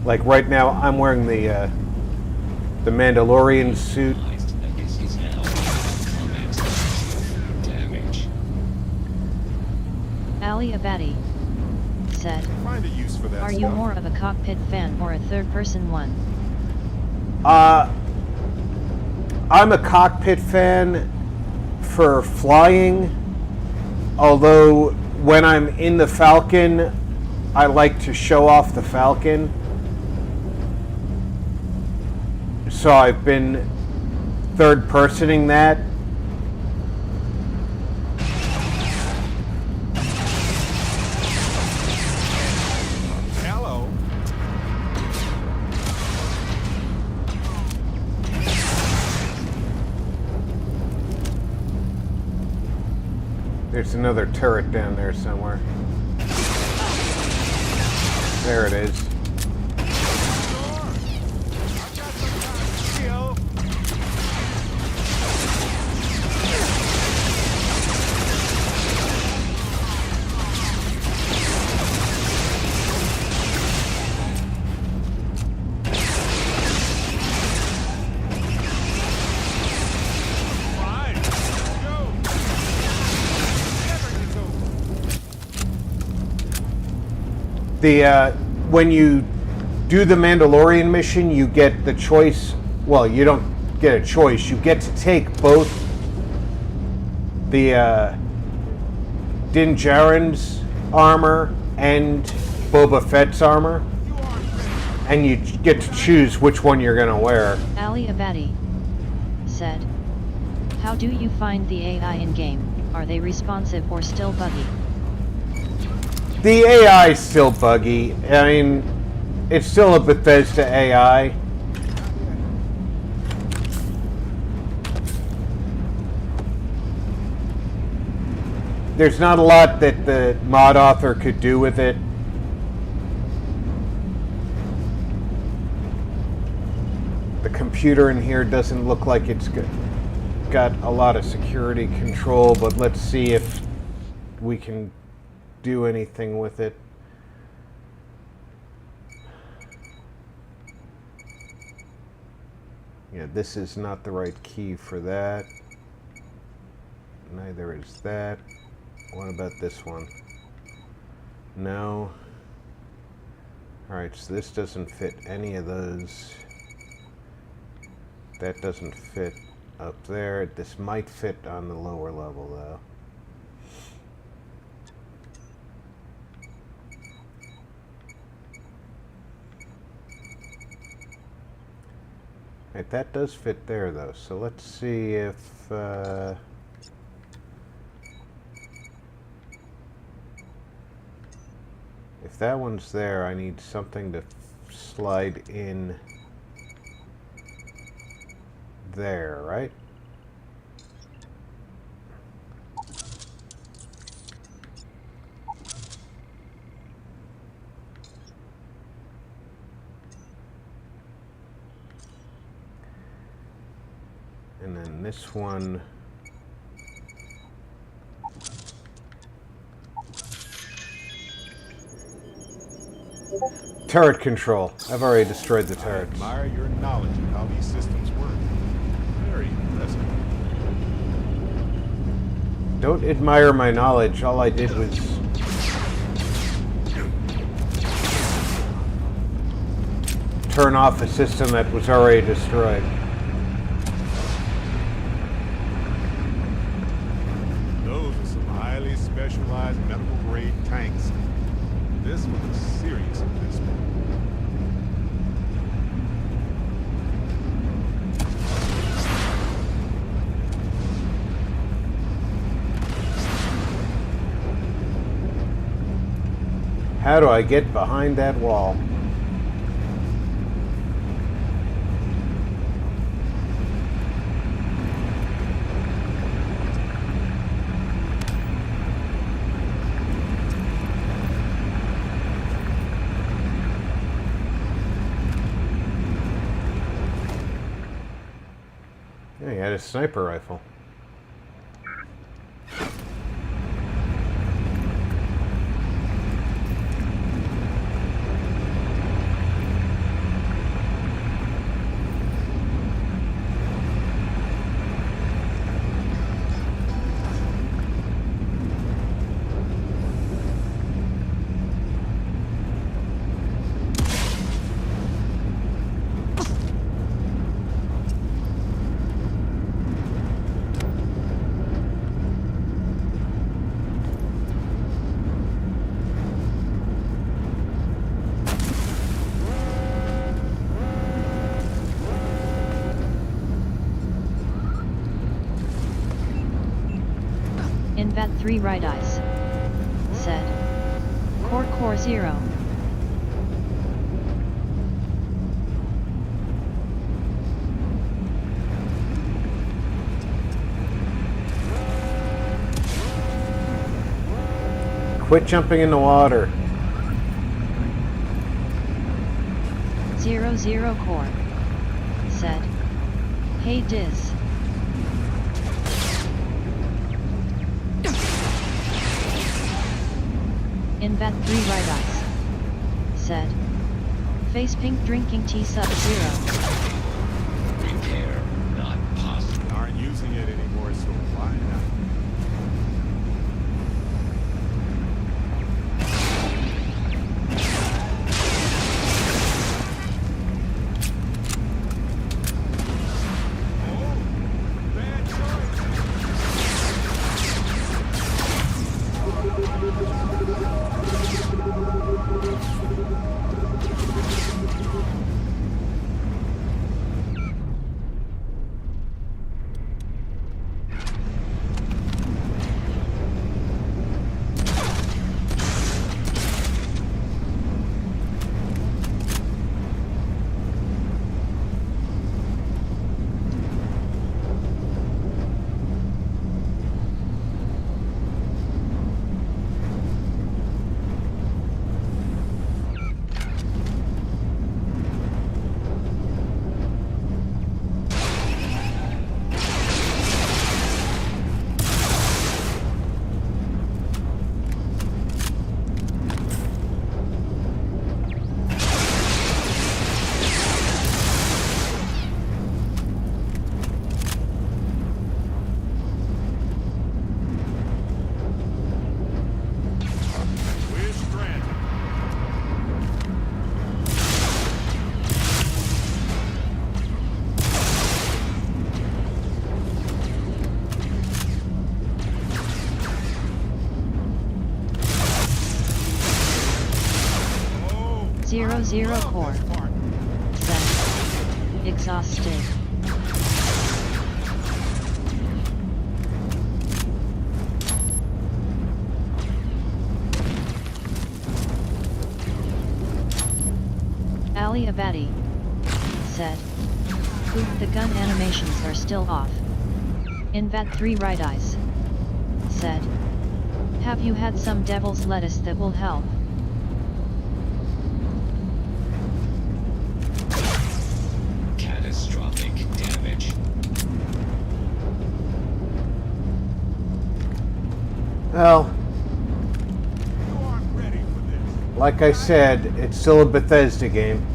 Like right now, I'm wearing the Mandalorian suit. Ali Abadi said, Find a use for that "Are you stuff. more of a cockpit fan or a third-person one?" I'm a cockpit fan for flying, although when I'm in the Falcon, I like to show off the Falcon. So I've been third-personing that. Hello. There's another turret down there somewhere. There it is. When you do the Mandalorian mission, you get the choice. Well, you don't get a choice. You get to take both the Din Djarin's armor and Boba Fett's armor, and you get to choose which one you're going to wear. Ali Abadi said, "How do you find the AI in-game? Are they responsive or still buggy?" The AI is still buggy. I mean, it's still a Bethesda AI. There's not a lot that the mod author could do with it. The computer in here doesn't look like it's got a lot of security control, but let's see if we can do anything with it. Yeah, this is not the right key for that. Neither is that. What about this one? No. Alright, so this doesn't fit any of those. That doesn't fit up there. This might fit on the lower level, though. Right, that does fit there, though. So let's see if that one's there, I need something to slide in there, right? And then this one. Turret control. I've already destroyed the turrets. I admire your knowledge of how these systems work. Very impressive. Don't admire my knowledge. All I did was turn off a system that was already destroyed. Those are some highly specialized medical grade tanks. This was a serious investment. How do I get behind that wall? Yeah, he had a sniper rifle. Invat 3 right eyes. Said. Core 0. Quit jumping in the water. 00 core. Said. Hey Diz. Invat 3 right eyes. Said. Face pink drinking tea sub 0. Repair, not possible. Aren't using it anymore, so why not? 00 core. Zen. Exhausted. Ali Abadi said. Oop, the gun animations are still off. Invat 3 right eyes said. Have you had some devil's lettuce that will help? Catastrophic damage. Well, like I said, it's still a Bethesda game.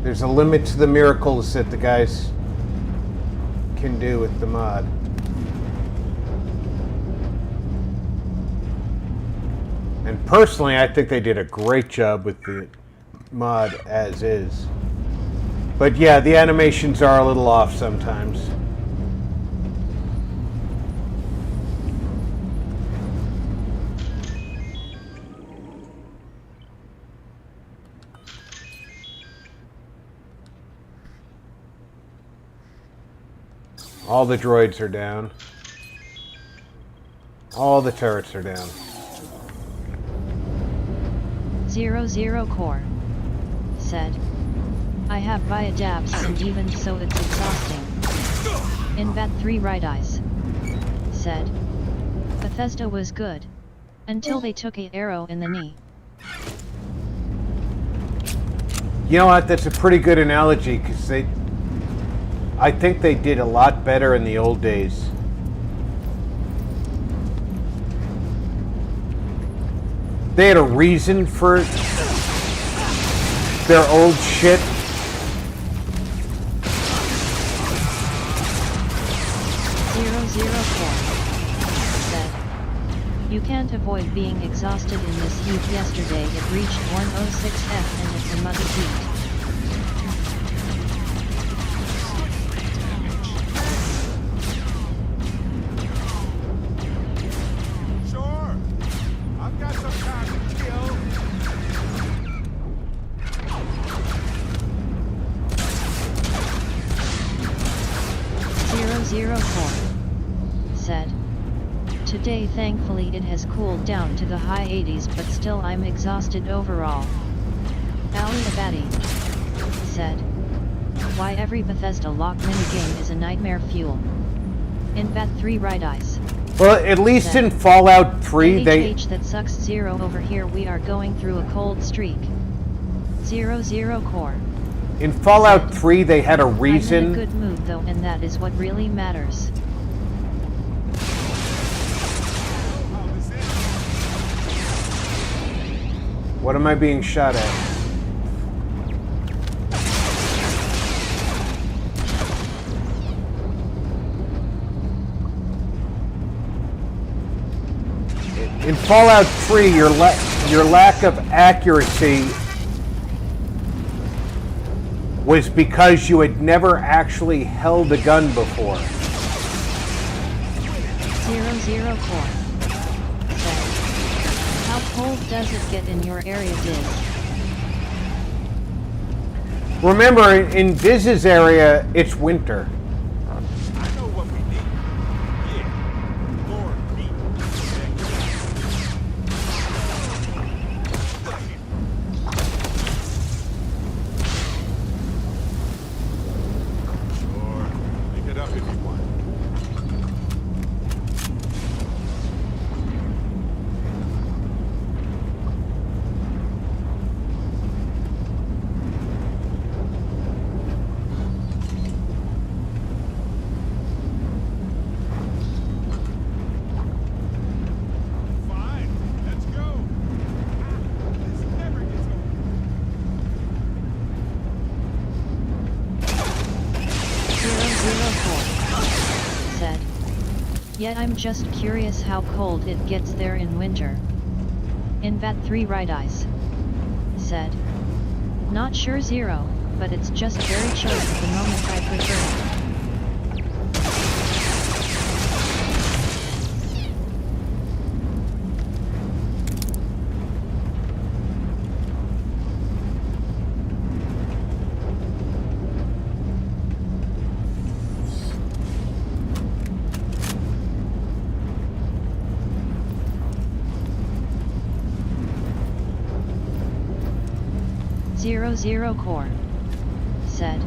There's a limit to the miracles that the guys can do with the mod. And personally, I think they did a great job with the mod as is. But yeah, the animations are a little off sometimes. All the droids are down. All the turrets are down. 00 core said. I have via dabs and even so it's exhausting. Invat 3 right eyes said. Bethesda was good. Until they took a arrow in the knee. You know what, that's a pretty good analogy because I think they did a lot better in the old days. They had a reason for their old shit. Said, you can't avoid being exhausted in this heat. Yesterday it reached 106F and it's a mother heat. Said. Today thankfully it has cooled down to the high 80s but still I'm exhausted overall. Ali Abadi said. Why every Bethesda lock minigame is a nightmare fuel. Invat 3 right eyes. Well, at least said, in Fallout 3 they... that sucks 0 over here we are going through a cold streak. 00 core. In Fallout 3 they had a reason... I'm in a good mood though and that is what really matters. What am I being shot at? In Fallout 3, your lack of accuracy was because you had never actually held a gun before. 00 core. How cold does it get in your area, Diz? Remember, in Diz's area, it's winter. Yet I'm just curious how cold it gets there in winter. Invat 3 right eyes said. Not sure 0, but it's just very chilly at the moment I prefer it. 00 Core said,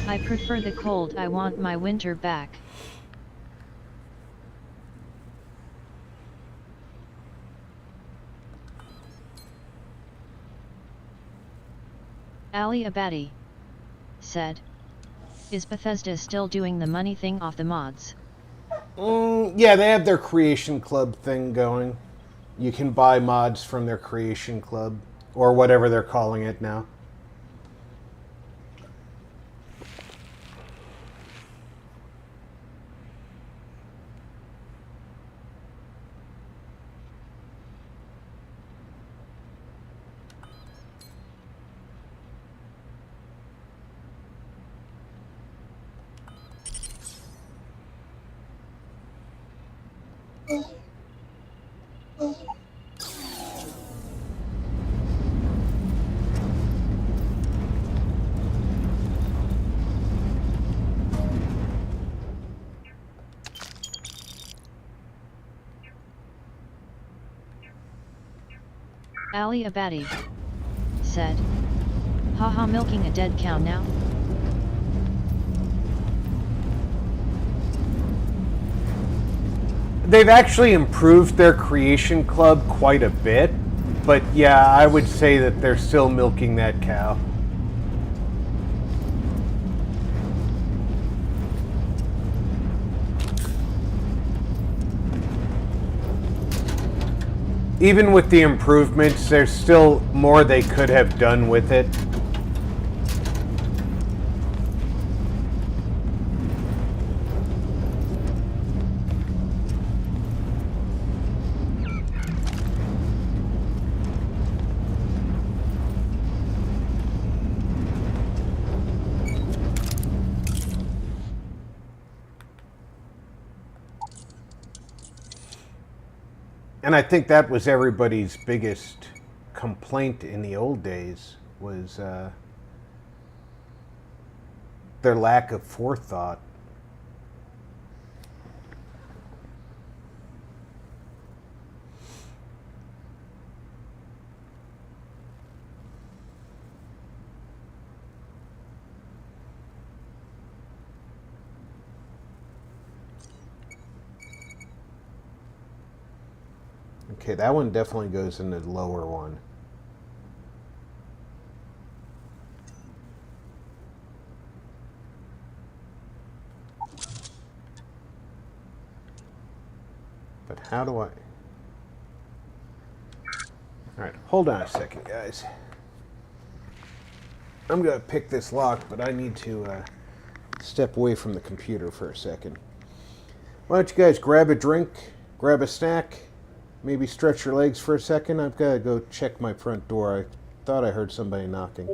I prefer the cold, I want my winter back. Ali Abadi said, is Bethesda still doing the money thing off the mods? Yeah, they have their Creation Club thing going. You can buy mods from their Creation Club, or whatever they're calling it now. Ali Abadi said, haha, milking a dead cow now? They've actually improved their Creation Club quite a bit, but yeah, I would say that they're still milking that cow. Even with the improvements, there's still more they could have done with it. And I think that was everybody's biggest complaint in the old days, was their lack of forethought. Okay, that one definitely goes in the lower one. But how do I... Alright, hold on a second, guys. I'm going to pick this lock, but I need to step away from the computer for a second. Why don't you guys grab a drink, grab a snack, maybe stretch your legs for a second. I've got to go check my front door. I thought I heard somebody knocking.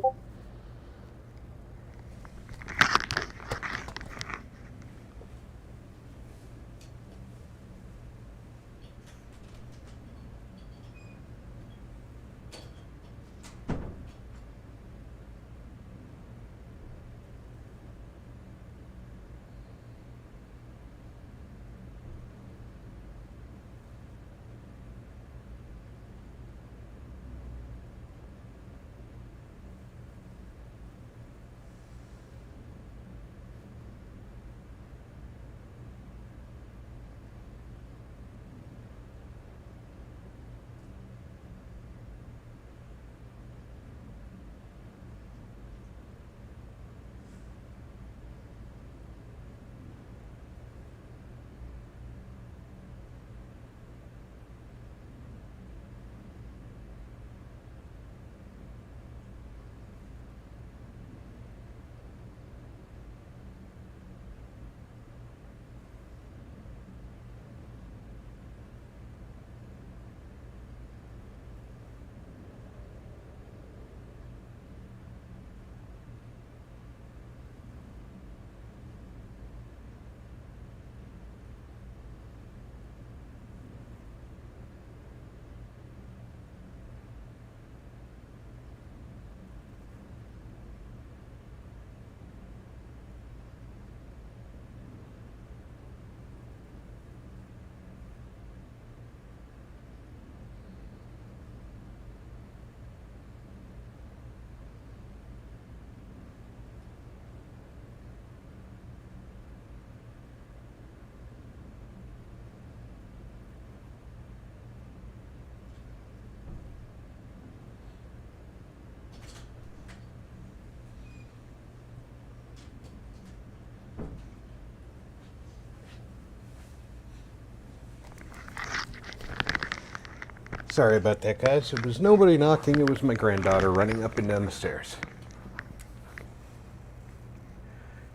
Sorry about that, guys. It was nobody knocking. It was my granddaughter running up and down the stairs.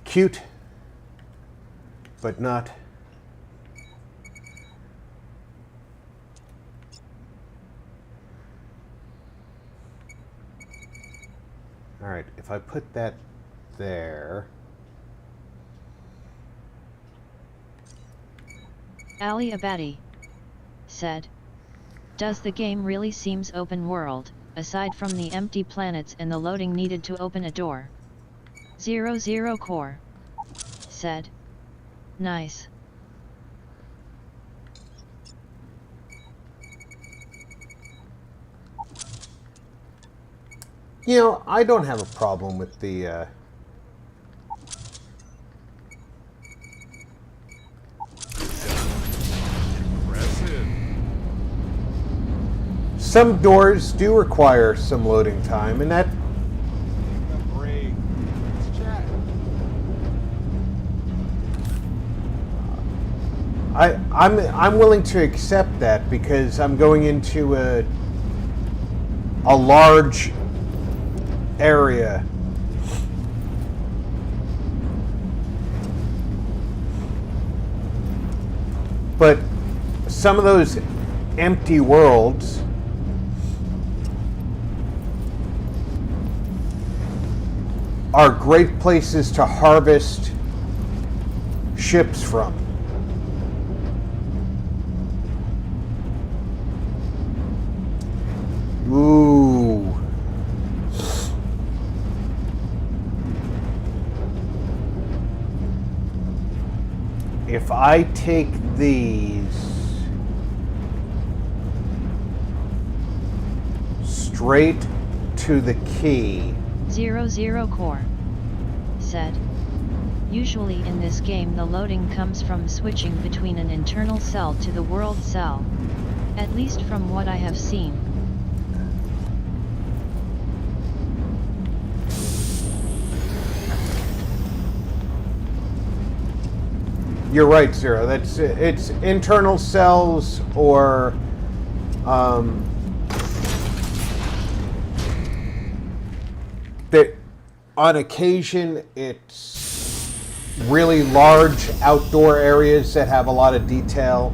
Cute, but not. All right, if I put that there. Ali Abadi said, "Does the game really seems open world, aside from the empty planets and the loading needed to open a door?" 00 Core said, "Nice." You know, I don't have a problem with the some doors do require some loading time, and that I'm willing to accept that because I'm going into a large area. But some of those empty worlds are great places to harvest ships from. Ooh. If I take these straight to the key. 00 Core said, "Usually in this game the loading comes from switching between an internal cell to the world cell. At least from what I have seen." You're right, Zero. It's internal cells or that on occasion it's really large outdoor areas that have a lot of detail.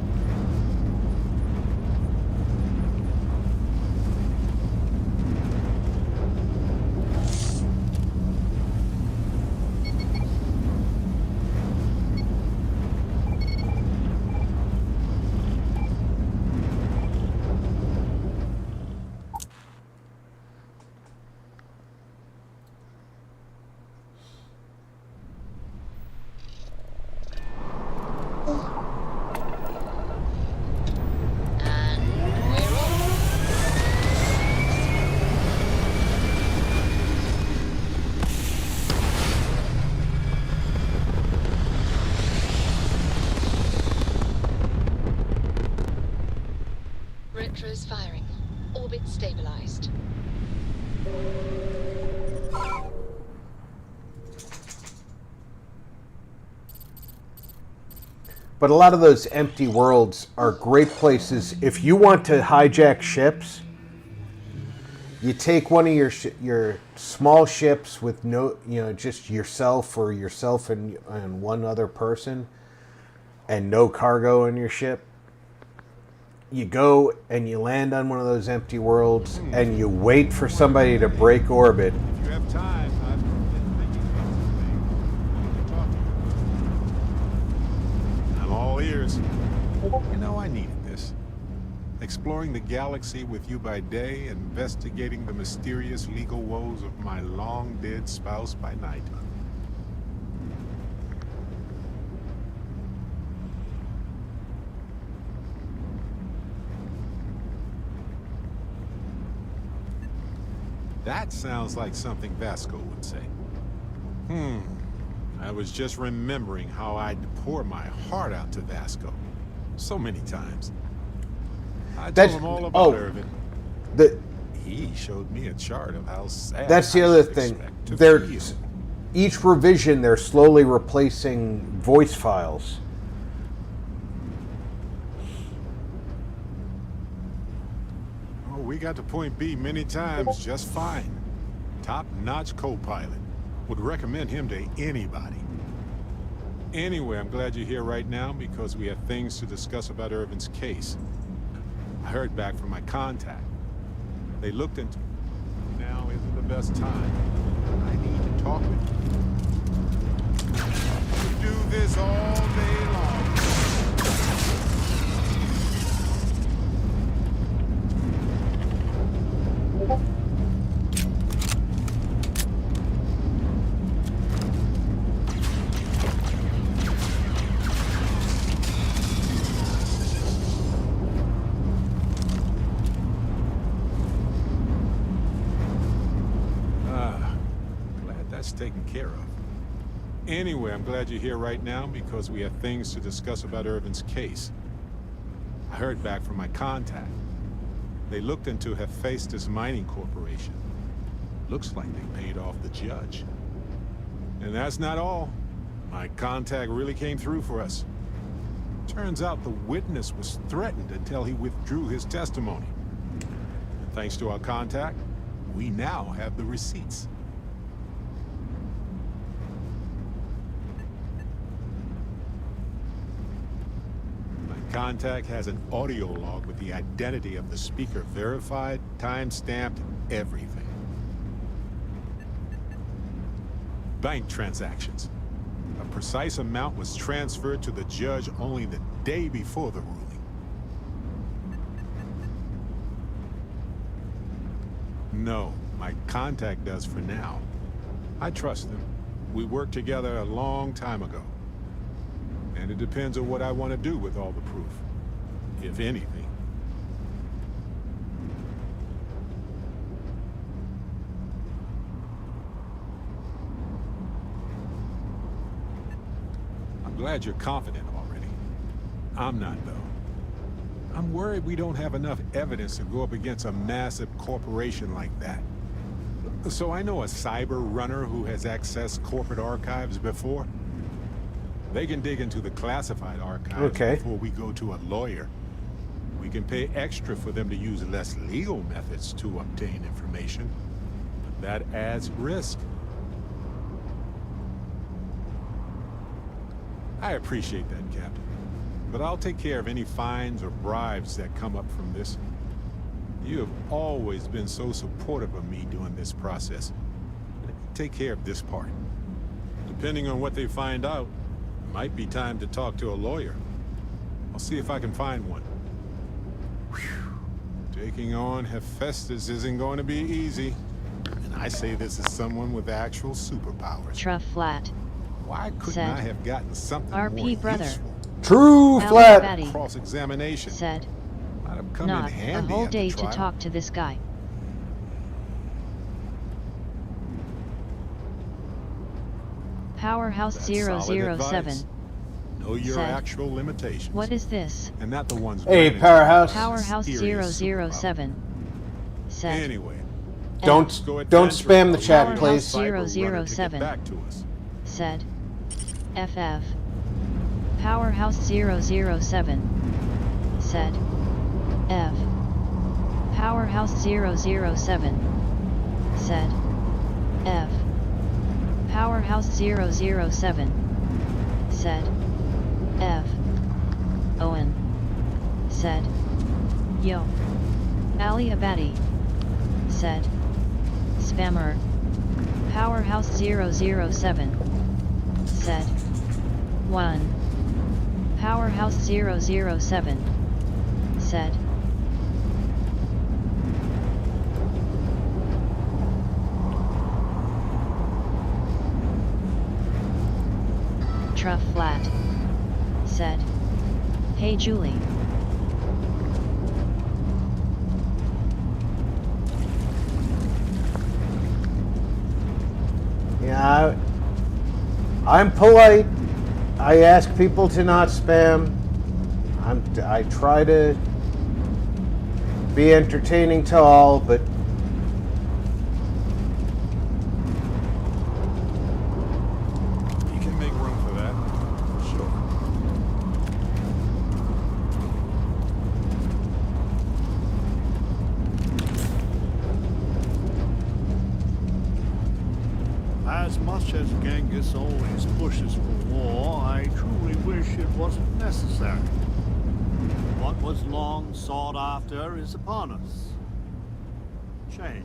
Retros firing. Orbit stabilized. But a lot of those empty worlds are great places. If you want to hijack ships, you take one of your small ships with no, just yourself or yourself and one other person, and no cargo in your ship. You go and you land on one of those empty worlds, and you wait for somebody to break orbit. If you have time, I've been thinking about something. I'm all ears. You know, I needed this. Exploring the galaxy with you by day, investigating the mysterious legal woes of my long-dead spouse by night. That sounds like something Vasco would say. I was just remembering how I'd pour my heart out to Vasco so many times. I told him all about Irvin. He showed me a chart of how sad. That's the other thing. Each revision, they're slowly replacing voice files. Oh, we got to point B many times just fine. Top-notch co-pilot. Would recommend him to anybody. Anyway, I'm glad you're here right now because we have things to discuss about Irvin's case. I heard back from my contact. They looked into... Now isn't the best time. I need to talk with you. We do this all day long. Taken care of. Anyway, I'm glad you're here right now because we have things to discuss about Irvin's case. I heard back from my contact. They looked into Hephaestus Mining Corporation. Looks like they paid off the judge. And that's not all. My contact really came through for us. Turns out the witness was threatened until he withdrew his testimony. And thanks to our contact, we now have the receipts. Contact has an audio log with the identity of the speaker verified, time-stamped, everything. Bank transactions. A precise amount was transferred to the judge only the day before the ruling. No, my contact does for now. I trust him. We worked together a long time ago. And it depends on what I want to do with all the proof, if anything. I'm glad you're confident already. I'm not, though. I'm worried we don't have enough evidence to go up against a massive corporation like that. So I know a cyber runner who has accessed corporate archives before. They can dig into the classified archives before we go to a lawyer. We can pay extra for them to use less legal methods to obtain information. But that adds risk. I appreciate that, Captain. But I'll take care of any fines or bribes that come up from this. You have always been so supportive of me during this process. Take care of this part. Depending on what they find out, might be time to talk to a lawyer. I'll see if I can find one. Whew. Taking on Hephaestus isn't going to be easy. And I say this as someone with actual superpowers. Truff flat. Why couldn't I have gotten something RP more brother. useful? True flat. Cross-examination. Said. Might have come Not in handy a whole at the day to trial. talk to this guy. Powerhouse That's 007 solid advice. Know your said, actual limitations. What is this? And not the ones. Hey, granted Powerhouse. Powerhouse mysterious 007 said. Anyway, Don't spam the chat, please. Powerhouse 007 back to us. said. FF. Powerhouse 007 said. F. Powerhouse 007 said. F. Powerhouse 007 said. F. Owen said. Yo. Ali Abadi said. Spammer. Powerhouse 007 said. 1. Powerhouse 007 said. Truff flat said. Hey Julie. Yeah, I'm polite. I ask people to not spam. I try to be entertaining to all, but You can make room for that. Sure. much as Genghis always pushes for war, I truly wish it wasn't necessary. What was long sought after is upon us. Change.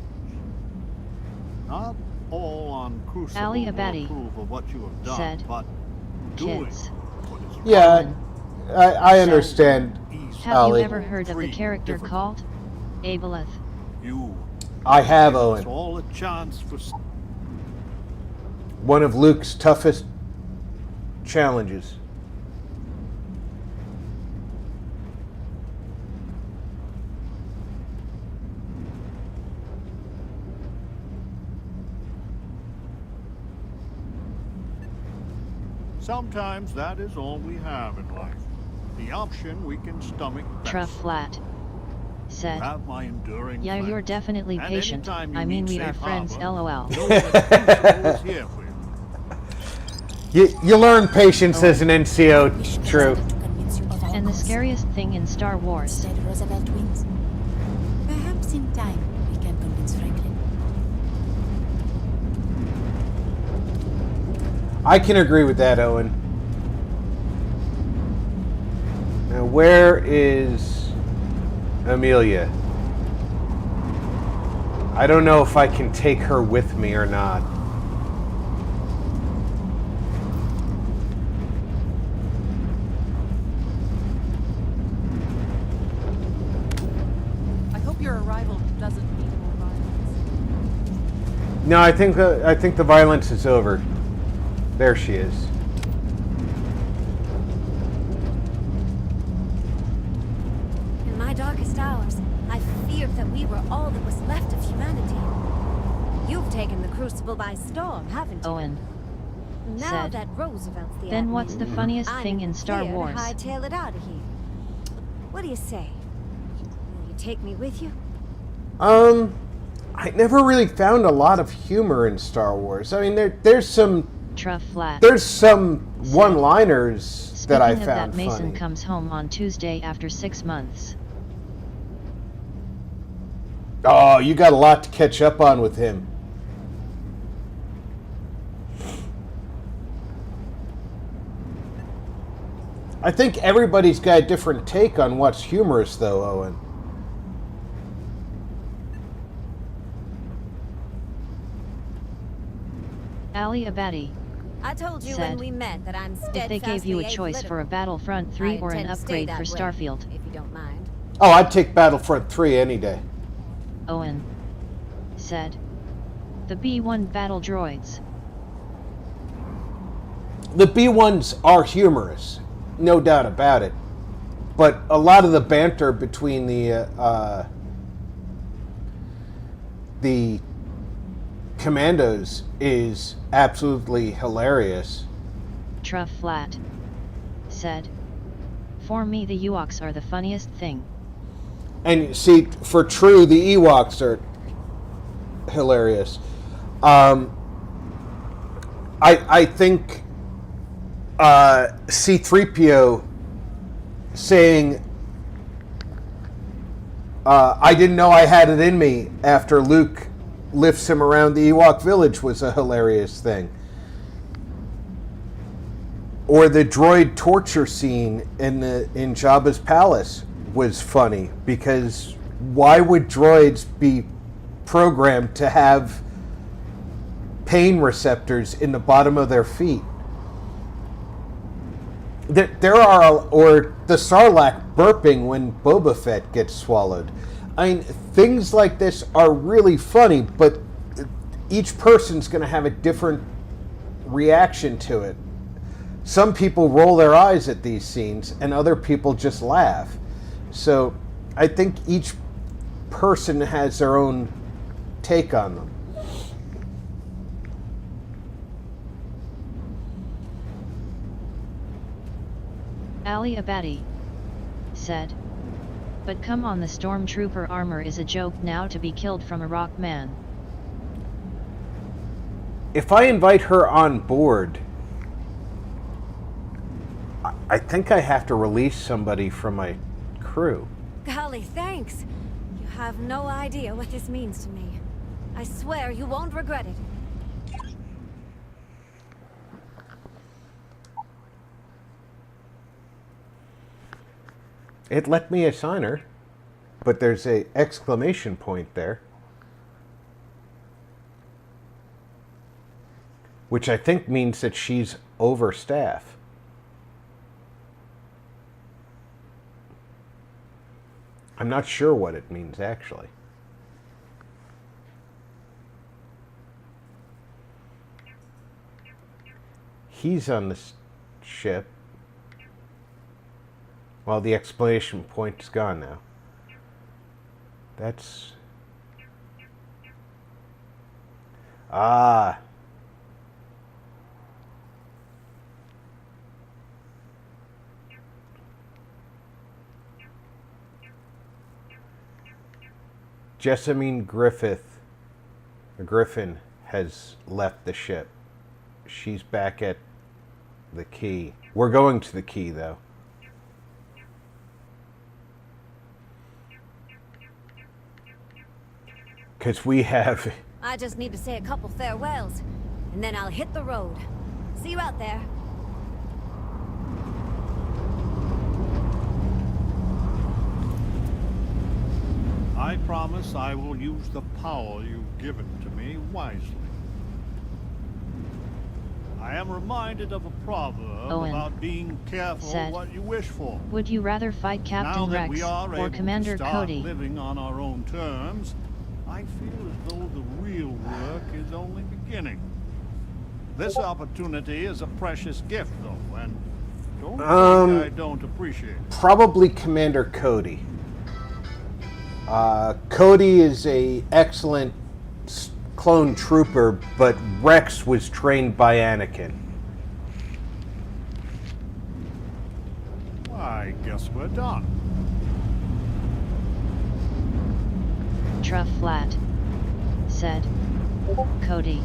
Not all on Crucible Ali will Abadi approve of what you have done, said, but doing kids. what is Yeah, I understand, Have Ali. you ever heard of the character called Aboleth? you. I have, It's Owen. all a chance for One of Luke's toughest challenges. Sometimes that is all we have in life. The option we can stomach best. Truff Flat said, Have my enduring yeah, you're friends. definitely And patient. anytime you I mean, need we are safe friends, harbor, lol. know that Crucible is here for you. You learn patience as an NCO, true. And the scariest thing in Star Wars. Instead, Roosevelt wins. Perhaps in time we can convince Franklin. I can agree with that, Owen. Now, where is Amelia? I don't know if I can take her with me or not. I hope your arrival doesn't mean more violence. No, I think the violence is over. There she is. In my darkest hours, I feared that we were all that was left of humanity. You've taken the Crucible by storm, haven't you? Owen Now said, that Roosevelt's the then admin, what's the funniest thing in Star clear to Wars? hightail it out of here. What do you say? Will you take me with you? I never really found a lot of humor in Star Wars. I mean, there's some Truff Flat. there's some one-liners that I Speaking of found that, Mason funny. comes home on Tuesday after 6 months. Oh, you got a lot to catch up on with him. I think everybody's got a different take on what's humorous, though, Owen. Ali Abadi I told you said, when we met that I'm steadfastly if they gave you a choice for a Battlefront 3 or an upgrade for Starfield. If you don't mind. Oh, I'd take Battlefront 3 any day. Owen said, the B-1 battle droids. The B-1s are humorous, no doubt about it. But a lot of the banter between the commandos is absolutely hilarious. Truff Flat said, for me the Ewoks are the funniest thing. And see, for true, the Ewoks are hilarious. I think C-3PO saying, I didn't know I had it in me after Luke lifts him around the Ewok village was a hilarious thing. Or the droid torture scene in Jabba's palace was funny, because why would droids be programmed to have pain receptors in the bottom of their feet? There are, or the Sarlacc burping when Boba Fett gets swallowed. I mean, things like this are really funny, but each person's going to have a different reaction to it. Some people roll their eyes at these scenes, and other people just laugh. So I think each person has their own take on them. Ali Abadi said, but come on, the stormtrooper armor is a joke now to be killed from a rock man. If I invite her on board, I think I have to release somebody from my crew. Golly, thanks. You have no idea what this means to me. I swear you won't regret it. It let me assign her, but there's a exclamation point there, which I think means that she's overstaff. I'm not sure what it means, actually. He's on the ship. Well, the exclamation point is gone now. That's... Ah. Jessamine Griffin has left the ship. She's back at the key. We're going to the key, though. Because we have... I just need to say a couple farewells, and then I'll hit the road. See you out there. I promise I will use the power you've given to me wisely. I am reminded of a proverb Owen about being careful said, what you wish for. Would you rather fight Now Captain that Rex we are or able Commander to start Cody? living on our own terms, I feel as though the real work is only beginning. This opportunity is a precious gift, though, and don't think I don't appreciate it. Probably Commander Cody. Cody is a excellent clone trooper, but Rex was trained by Anakin. I guess we're done. Truff Flat said, Cody.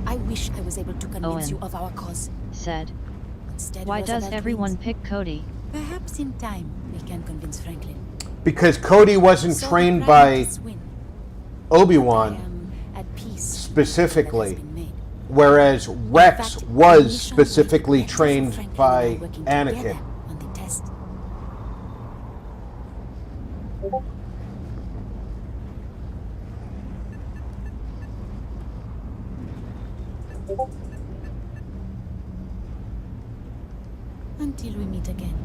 I wish I was able to convince Owen you of our cause. said, Instead, why does Roosevelt everyone wins. pick Cody? Perhaps in time we can convince Franklin. Because Cody wasn't So trained the by pragmatists win. Obi-Wan At peace. specifically, whereas Rex was specifically trained by Anakin. On the test. Until we meet again.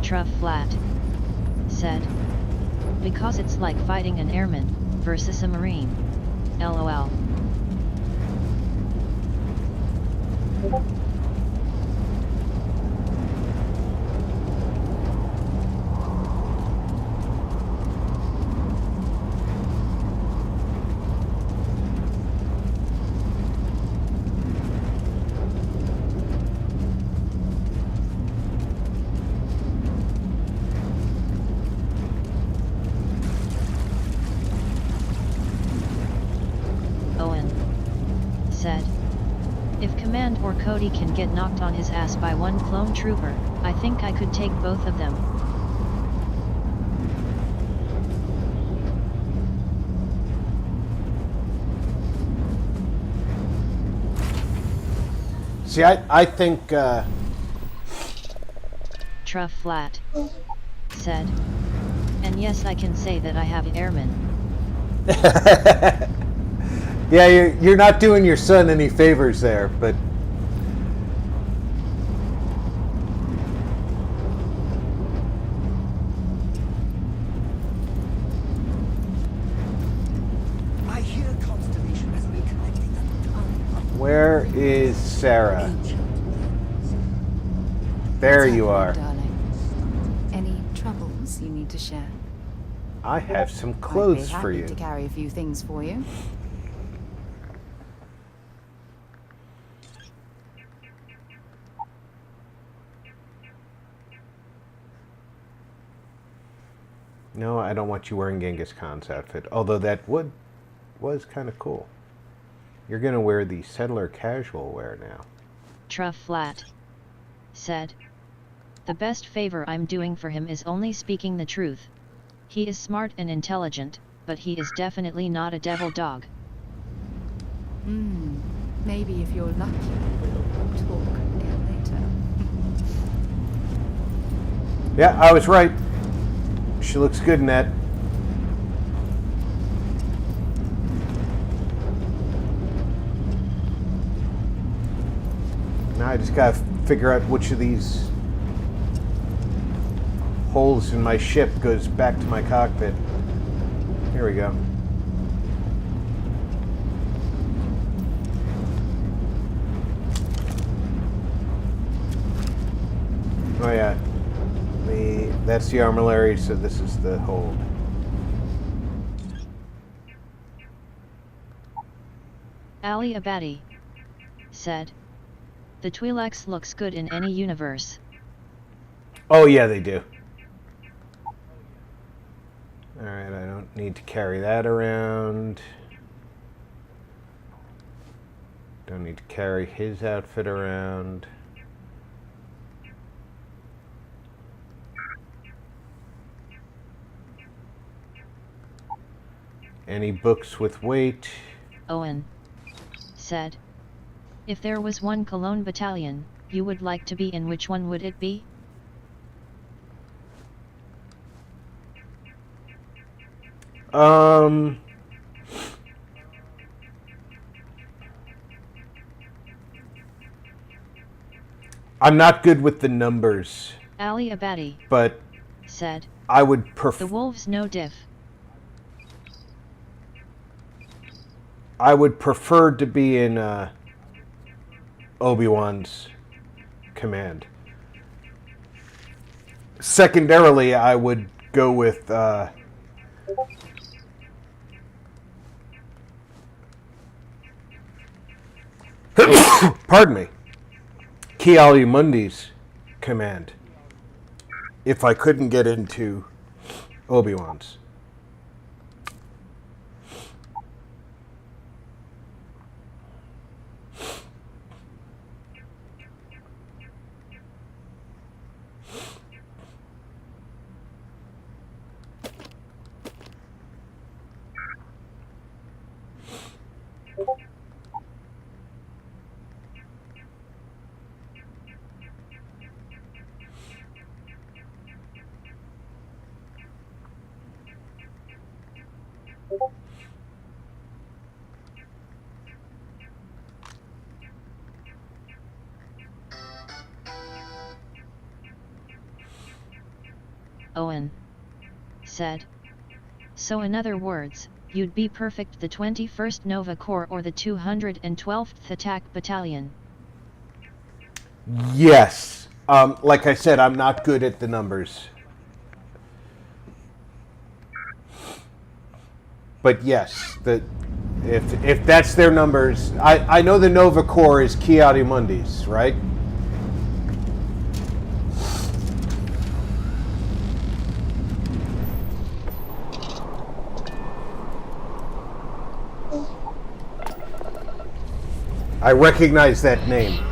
Truff Flat said, because it's like fighting an airman versus a marine. LOL. Owen said, if Command or Cody can get knocked on his ass by one clone trooper, I think I could take both of them. See, I think... Truff Flat said, and yes, I can say that I have airmen. Yeah, you're not doing your son any favors there, but... I hear constellation has been connecting a ton. Where is Sarah? There you are. Darling. Any troubles you need to share? I have some I'd clothes be for happy you. to carry a few things for you. No, I don't want you wearing Genghis Khan's outfit, although that was kind of cool. You're going to wear the settler casual wear now. Truff Flat said. The best favor I'm doing for him is only speaking the truth. He is smart and intelligent, but he is definitely not a devil dog. Maybe if you're lucky, we'll talk again later. Yeah, I was right. She looks good in that. Now I just gotta figure out which of these holes in my ship goes back to my cockpit. Here we go. Oh yeah, that's the armillary, so this is the hold. Ali Abadi said, the Twi'leks looks good in any universe. Oh yeah, they do. Alright, I don't need to carry that around. Don't need to carry his outfit around. Any books with weight? Owen said, if there was one Cologne battalion, you would like to be in, which one would it be? I'm not good with the numbers. Ali Abadi but said, I would prefer. The wolves no diff. I would prefer to be in Obi-Wan's command. Secondarily, I would go with pardon me, Ki-Adi-Mundi's command. If I couldn't get into Obi-Wan's. Owen said, so in other words, you'd be perfect the 21st Nova Corps or the 212th Attack Battalion. Yes. Like I said, I'm not good at the numbers. But yes, if that's their numbers, I know the Nova Corps is Ki-Adi-Mundi's, right? I recognize that name.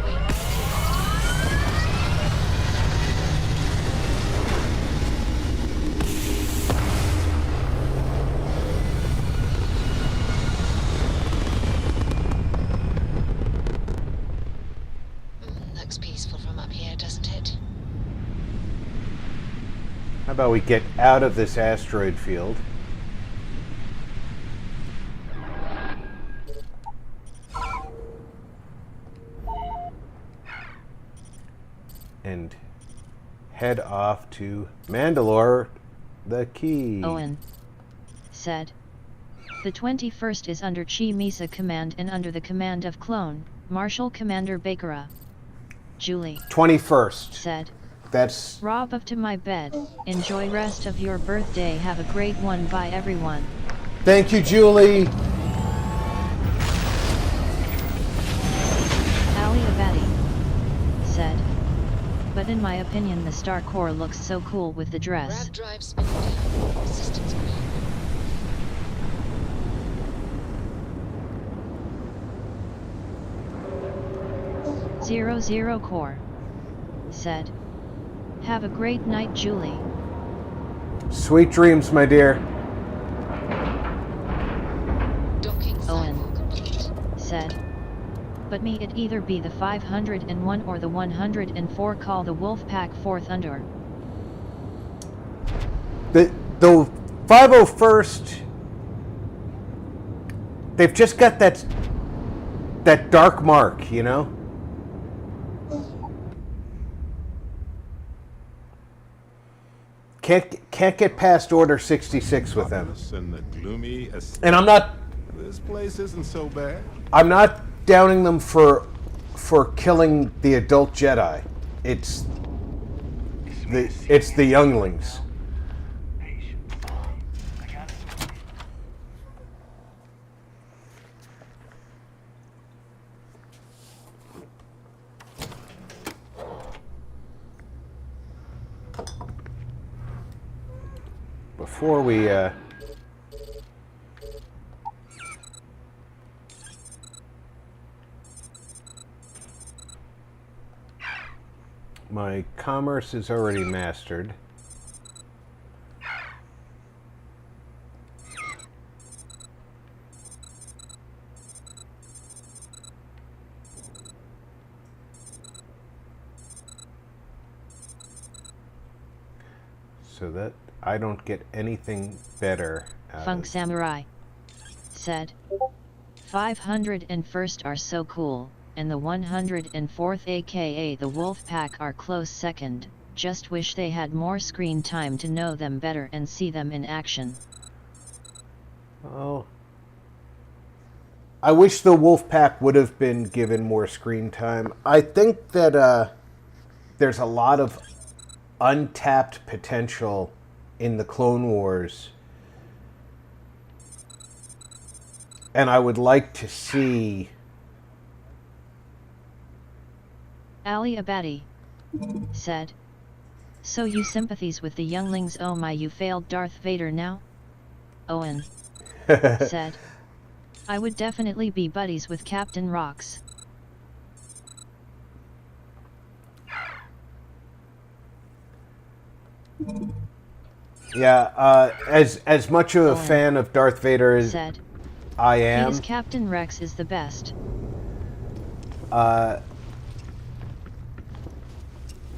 Looks peaceful from up here, doesn't it? How about we get out of this asteroid field? And head off to Mandalore, the key. Owen said, the 21st is under Chi Misa command and under the command of Clone Marshal Commander Bakera. Julie 21st said, that's Rob up to my bed. Enjoy rest of your birthday. Have a great one. Bye everyone. Thank you, Julie. Ali Abadi said, but in my opinion the Star Corps looks so cool with the dress. Grav drive spinning down. Resistance green. 00 Corps said. Have a great night, Julie. Sweet dreams, my dear. Owen said. But me it either be the 501 or the 104. Call the Wolfpack 4th under. The 501st, they've just got that dark mark, you know? Can't get past Order 66 with them. And the gloomy And I'm not... This place isn't so bad. I'm not downing them for killing the adult Jedi. It's the younglings. Before we my commerce is already mastered. So that I don't get anything better. Funk Samurai said. 501st are so cool, and the 104th aka the Wolfpack are close second. Just wish they had more screen time to know them better and see them in action. Oh. I wish the Wolfpack would have been given more screen time. I think that there's a lot of untapped potential in the Clone Wars. And I would like to see... Ali Abadi said. So you sympathies with the younglings? Oh my, you failed Darth Vader now? Owen said. I would definitely be buddies with Captain Rox. Yeah, as much of a fan of Darth Vader as said, I am. His Captain Rex is the best.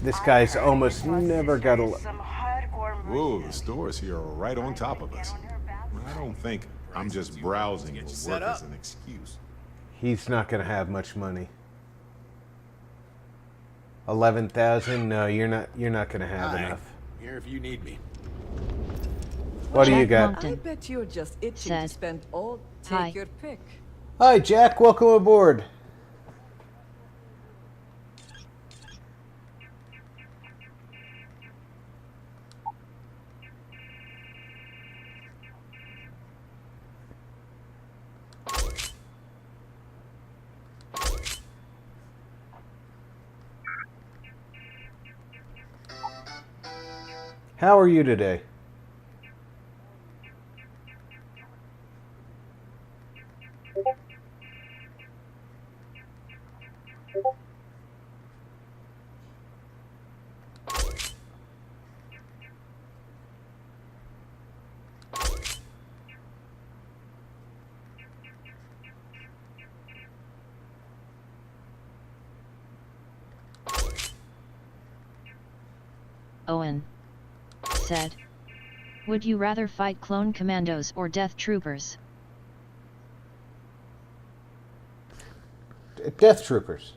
This guy's almost never got a... Whoa, the stores here are right on top of us. I don't think I'm just browsing will work as an excuse. He's not going to have much money. 11,000? No, you're not going to have enough. Here if you need me. What do you got? I bet you're just itching to spend all. Take your pick. Hi, Jack. Welcome aboard. How are you today? Owen said. Would you rather fight clone commandos or death troopers? Death Troopers.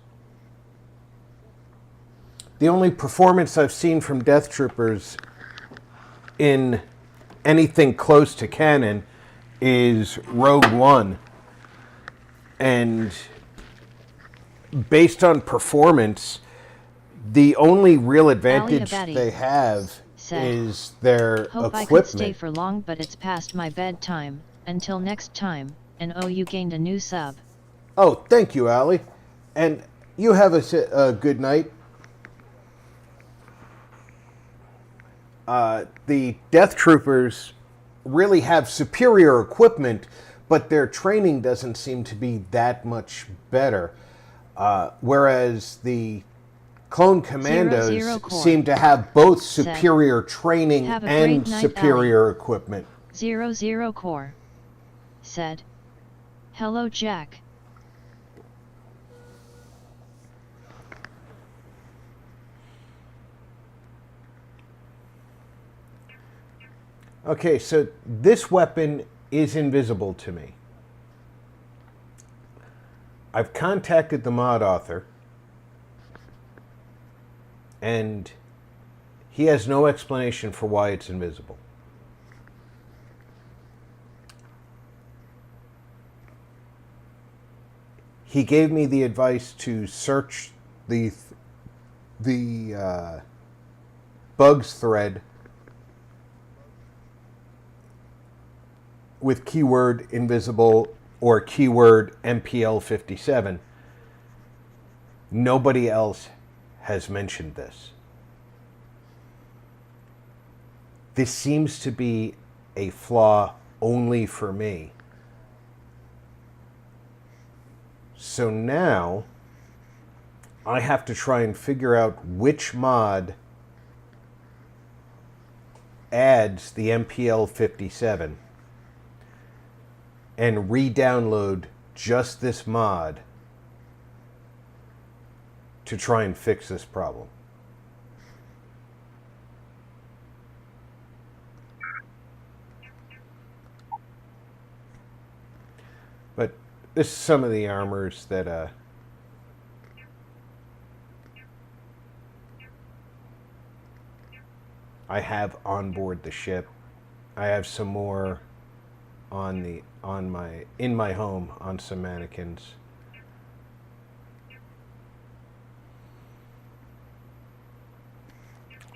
The only performance I've seen from Death Troopers in anything close to canon is Rogue One. And based on performance, the only real advantage they have is their Hope equipment. I could stay for long, but it's past my bedtime. Until next time, and oh, you gained a new sub. Oh, thank you, Allie. And you have a good night. The Death Troopers really have superior equipment, but their training doesn't seem to be that much better. Whereas the clone commandos 00 Core seem to have both said, superior training "Have a and great night, superior equipment. 00 Core said, "Hello, Jack." Okay, so this weapon is invisible to me. I've contacted the mod author, and he has no explanation for why it's invisible. He gave me the advice to search the bugs thread with keyword invisible or keyword MPL 57. Nobody else has mentioned this. This seems to be a flaw only for me. So now I have to try and figure out which mod adds the MPL 57 and re-download just this mod to try and fix this problem. But this is some of the armors that I have on board the ship. I have some more in my home on some mannequins.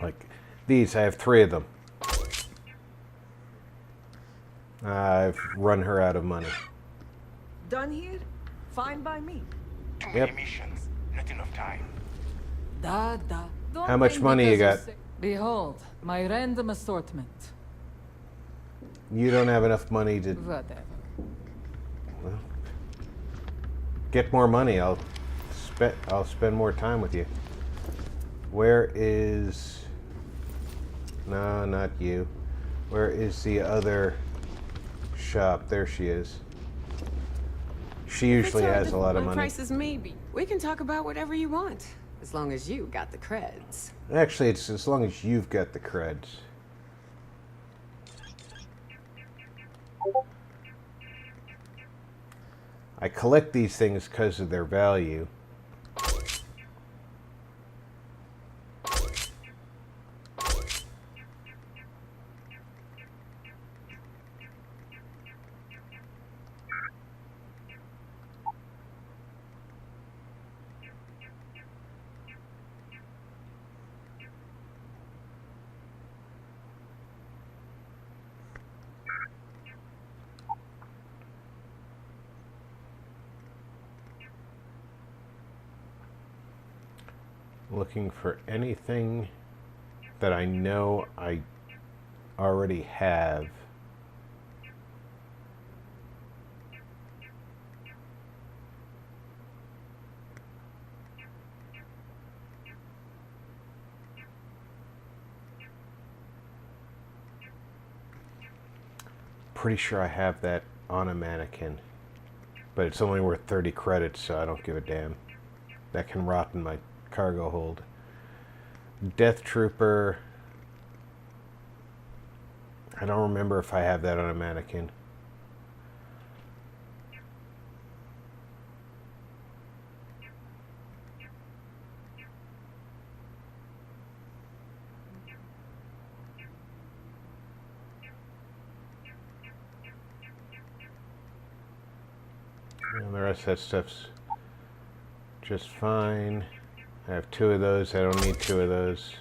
Like these, I have 3 of them. I've run her out of money. Done here? Fine by me. Too Yep. many missions, not enough time. Da. Don't How much think money you because got? say- Behold, my random assortment. You don't have enough money to Whatever. well, get more money. I'll spend more time with you. Where is... No, not you. Where is the other shop? There she is. She usually has a lot of money. Prices maybe. We can talk about whatever you want, as long as you got the creds. Actually, it's as long as you've got the creds. I collect these things because of their value. Looking for anything that I know I already have. Pretty sure I have that on a mannequin, but it's only worth 30 credits, so I don't give a damn. That can rot in my cargo hold. Death Trooper. I don't remember if I have that on a mannequin. And the rest of that stuff's just fine. I have 2 of those. I don't need 2 of those.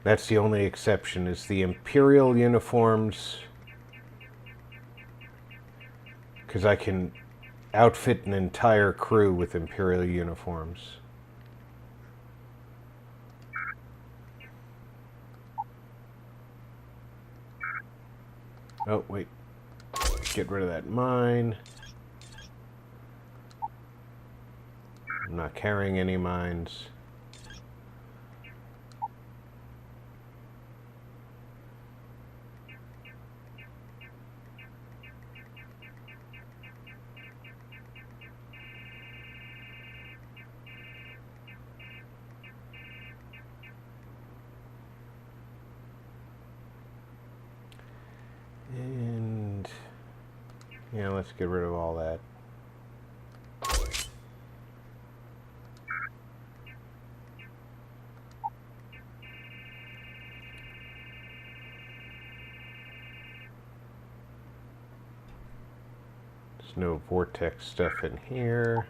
That's the only exception, is the Imperial uniforms. Because I can outfit an entire crew with Imperial uniforms. Oh, wait. Get rid of that mine. I'm not carrying any mines. And yeah, let's get rid of all that. There's no vortex stuff in here.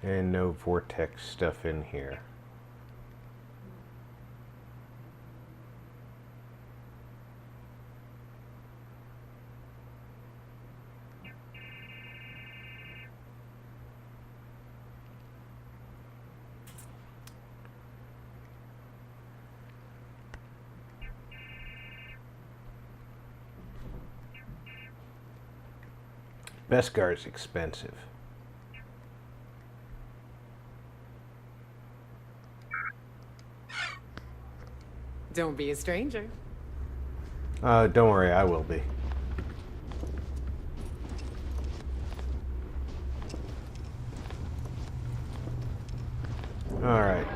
And no vortex stuff in here. Beskar is expensive. Don't be a stranger. Don't worry, I will be. All right.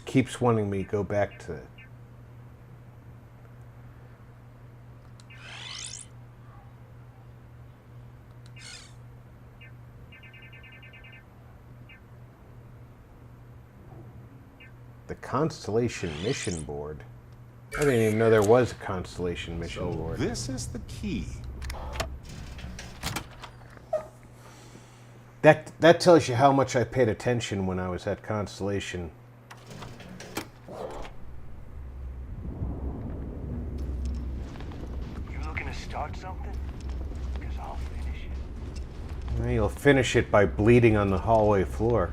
Keeps wanting me to go back to the Constellation Mission Board. I didn't even know there was a Constellation Mission Board. This is the key. That tells you how much I paid attention when I was at Constellation. You looking to start something? Because I'll finish it. Well, you'll finish it by bleeding on the hallway floor.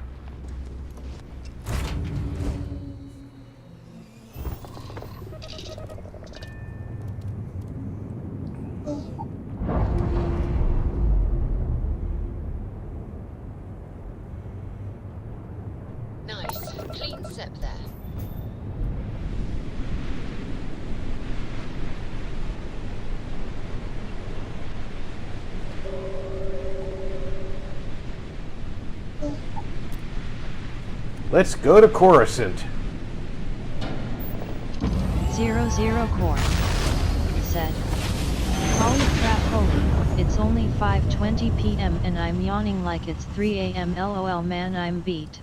Nice. Clean sep there. Let's go to Coruscant. 00 core. Said. Holy crap, holy, it's only 5:20 p.m. and I'm yawning like it's 3 a.m. LOL man, I'm beat.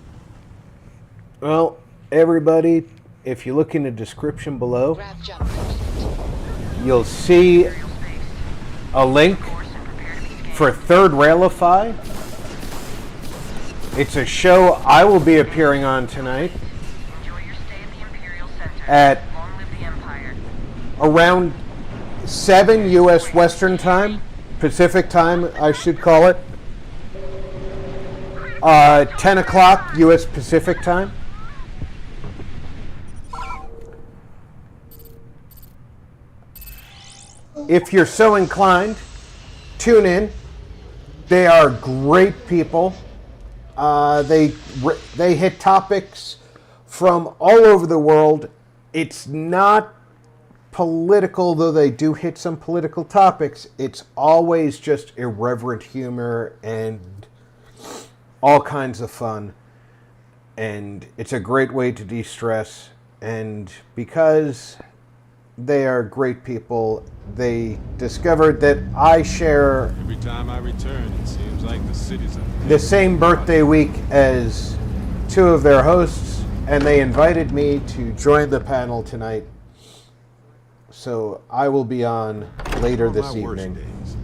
Well, everybody, if you look in the description below, you'll see a link for Third Railify. It's a show I will be appearing on tonight at around 7 U.S. Western Time, Pacific Time, I should call it. 10 o'clock U.S. Pacific Time. If you're so inclined, tune in. They are great people. They hit topics from all over the world. It's not political, though they do hit some political topics. It's always just irreverent humor and all kinds of fun. And it's a great way to de-stress. And because they are great people, they discovered that I share Every time I return, it seems like the city's the same birthday week as two of their hosts, and they invited me to join the panel tonight. So I will be on later On this my worst evening. days,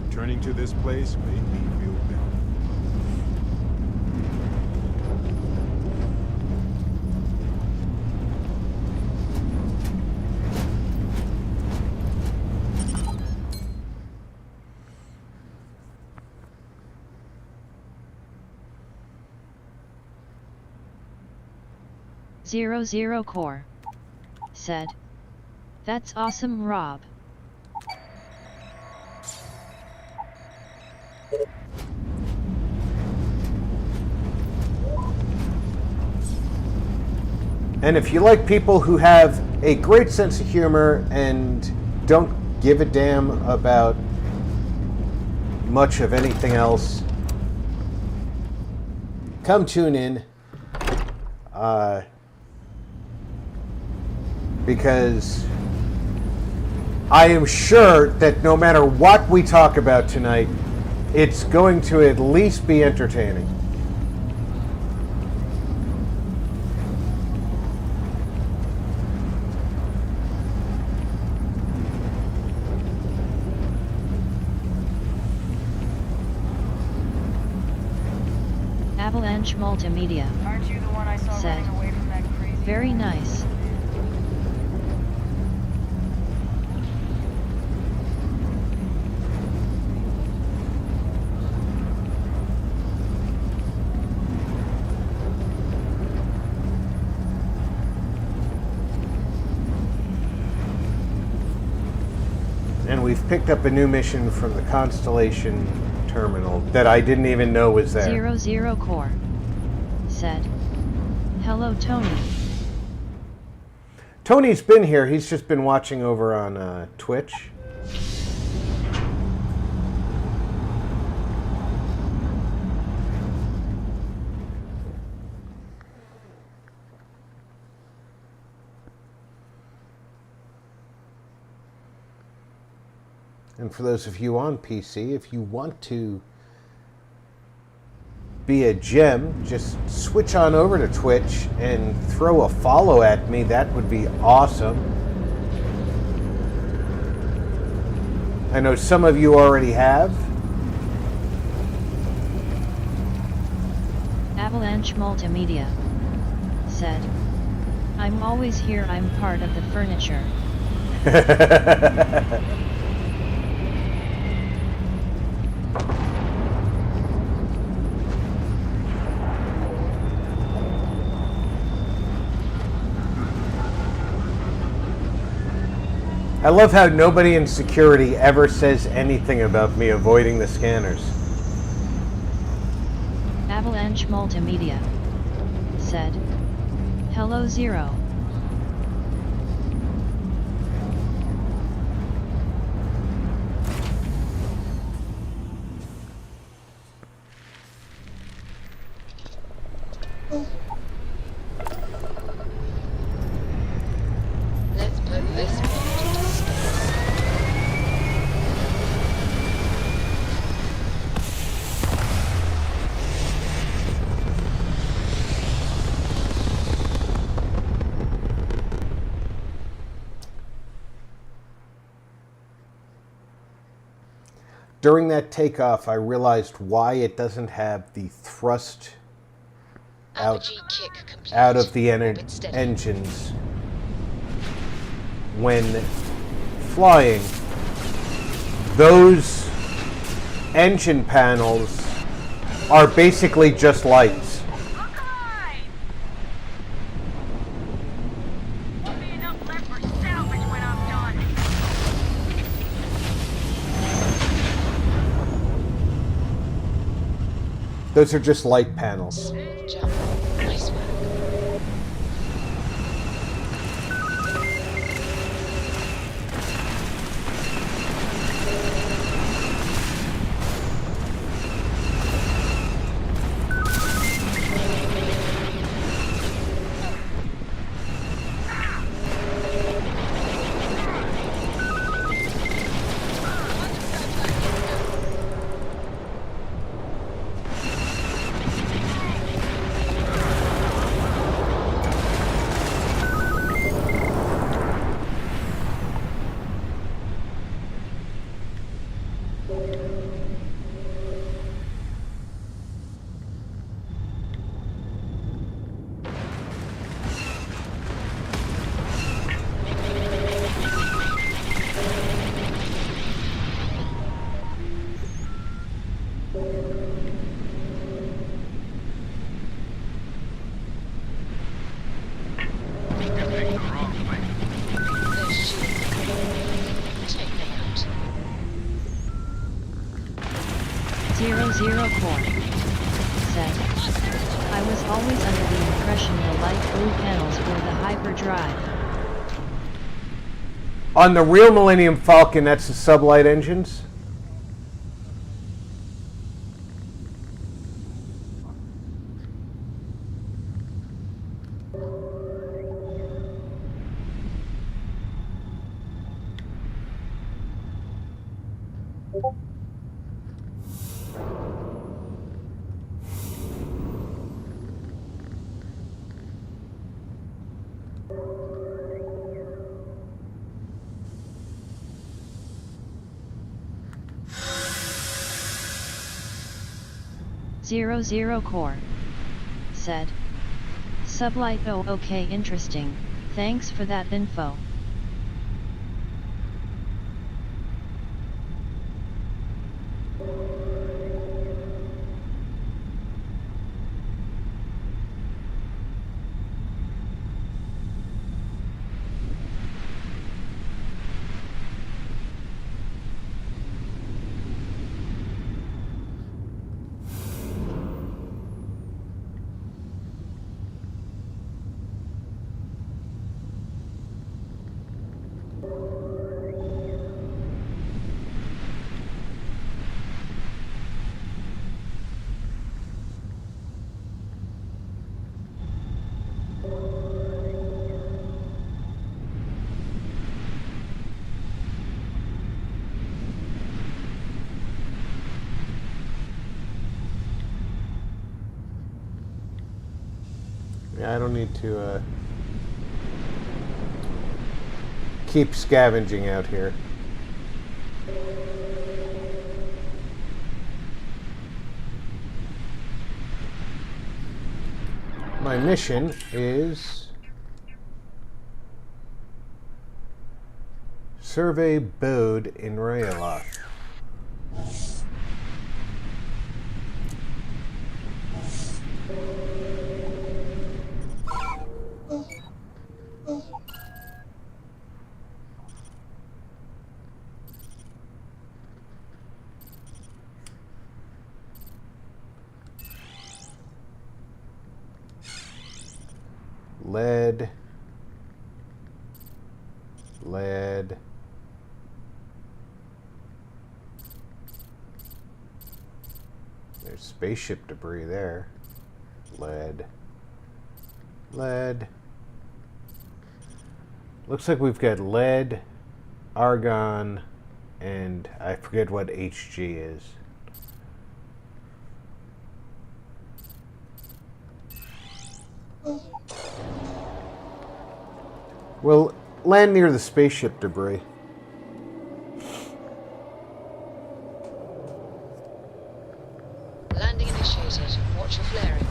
returning to this place made me feel better. 00 Core said, "That's awesome, Rob." And if you like people who have a great sense of humor and don't give a damn about much of anything else, come tune in. Because I am sure that no matter what we talk about tonight, it's going to at least be entertaining. Avalanche Multimedia Aren't you the one I saw said, running away from that crazy? "Very nice." And we've picked up a new mission from the Constellation terminal that I didn't even know was there. 00 Core said, "Hello, Tony." Tony's been here. He's just been watching over on Twitch. And for those of you on PC, if you want to be a gem, just switch on over to Twitch and throw a follow at me. That would be awesome. I know some of you already have. Avalanche Multimedia said, "I'm always here, I'm part of the furniture." I love how nobody in security ever says anything about me avoiding the scanners. Avalanche Multimedia said, "Hello, Zero." Let's put this one to discuss. During that takeoff, I realized why it doesn't have the thrust out of the engines when flying. Those engine panels are basically just lights. Those are just light panels. Nice work. 00 said, I was always under the impression the light blue panels were the hyperdrive. On the real Millennium Falcon, that's the sublight engines. Core said, Sublight, oh okay, interesting, thanks for that info. Yeah, I don't need to keep scavenging out here. My mission is survey Bode in Railify. Lead. There's spaceship debris there. Lead. Looks like we've got lead, argon, and I forget what HG is. We'll land near the spaceship debris. Landing initiated. Watch your flaring.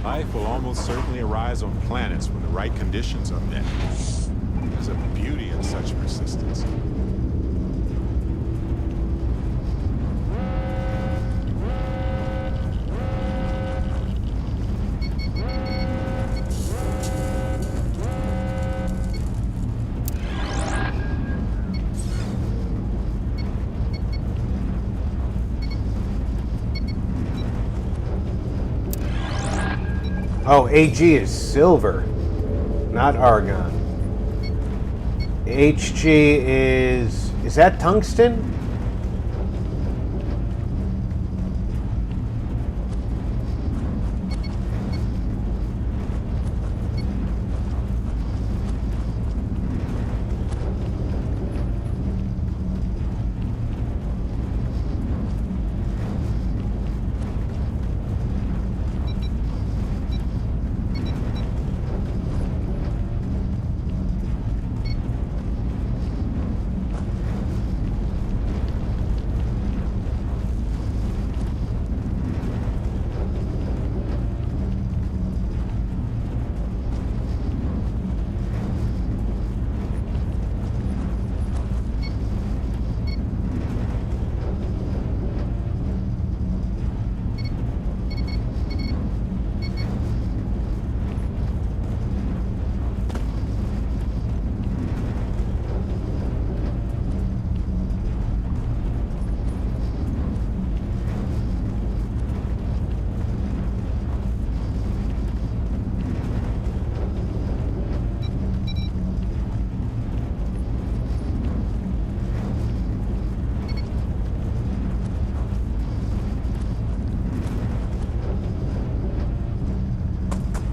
Life will almost certainly arise on planets when the right conditions are met. There's a beauty in such persistence. Oh, AG is silver, not argon. HG is that tungsten?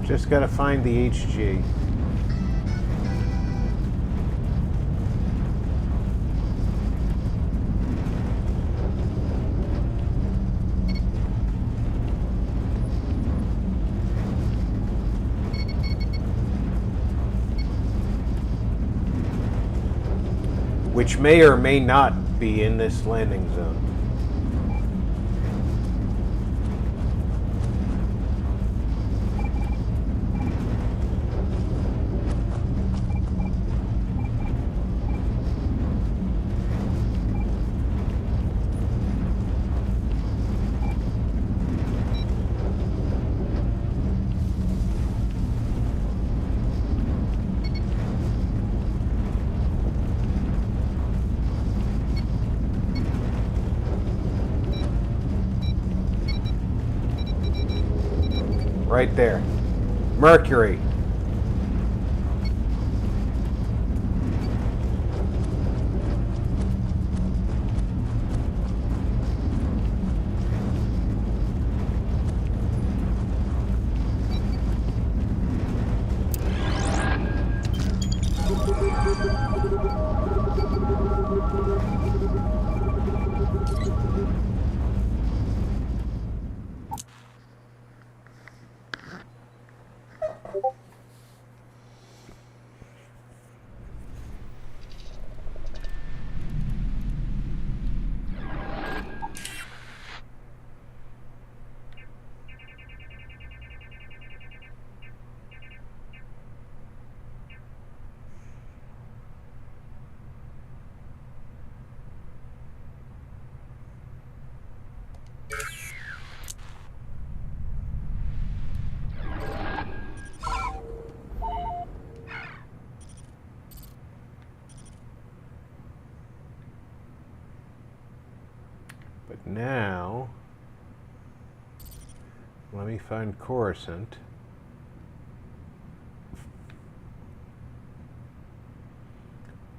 Just gotta find the HG. Which may or may not be in this landing zone. Right there. Mercury. But now, let me find Coruscant.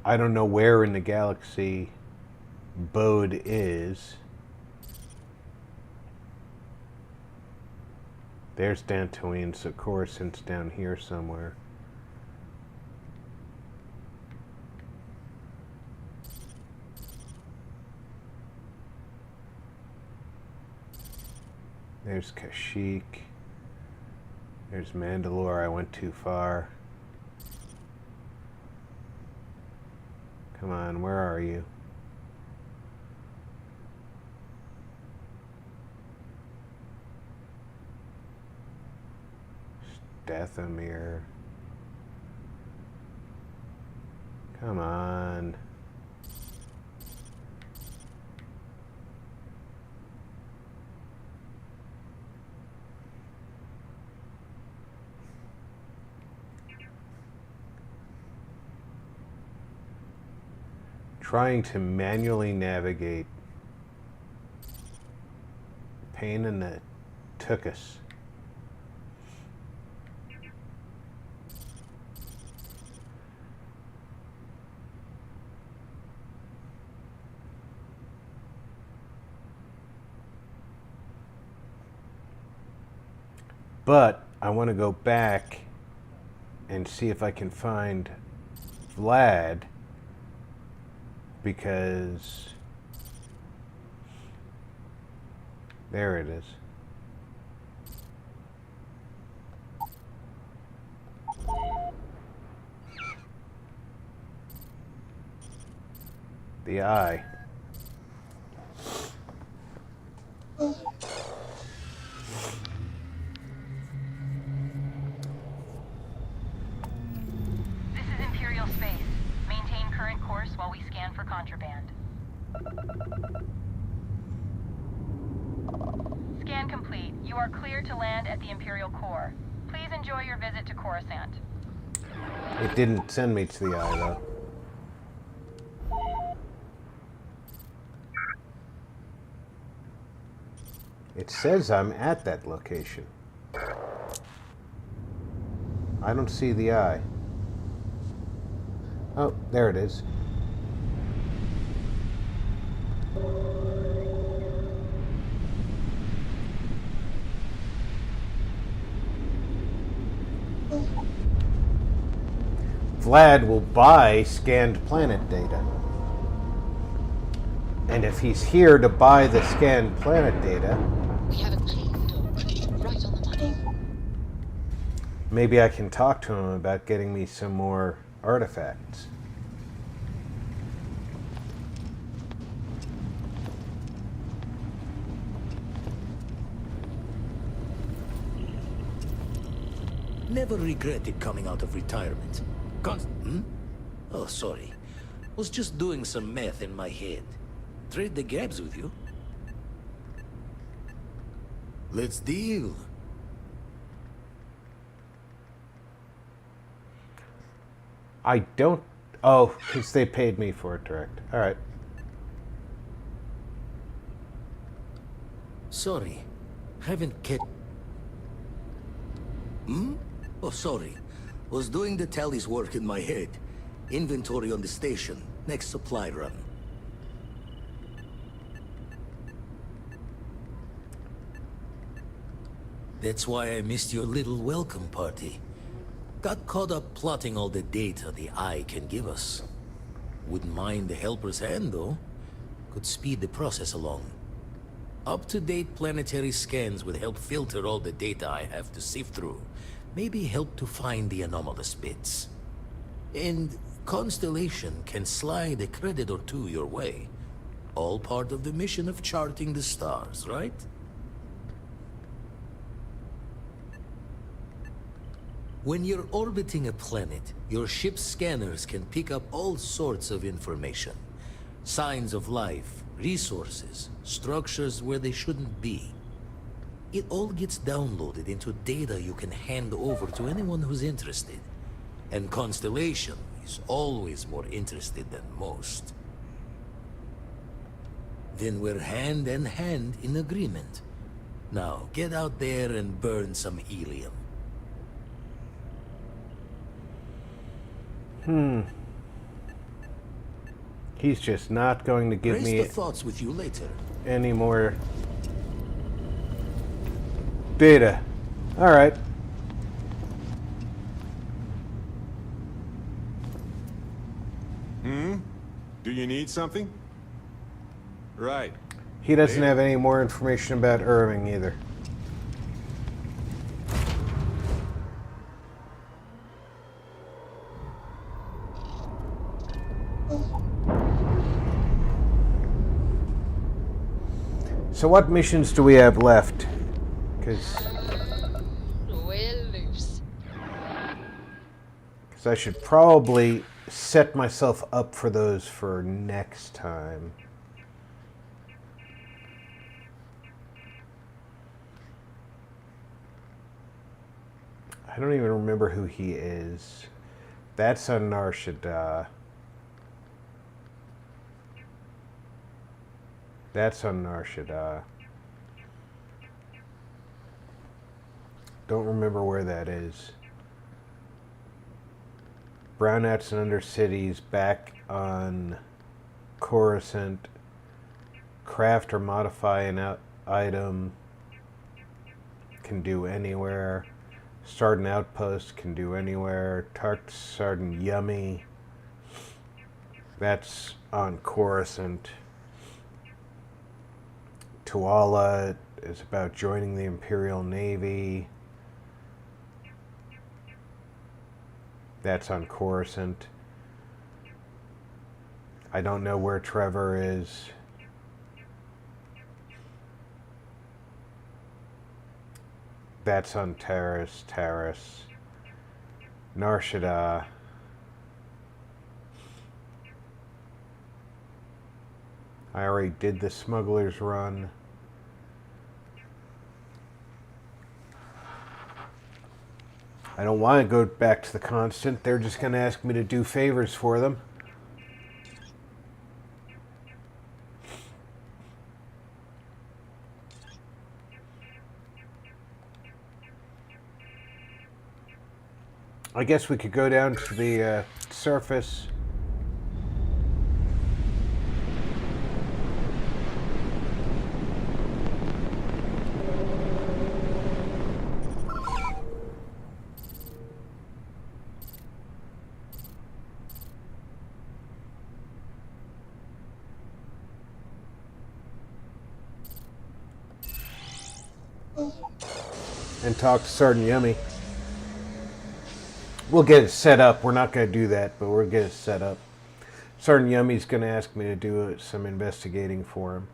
I don't know where in the galaxy Bode is. There's Dantooine, so Coruscant's down here somewhere. There's Kashyyyk. There's Mandalore. I went too far. Come on, where are you? Dathomir. Come on. Trying to manually navigate. Pain in the tuchus. But I want to go back and see if I can find Vlad, because there it is. The eye. While we scan for contraband. Scan complete. You are clear to land at the Imperial Core. Please enjoy your visit to Coruscant. It didn't send me to the eye, though. It says I'm at that location. I don't see the eye. Oh, there it is. Vlad will buy scanned planet data. And if he's here to buy the scanned planet data, We have a clean door, Chris. Right on the money. maybe I can talk to him about getting me some more artifacts. Never regretted coming out of retirement. Oh, sorry. Was just doing some math in my head. Trade the gabs with you. Let's deal. I don't... Oh, because they paid me for it direct. All right. Sorry. Haven't kept... Oh, sorry. Was doing the tally's work in my head. Inventory on the station. Next supply run. That's why I missed your little welcome party. Got caught up plotting all the data the Eye can give us. Wouldn't mind the helper's hand, though. Could speed the process along. Up-to-date planetary scans would help filter all the data I have to sift through. Maybe help to find the anomalous bits. And Constellation can slide a credit or two your way. All part of the mission of charting the stars, right? When you're orbiting a planet, your ship's scanners can pick up all sorts of information. Signs of life, resources, structures where they shouldn't be. It all gets downloaded into data you can hand over to anyone who's interested. And Constellation is always more interested than most. Then we're hand in hand in agreement. Now, get out there and burn some helium. He's just not going to give Raise me the thoughts with you later. any more data. All right. Do you need something? Right. He doesn't have any more information about Irving either. So what missions do we have left? Because We're loose. I should probably set myself up for those for next time. I don't even remember who he is. That's on Nar Shaddaa. That's on Nar Shaddaa. Don't remember where that is. Brownouts and Undercities back on Coruscant. Craft or modify an item. Can do anywhere. Start an outpost. Can do anywhere. Tart Sardin Yummy. That's on Coruscant. Tuala is about joining the Imperial Navy. That's on Coruscant. I don't know where Trevor is. That's on Terrace. Nar Shaddaa. I already did the Smuggler's Run. I don't want to go back to the Constant. They're just going to ask me to do favors for them. I guess we could go down to the surface. and talk to Sergeant Yummy. We'll get it set up. We're not going to do that, but we'll get it set up. Sergeant Yummy's going to ask me to do some investigating for him.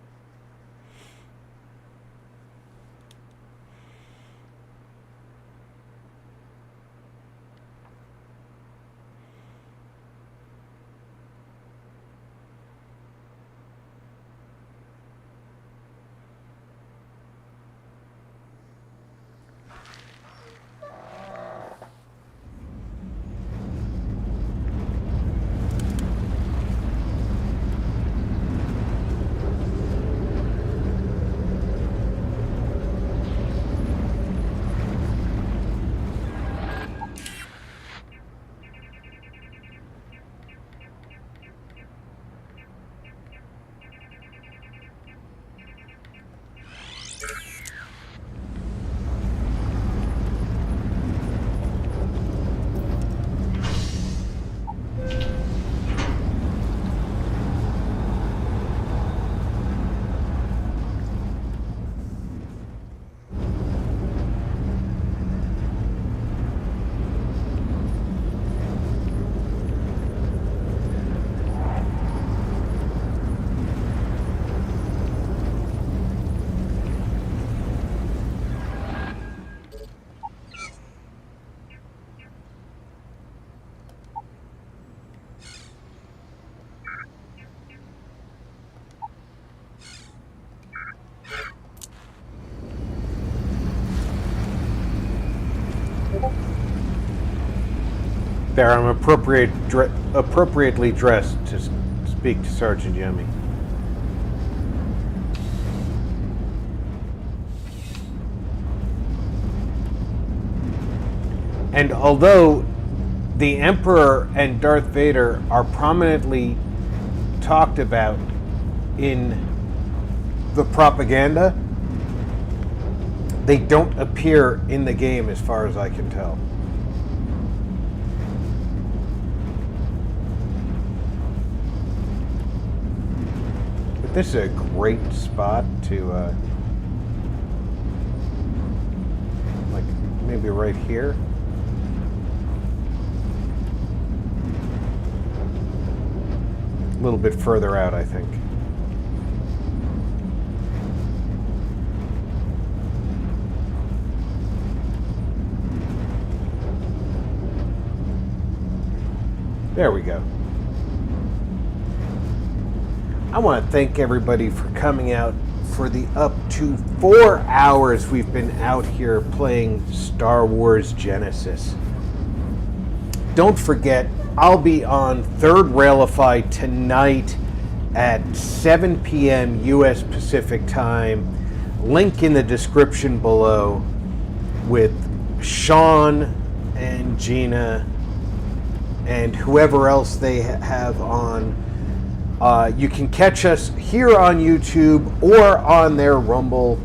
There, I'm appropriately dressed to speak to Sergeant Yummy. And although the Emperor and Darth Vader are prominently talked about in the propaganda, they don't appear in the game as far as I can tell. But this is a great spot to, like, maybe right here. A little bit further out, I think. There we go. I want to thank everybody for coming out for the up to 4 hours we've been out here playing Star Wars Genesis. Don't forget, I'll be on Third Railify tonight at 7 p.m. U.S. Pacific Time. Link in the description below with Shawn and Gina and whoever else they have on. You can catch us here on YouTube or on their Rumble.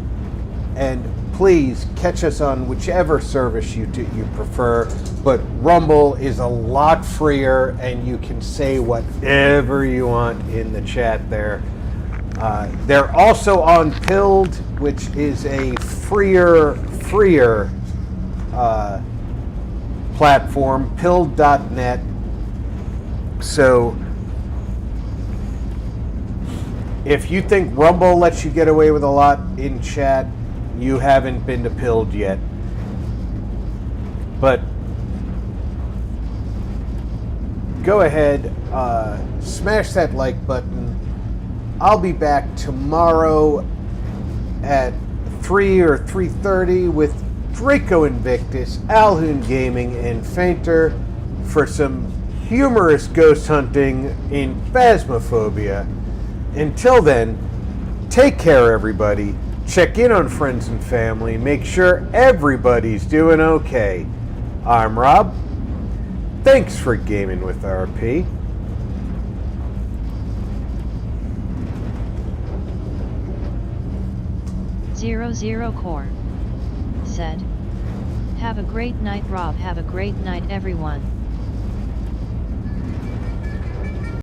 And please catch us on whichever service you prefer. But Rumble is a lot freer and you can say whatever you want in the chat there. They're also on Pilled, which is a freer platform, pilled.net. So if you think Rumble lets you get away with a lot in chat, you haven't been to Pilled yet. But go ahead, smash that like button. I'll be back tomorrow at 3 or 3:30 with Draco Invictus, Alhoon Gaming, and Fainter for some humorous ghost hunting in Phasmophobia. Until then, take care, everybody. Check in on friends and family. Make sure everybody's doing okay. I'm Rob. Thanks for gaming with RP. 00 Core said, "Have a great night, Rob. Have a great night, everyone."